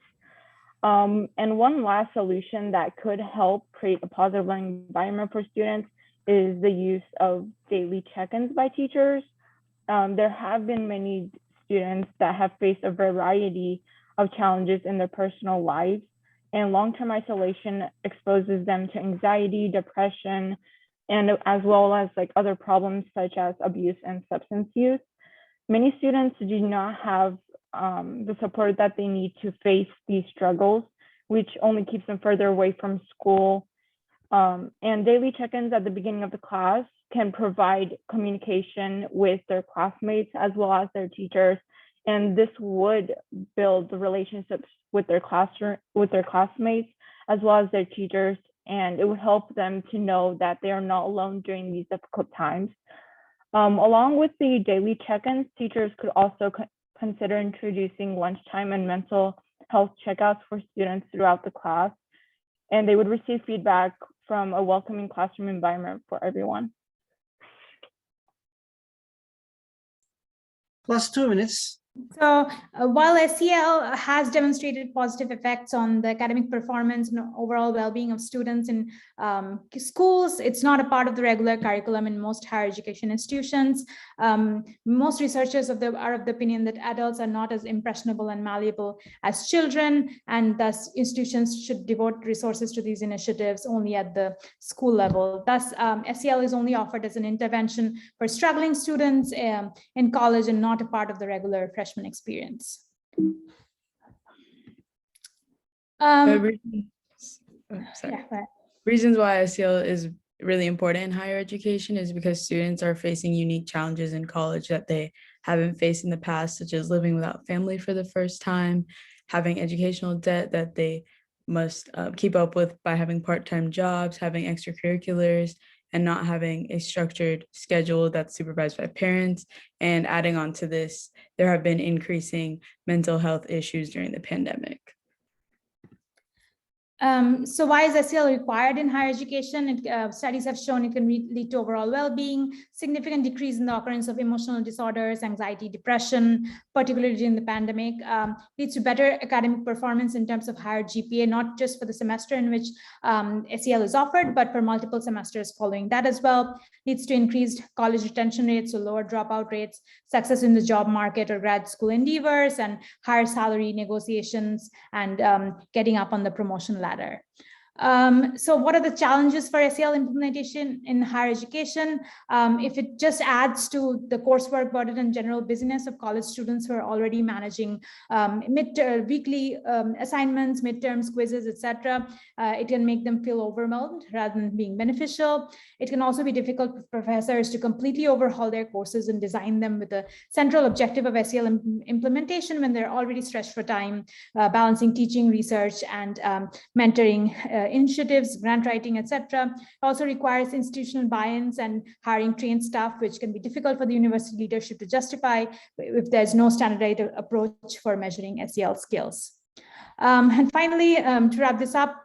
And one last solution that could help create a positive learning environment for students is the use of daily check-ins by teachers. There have been many students that have faced a variety of challenges in their personal lives, and long-term isolation exposes them to anxiety, depression, and as well as other problems such as abuse and substance use. Many students do not have the support that they need to face these struggles, which only keeps them further away from school. And daily check-ins at the beginning of the class can provide communication with their classmates as well as their teachers. And this would build the relationships with their classmates as well as their teachers. And it would help them to know that they are not alone during these difficult times. Along with the daily check-ins, teachers could also consider introducing lunchtime and mental health checkouts for students throughout the class. And they would receive feedback from a welcoming classroom environment for everyone. Plus 2 minutes. So while SEL has demonstrated positive effects on the academic performance and overall well-being of students in schools, it's not a part of the regular curriculum in most higher education institutions. Most researchers are of the opinion that adults are not as impressionable and malleable as children, and thus institutions should devote resources to these initiatives only at the school level. Thus, SEL is only offered as an intervention for struggling students in college and not a part of the regular freshman experience. Reasons why SEL is really important in higher education is because students are facing unique challenges in college that they haven't faced in the past, such as living without family for the first time, having educational debt that they must keep up with by having part-time jobs, having extracurriculars, and not having a structured schedule that's supervised by parents. And adding on to this, there have been increasing mental health issues during the pandemic. So why is SEL required in higher education? Studies have shown it can lead to overall well-being, significant decrease in the occurrence of emotional disorders, anxiety, depression, particularly during the pandemic, leads to better academic performance in terms of higher GPA, not just for the semester in which SEL is offered, but for multiple semesters following that as well. Leads to increased college retention rates, so lower dropout rates, success in the job market or grad school endeavors, and higher salary negotiations, and getting up on the promotion ladder. So what are the challenges for SEL implementation in higher education? If it just adds to the coursework burden and general busyness of college students who are already managing weekly assignments, midterms, quizzes, etc., it can make them feel overwhelmed rather than being beneficial. It can also be difficult for professors to completely overhaul their courses and design them with the central objective of SEL implementation when they're already stretched for time, balancing teaching, research, and mentoring initiatives, grant writing, etc. Also requires institutional buy-ins and hiring trained staff, which can be difficult for the university leadership to justify if there's no standardized approach for measuring SEL skills. And finally, to wrap this up,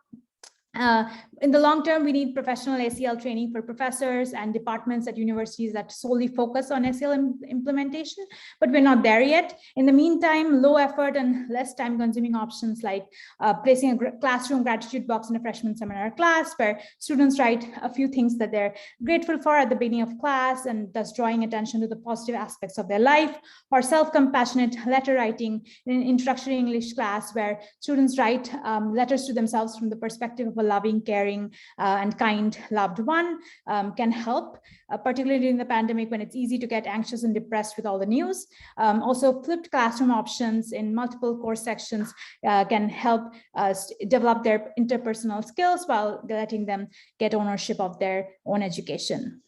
in the long term, we need professional SEL training for professors and departments at universities that solely focus on SEL implementation, but we're not there yet. In the meantime, low effort and less time consuming options like placing a classroom gratitude box in a freshman seminar class where students write a few things that they're grateful for at the beginning of class and thus drawing attention to the positive aspects of their life, or self-compassionate letter writing in an introductory English class where students write letters to themselves from the perspective of a loving, caring, and kind loved one, can help, particularly during the pandemic when it's easy to get anxious and depressed with all the news. Also, flipped classroom options in multiple course sections can help develop their interpersonal skills while letting them get ownership of their own education.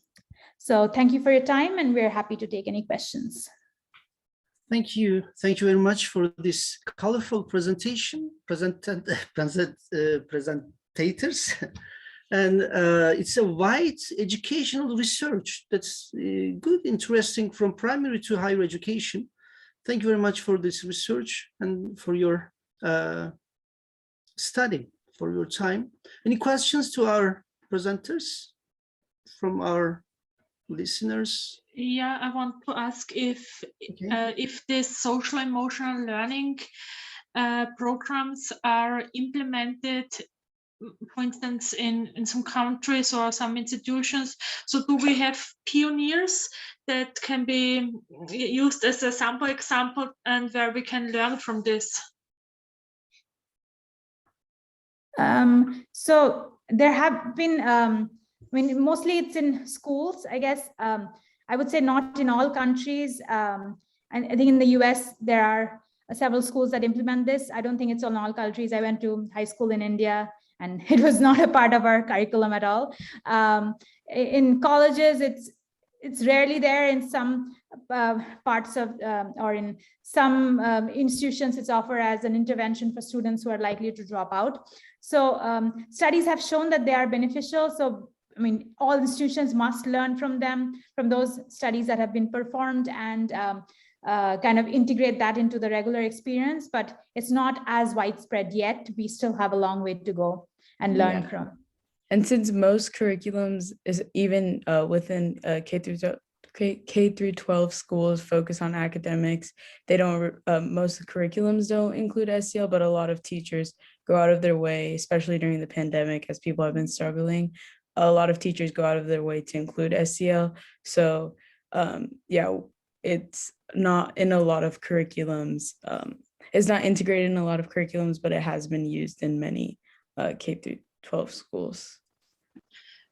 So thank you for your time, and we're happy to take any questions. Thank you. Thank you very much for this colorful presentation, presentators. And it's a wide educational research that's good, interesting from primary to higher education. Thank you very much for this research and for your study, for your time. Any questions to our presenters from our listeners? Yeah, I want to ask if this social emotional learning programs are implemented, for instance, in some countries or some institutions. So do we have pioneers that can be used as a sample example and where we can learn from this? So there have been, I mean, mostly it's in schools, I guess. I would say not in all countries. And I think in the US, there are several schools that implement this. I don't think it's on all countries. I went to high school in India, and it was not a part of our curriculum at all. In colleges, it's rarely there. In some parts of, or in some institutions, it's offered as an intervention for students who are likely to drop out. So studies have shown that they are beneficial. So, I mean, all institutions must learn from them, from those studies that have been performed, and kind of integrate that into the regular experience, but it's not as widespread yet. We still have a long way to go and learn from. And since most curriculums is even within K through K through 12 schools focus on academics. They don't, most of the curriculums don't include SEL, but a lot of teachers go out of their way, especially during the pandemic, as people have been struggling. A lot of teachers go out of their way to include SEL. So yeah, it's not in a lot of curriculums. It's not integrated in a lot of curriculums, but it has been used in many K through 12 schools.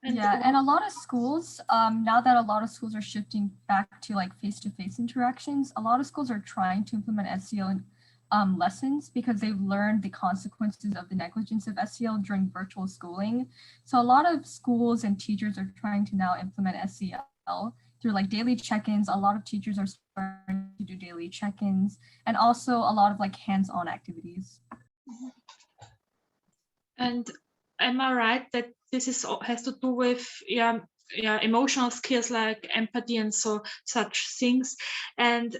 Yeah, and a lot of schools, now that a lot of schools are shifting back to like face-to-face interactions, a lot of schools are trying to implement SEL in lessons because they've learned the consequences of the negligence of SEL during virtual schooling. So a lot of schools and teachers are trying to now implement SEL through like daily check-ins. A lot of teachers are starting to do daily check-ins and also a lot of like hands-on activities. And am I right that this has to do with emotional skills like empathy and such things, and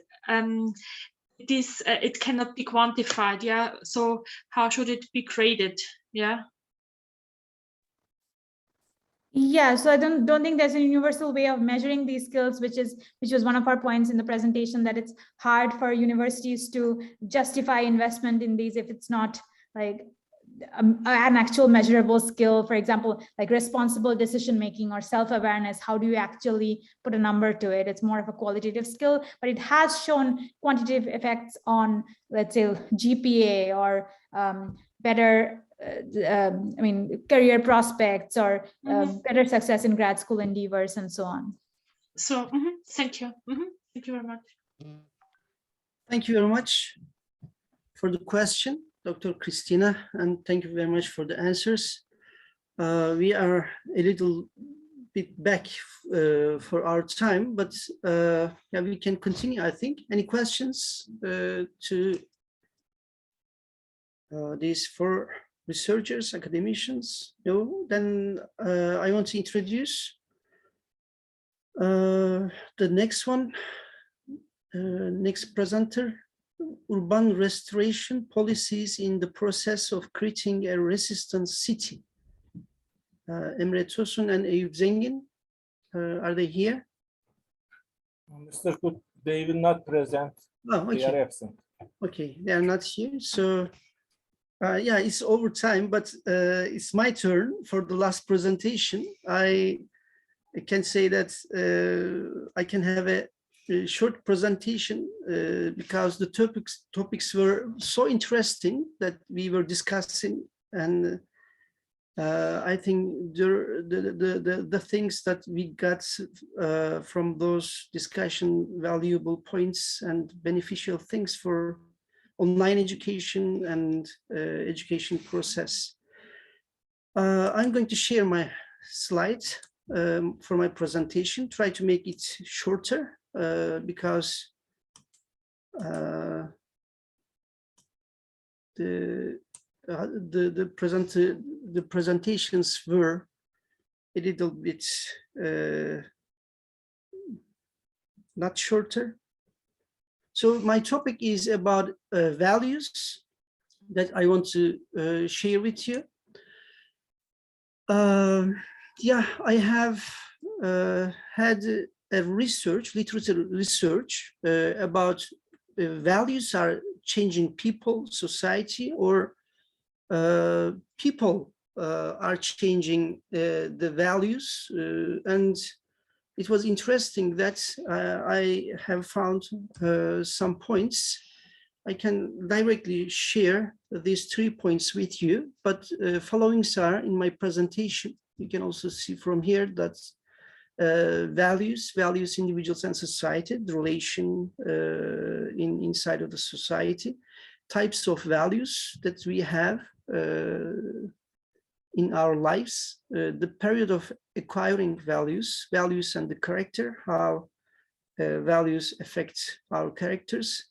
it cannot be quantified, yeah? So how should it be graded, yeah? Yeah, so I don't think there's a universal way of measuring these skills, which was one of our points in the presentation, that it's hard for universities to justify investment in these if it's not like an actual measurable skill. For example, like responsible decision making or self-awareness. How do you actually put a number to it? It's more of a qualitative skill, but it has shown quantitative effects on, let's say, GPA or better career prospects or better success in grad school endeavors and so on. So thank you. Thank you very much. Thank you very much for the question, Dr. Christina, and thank you very much for the answers. We are a little bit back for our time, but yeah, we can continue, I think. Any questions to these four researchers, academicians? No? Then I want to introduce the next one, next presenter. Urban restoration policies in the process of creating a resistant city. Emre Tosun and Eyüp Zengin, are they here? Mr. Kut, they will not present. Oh, okay. They are absent. Okay, they are not here. So yeah, it's over time, but it's my turn for the last presentation. I can say that I can have a short presentation because the topics were so interesting that we were discussing, and I think the things that we got from those discussion, valuable points and beneficial things for online education and education process. I'm going to share my slides for my presentation, try to make it shorter because the presentations were a little bit not shorter. So my topic is about values that I want to share with you. Yeah, I have had a literature research about values are changing people, society, or people are changing the values. And it was interesting that I have found some points. I can directly share these 3 points with you, but followings are in my presentation. You can also see from here that values individuals and society, the relation inside of the society, types of values that we have in our lives, the period of acquiring values and the character, how values affect our characters,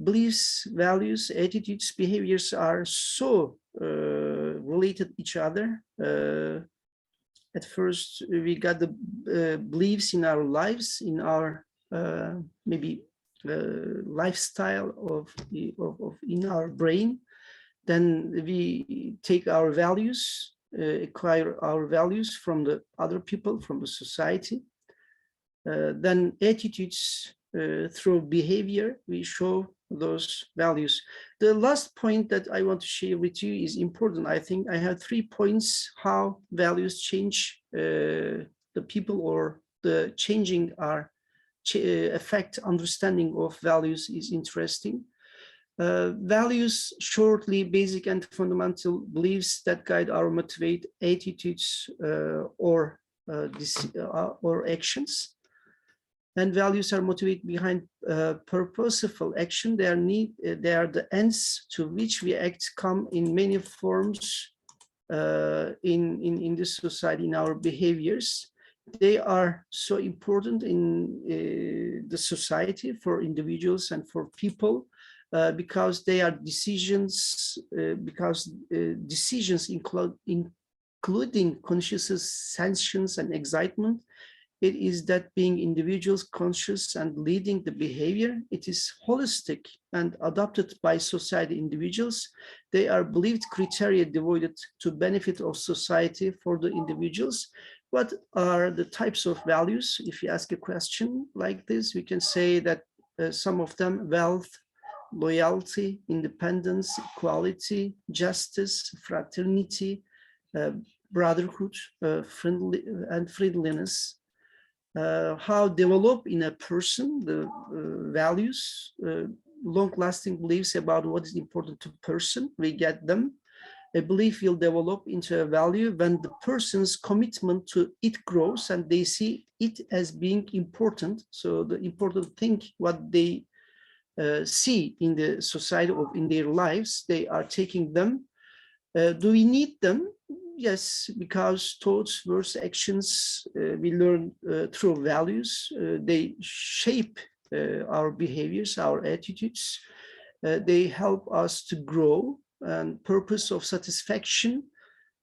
beliefs, values, attitudes, behaviors are so related each other. At first, we got the beliefs in our lives, in our maybe lifestyle in our brain. Then we take our values, acquire our values from the other people, from the society. Then attitudes through behavior, we show those values. The last point that I want to share with you is important. I think I have 3 points how values change the people, or the changing our affect understanding of values is interesting. Values, shortly, basic and fundamental beliefs that guide our motivate attitudes or actions. And values are motivated behind purposeful action. They are the ends to which we act, come in many forms in this society, in our behaviors. They are so important in the society for individuals and for people because they are decisions, decisions including conscious sanctions and excitement. It is that being individuals conscious and leading the behavior. It is holistic and adopted by society individuals. They are believed criteria devoted to benefit of society for the individuals. What are the types of values? If you ask a question like this, we can say that some of them: wealth, loyalty, independence, equality, justice, fraternity, brotherhood, friendliness. How develop in a person the values, long-lasting beliefs about what is important to person, we get them. A belief will develop into a value when the person's commitment to it grows and they see it as being important. So the important thing, what they see in the society or in their lives, they are taking them. Do we need them? Yes, because thoughts, words, actions we learn through values. They shape our behaviors, our attitudes. They help us to grow, and purpose of satisfaction.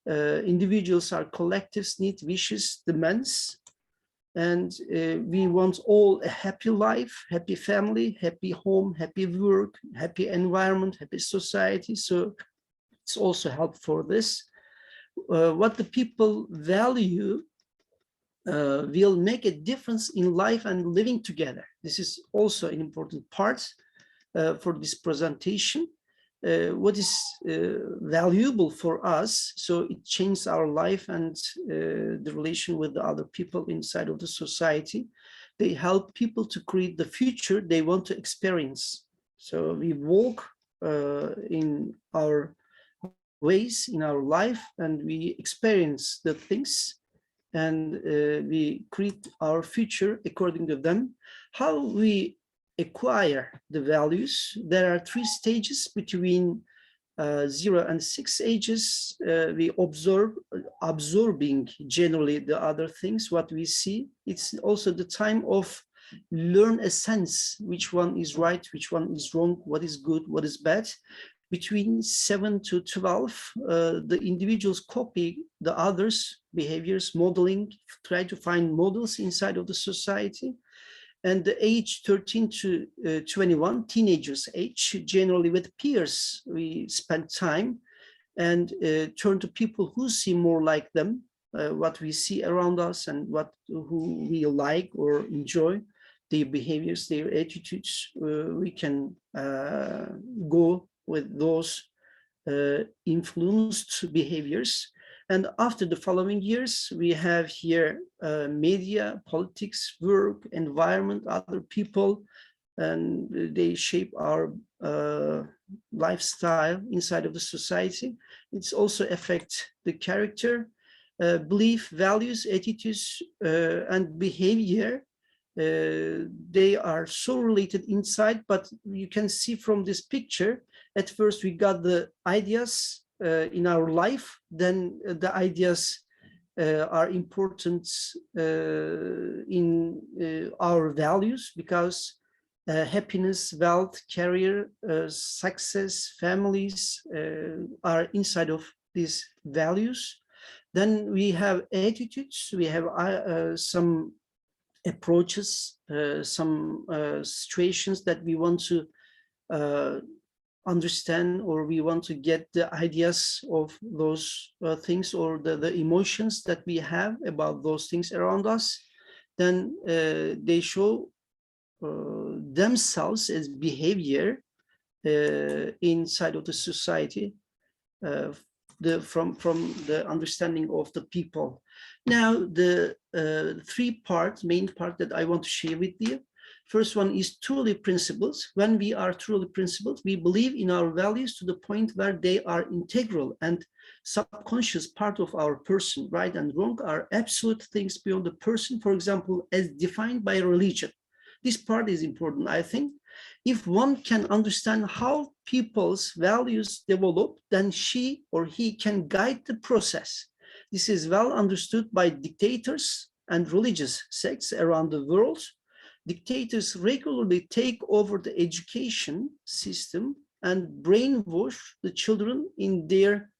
Individuals are collectives, need, wishes, demands. And we want all a happy life, happy family, happy home, happy work, happy environment, happy society. So it's also help for this. What the people value will make a difference in life and living together. This is also an important part for this presentation. What is valuable for us, so it changes our life and the relation with the other people inside of the society. They help people to create the future they want to experience. So we walk in our ways in our life and we experience the things and we create our future according to them. How we acquire the values, there are 3 stages between 0 and 6 ages. We absorbing generally the other things, what we see. It's also the time of learn a sense, which one is right, which one is wrong, what is good, what is bad. Between 7 to 12, the individuals copy the others' behaviors, modeling, try to find models inside of the society. And the age 13 to 21, teenagers age, generally with peers, we spend time and turn to people who see more like them, what we see around us and who we like or enjoy, their behaviors, their attitudes. We can go with those influenced behaviors. And after the following years, we have here media, politics, work, environment, other people, and they shape our lifestyle inside of the society. It's also affect the character, belief, values, attitudes, and behavior. They are so related inside, but you can see from this picture, at first we got the ideas in our life, then the ideas are important in our values, because happiness, wealth, career, success, families are inside of these values. Then we have attitudes, we have some approaches, some situations that we want to understand, or we want to get the ideas of those things, or the emotions that we have about those things around us. then they show themselves as behavior inside of the society from the understanding of the people. Now, the main part that I want to share with you. First one is truly principles. When we are truly principled, we believe in our values to the point where they are integral and subconscious part of our person. Right and wrong are absolute things beyond the person, for example, as defined by religion. This part is important, I think. If one can understand how people's values develop, then she or he can guide the process. This is well understood by dictators and religious sects around the world. Dictators regularly take over the education system and brainwash the children in their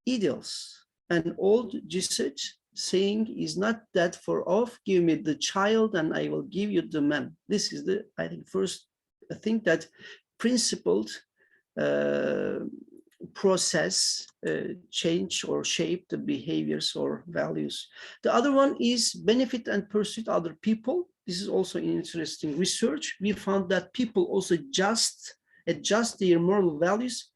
ideals. An old Jesuit saying is not that far off, give me the child and I will give you the man. This is the, I think, first thing that principled process change or shape the behaviors or values. The other one is benefit and pursuit other people. This is also interesting research. We found that people also adjust their moral values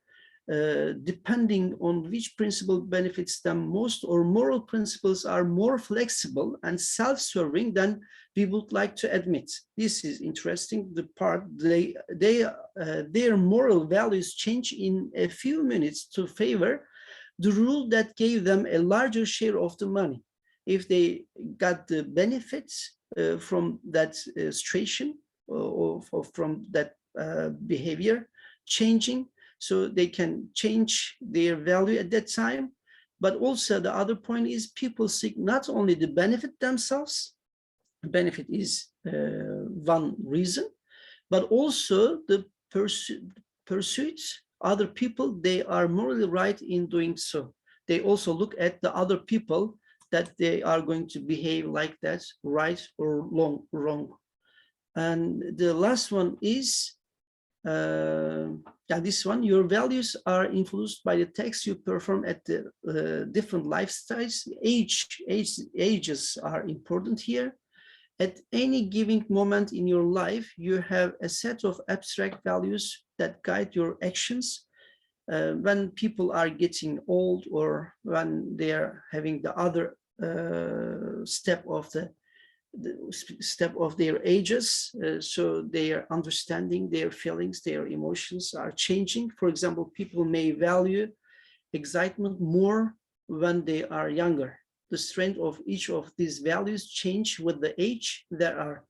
depending on which principle benefits them most, or moral principles are more flexible and self-serving than we would like to admit. This is interesting. The part their moral values change in a few minutes to favor the rule that gave them a larger share of the money. If they got the benefits from that situation or from that behavior changing, so they can change their value at that time. But also the other point is people seek not only the benefit themselves, benefit is one reason, but also the pursuit other people, they are morally right in doing so. They also look at the other people that they are going to behave like that, right or wrong. And the last one is this one, your values are influenced by the tasks you perform at the different lifestyles. Ages are important here. At any given moment in your life, you have a set of abstract values that guide your actions. When people are getting old or when they are having the other step of their ages, so their understanding, their feelings, their emotions are changing. For example, people may value excitement more when they are younger. The strength of each of these values change with the age. There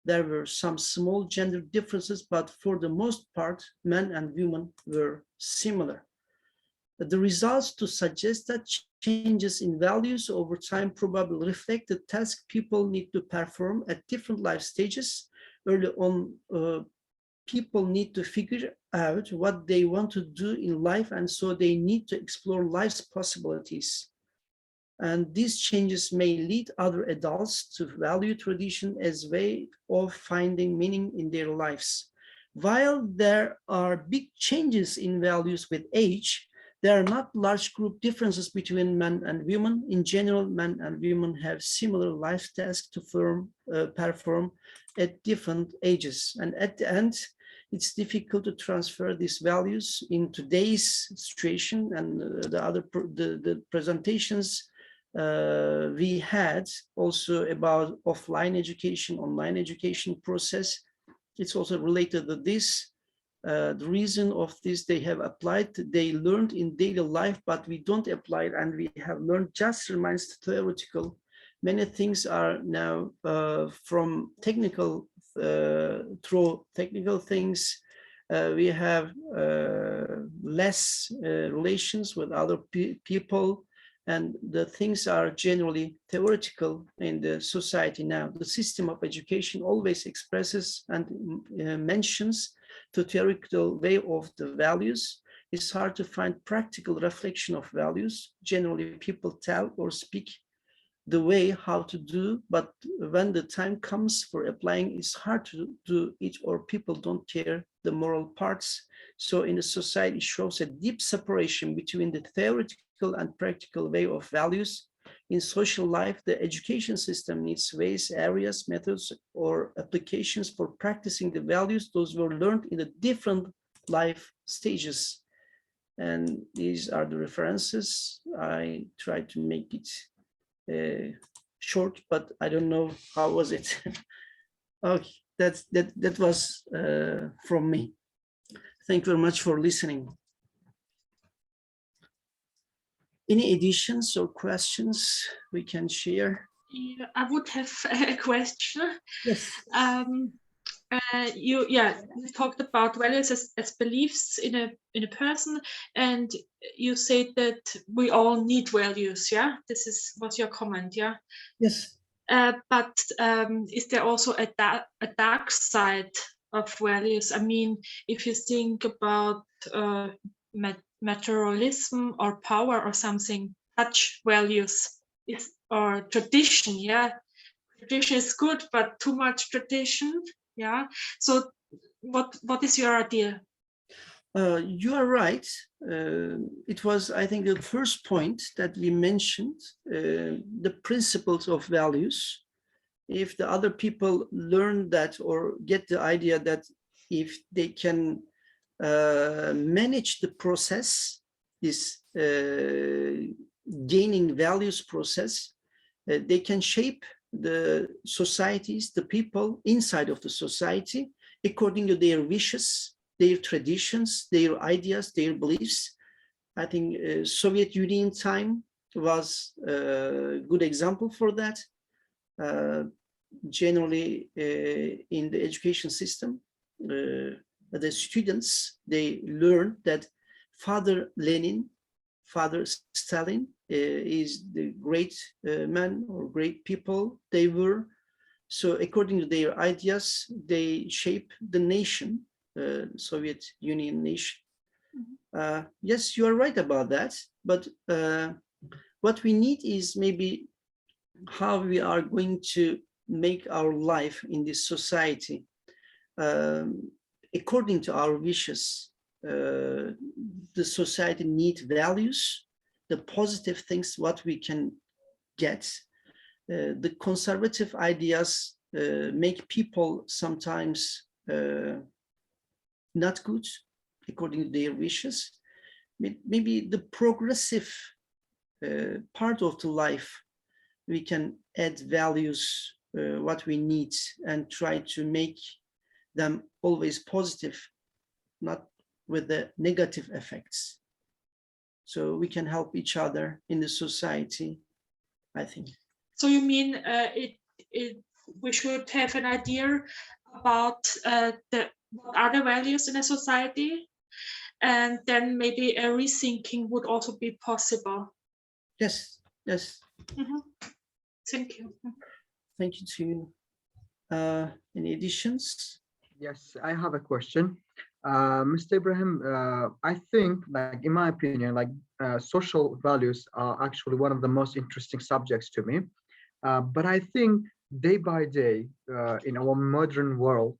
were some small gender differences, but for the most part, men and women were similar. The results to suggest that changes in values over time probably reflect the task people need to perform at different life stages. Early on, people need to figure out what they want to do in life, and so they need to explore life's possibilities. And these changes may lead other adults to value tradition as a way of finding meaning in their lives. While there are big changes in values with age, there are not large group differences between men and women. In general, men and women have similar life tasks to perform at different ages. And at the end, it's difficult to transfer these values in today's situation. And the presentations we had also about offline education, online education process. It's also related to this. The reason of this, they have applied, they learned in daily life, but we don't apply it, and we have learned just remains theoretical. Many things are now from technical, through technical things. We have less relations with other people, and the things are generally theoretical in the society now. The system of education always expresses and mentions the theoretical way of the values. It's hard to find practical reflection of values. Generally, people tell or speak the way how to do, but when the time comes for applying, it's hard to do it, or people don't care the moral parts. So in the society, it shows a deep separation between the theoretical and practical way of values. In social life, the education system needs ways, areas, methods, or applications for practicing the values. Those were learned in the different life stages. And these are the references. I tried to make it short, but I don't know how was it. Okay, that was from me. Thank you very much for listening. Any additions or questions we can share? Yeah, I would have a question. Yes. You talked about values as beliefs in a person, and you said that we all need values. Yeah, was your comment. Yeah. Yes. But is there also a dark side of values? I mean, if you think about materialism or power or something, such values or tradition. Yeah, tradition is good, but too much tradition. Yeah. So what is your idea? You are right. It was, I think, the first point that we mentioned, the principles of values. If the other people learn that or get the idea that if they can manage the process, this gaining values process, they can shape the societies, the people inside of the society according to their wishes, their traditions, their ideas, their beliefs. I think Soviet Union time was a good example for that. Generally, in the education system, the students, they learn that Father Lenin, Father Stalin is the great man or great people they were. So according to their ideas, they shape the nation, Soviet Union nation. Mm-hmm. Yes, you are right about that. But what we need is maybe how we are going to make our life in this society according to our wishes. The society needs values, the positive things, what we can get. The conservative ideas make people sometimes not good according to their wishes. Maybe the progressive part of the life, we can add values, what we need, and try to make them always positive, not with the negative effects. So we can help each other in the society, I think. So you mean we should have an idea about what are the values in a society, and then maybe a rethinking would also be possible. Yes, yes. Mm-hmm. Thank you. Thank you to you. Any additions? Yes, I have a question. Mr. Ibrahim, I think, like in my opinion, like social values are actually one of the most interesting subjects to me. But I think day by day in our modern world,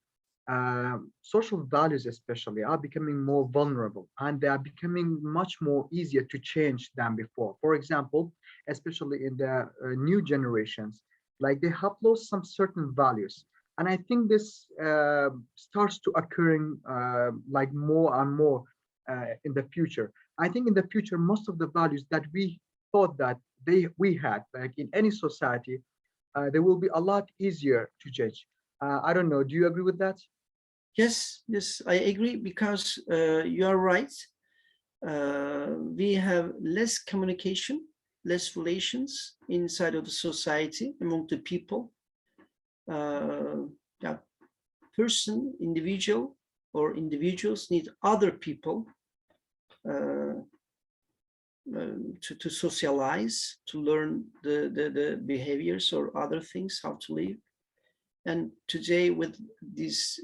social values especially are becoming more vulnerable, and they are becoming much more easier to change than before. For example, especially in the new generations, like they have lost some certain values. And I think this starts to occurring like more and more in the future. I think in the future, most of the values that we thought that we had, like in any society, they will be a lot easier to judge. I don't know. Do you agree with that? Yes, yes, I agree, because you are right. We have less communication, less relations inside of the society among the people. Yeah, person, individual, or individuals need other people to socialize, to learn the behaviors or other things, how to live. And today, with this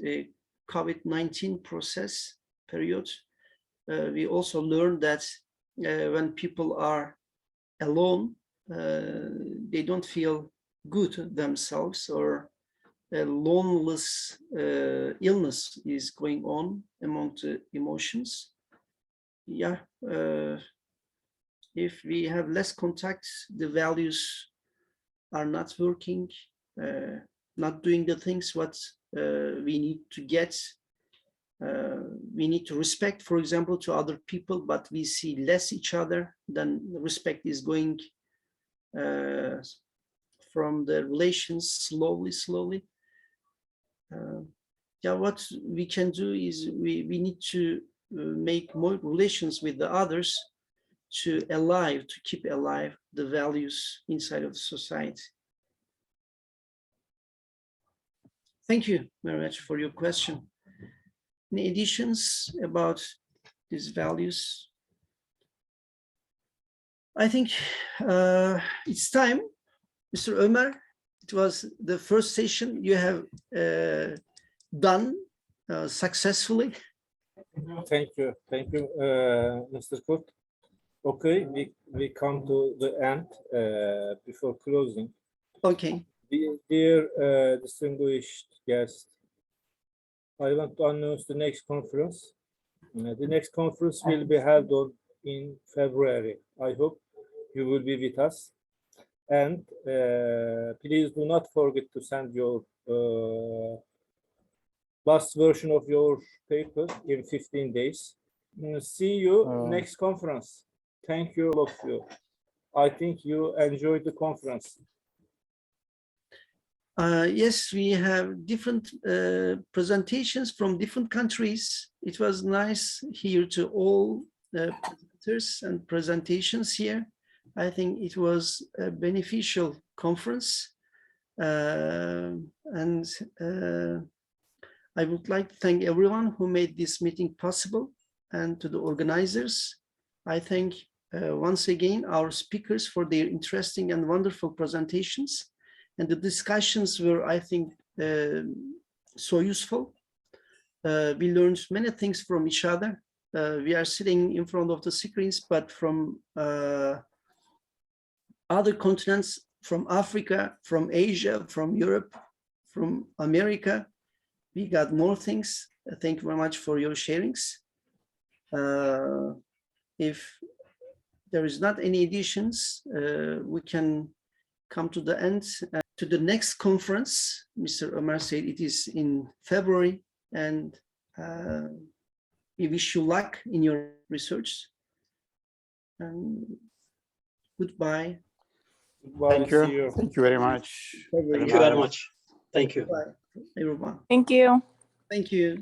COVID-19 process period, we also learned that when people are alone, they don't feel good themselves, or a loneliness illness is going on among the emotions. Yeah, If we have less contact, the values are not working, not doing the things what we need to get. We need to respect, for example, to other people, but we see less each other, then respect is going from the relations slowly. Yeah, what we can do is we need to make more relations with the others to keep alive the values inside of society. Thank you very much for your question. Any additions about these values? I think it's time. Mr. Omar, it was the first session you have done successfully. Thank you, Mr. Kurt. Okay, we come to the end before closing. Okay. Dear distinguished guests, I want to announce the next conference. The next conference will be held in February. I hope you will be with us. And please do not forget to send your last version of your paper in 15 days. See you next conference. Thank you, all of you. I think you enjoyed the conference. Yes, we have different presentations from different countries. It was nice here to all the presenters and presentations here. I think it was a beneficial conference. And I would like to thank everyone who made this meeting possible, and to the organizers. I thank once again our speakers for their interesting and wonderful presentations. And the discussions were, I think, so useful. We learned many things from each other. We are sitting in front of the screens, but from other continents, from Africa, from Asia, from Europe, from America, we got more things. Thank you very much for your sharings. If there is not any additions, we can come to the end. To the next conference, Mr. Omar said it is in February, and we wish you luck in your research. And goodbye. Thank you. Thank you very much. Thank you very much. Thank you. Bye, everyone. Thank you. Thank you.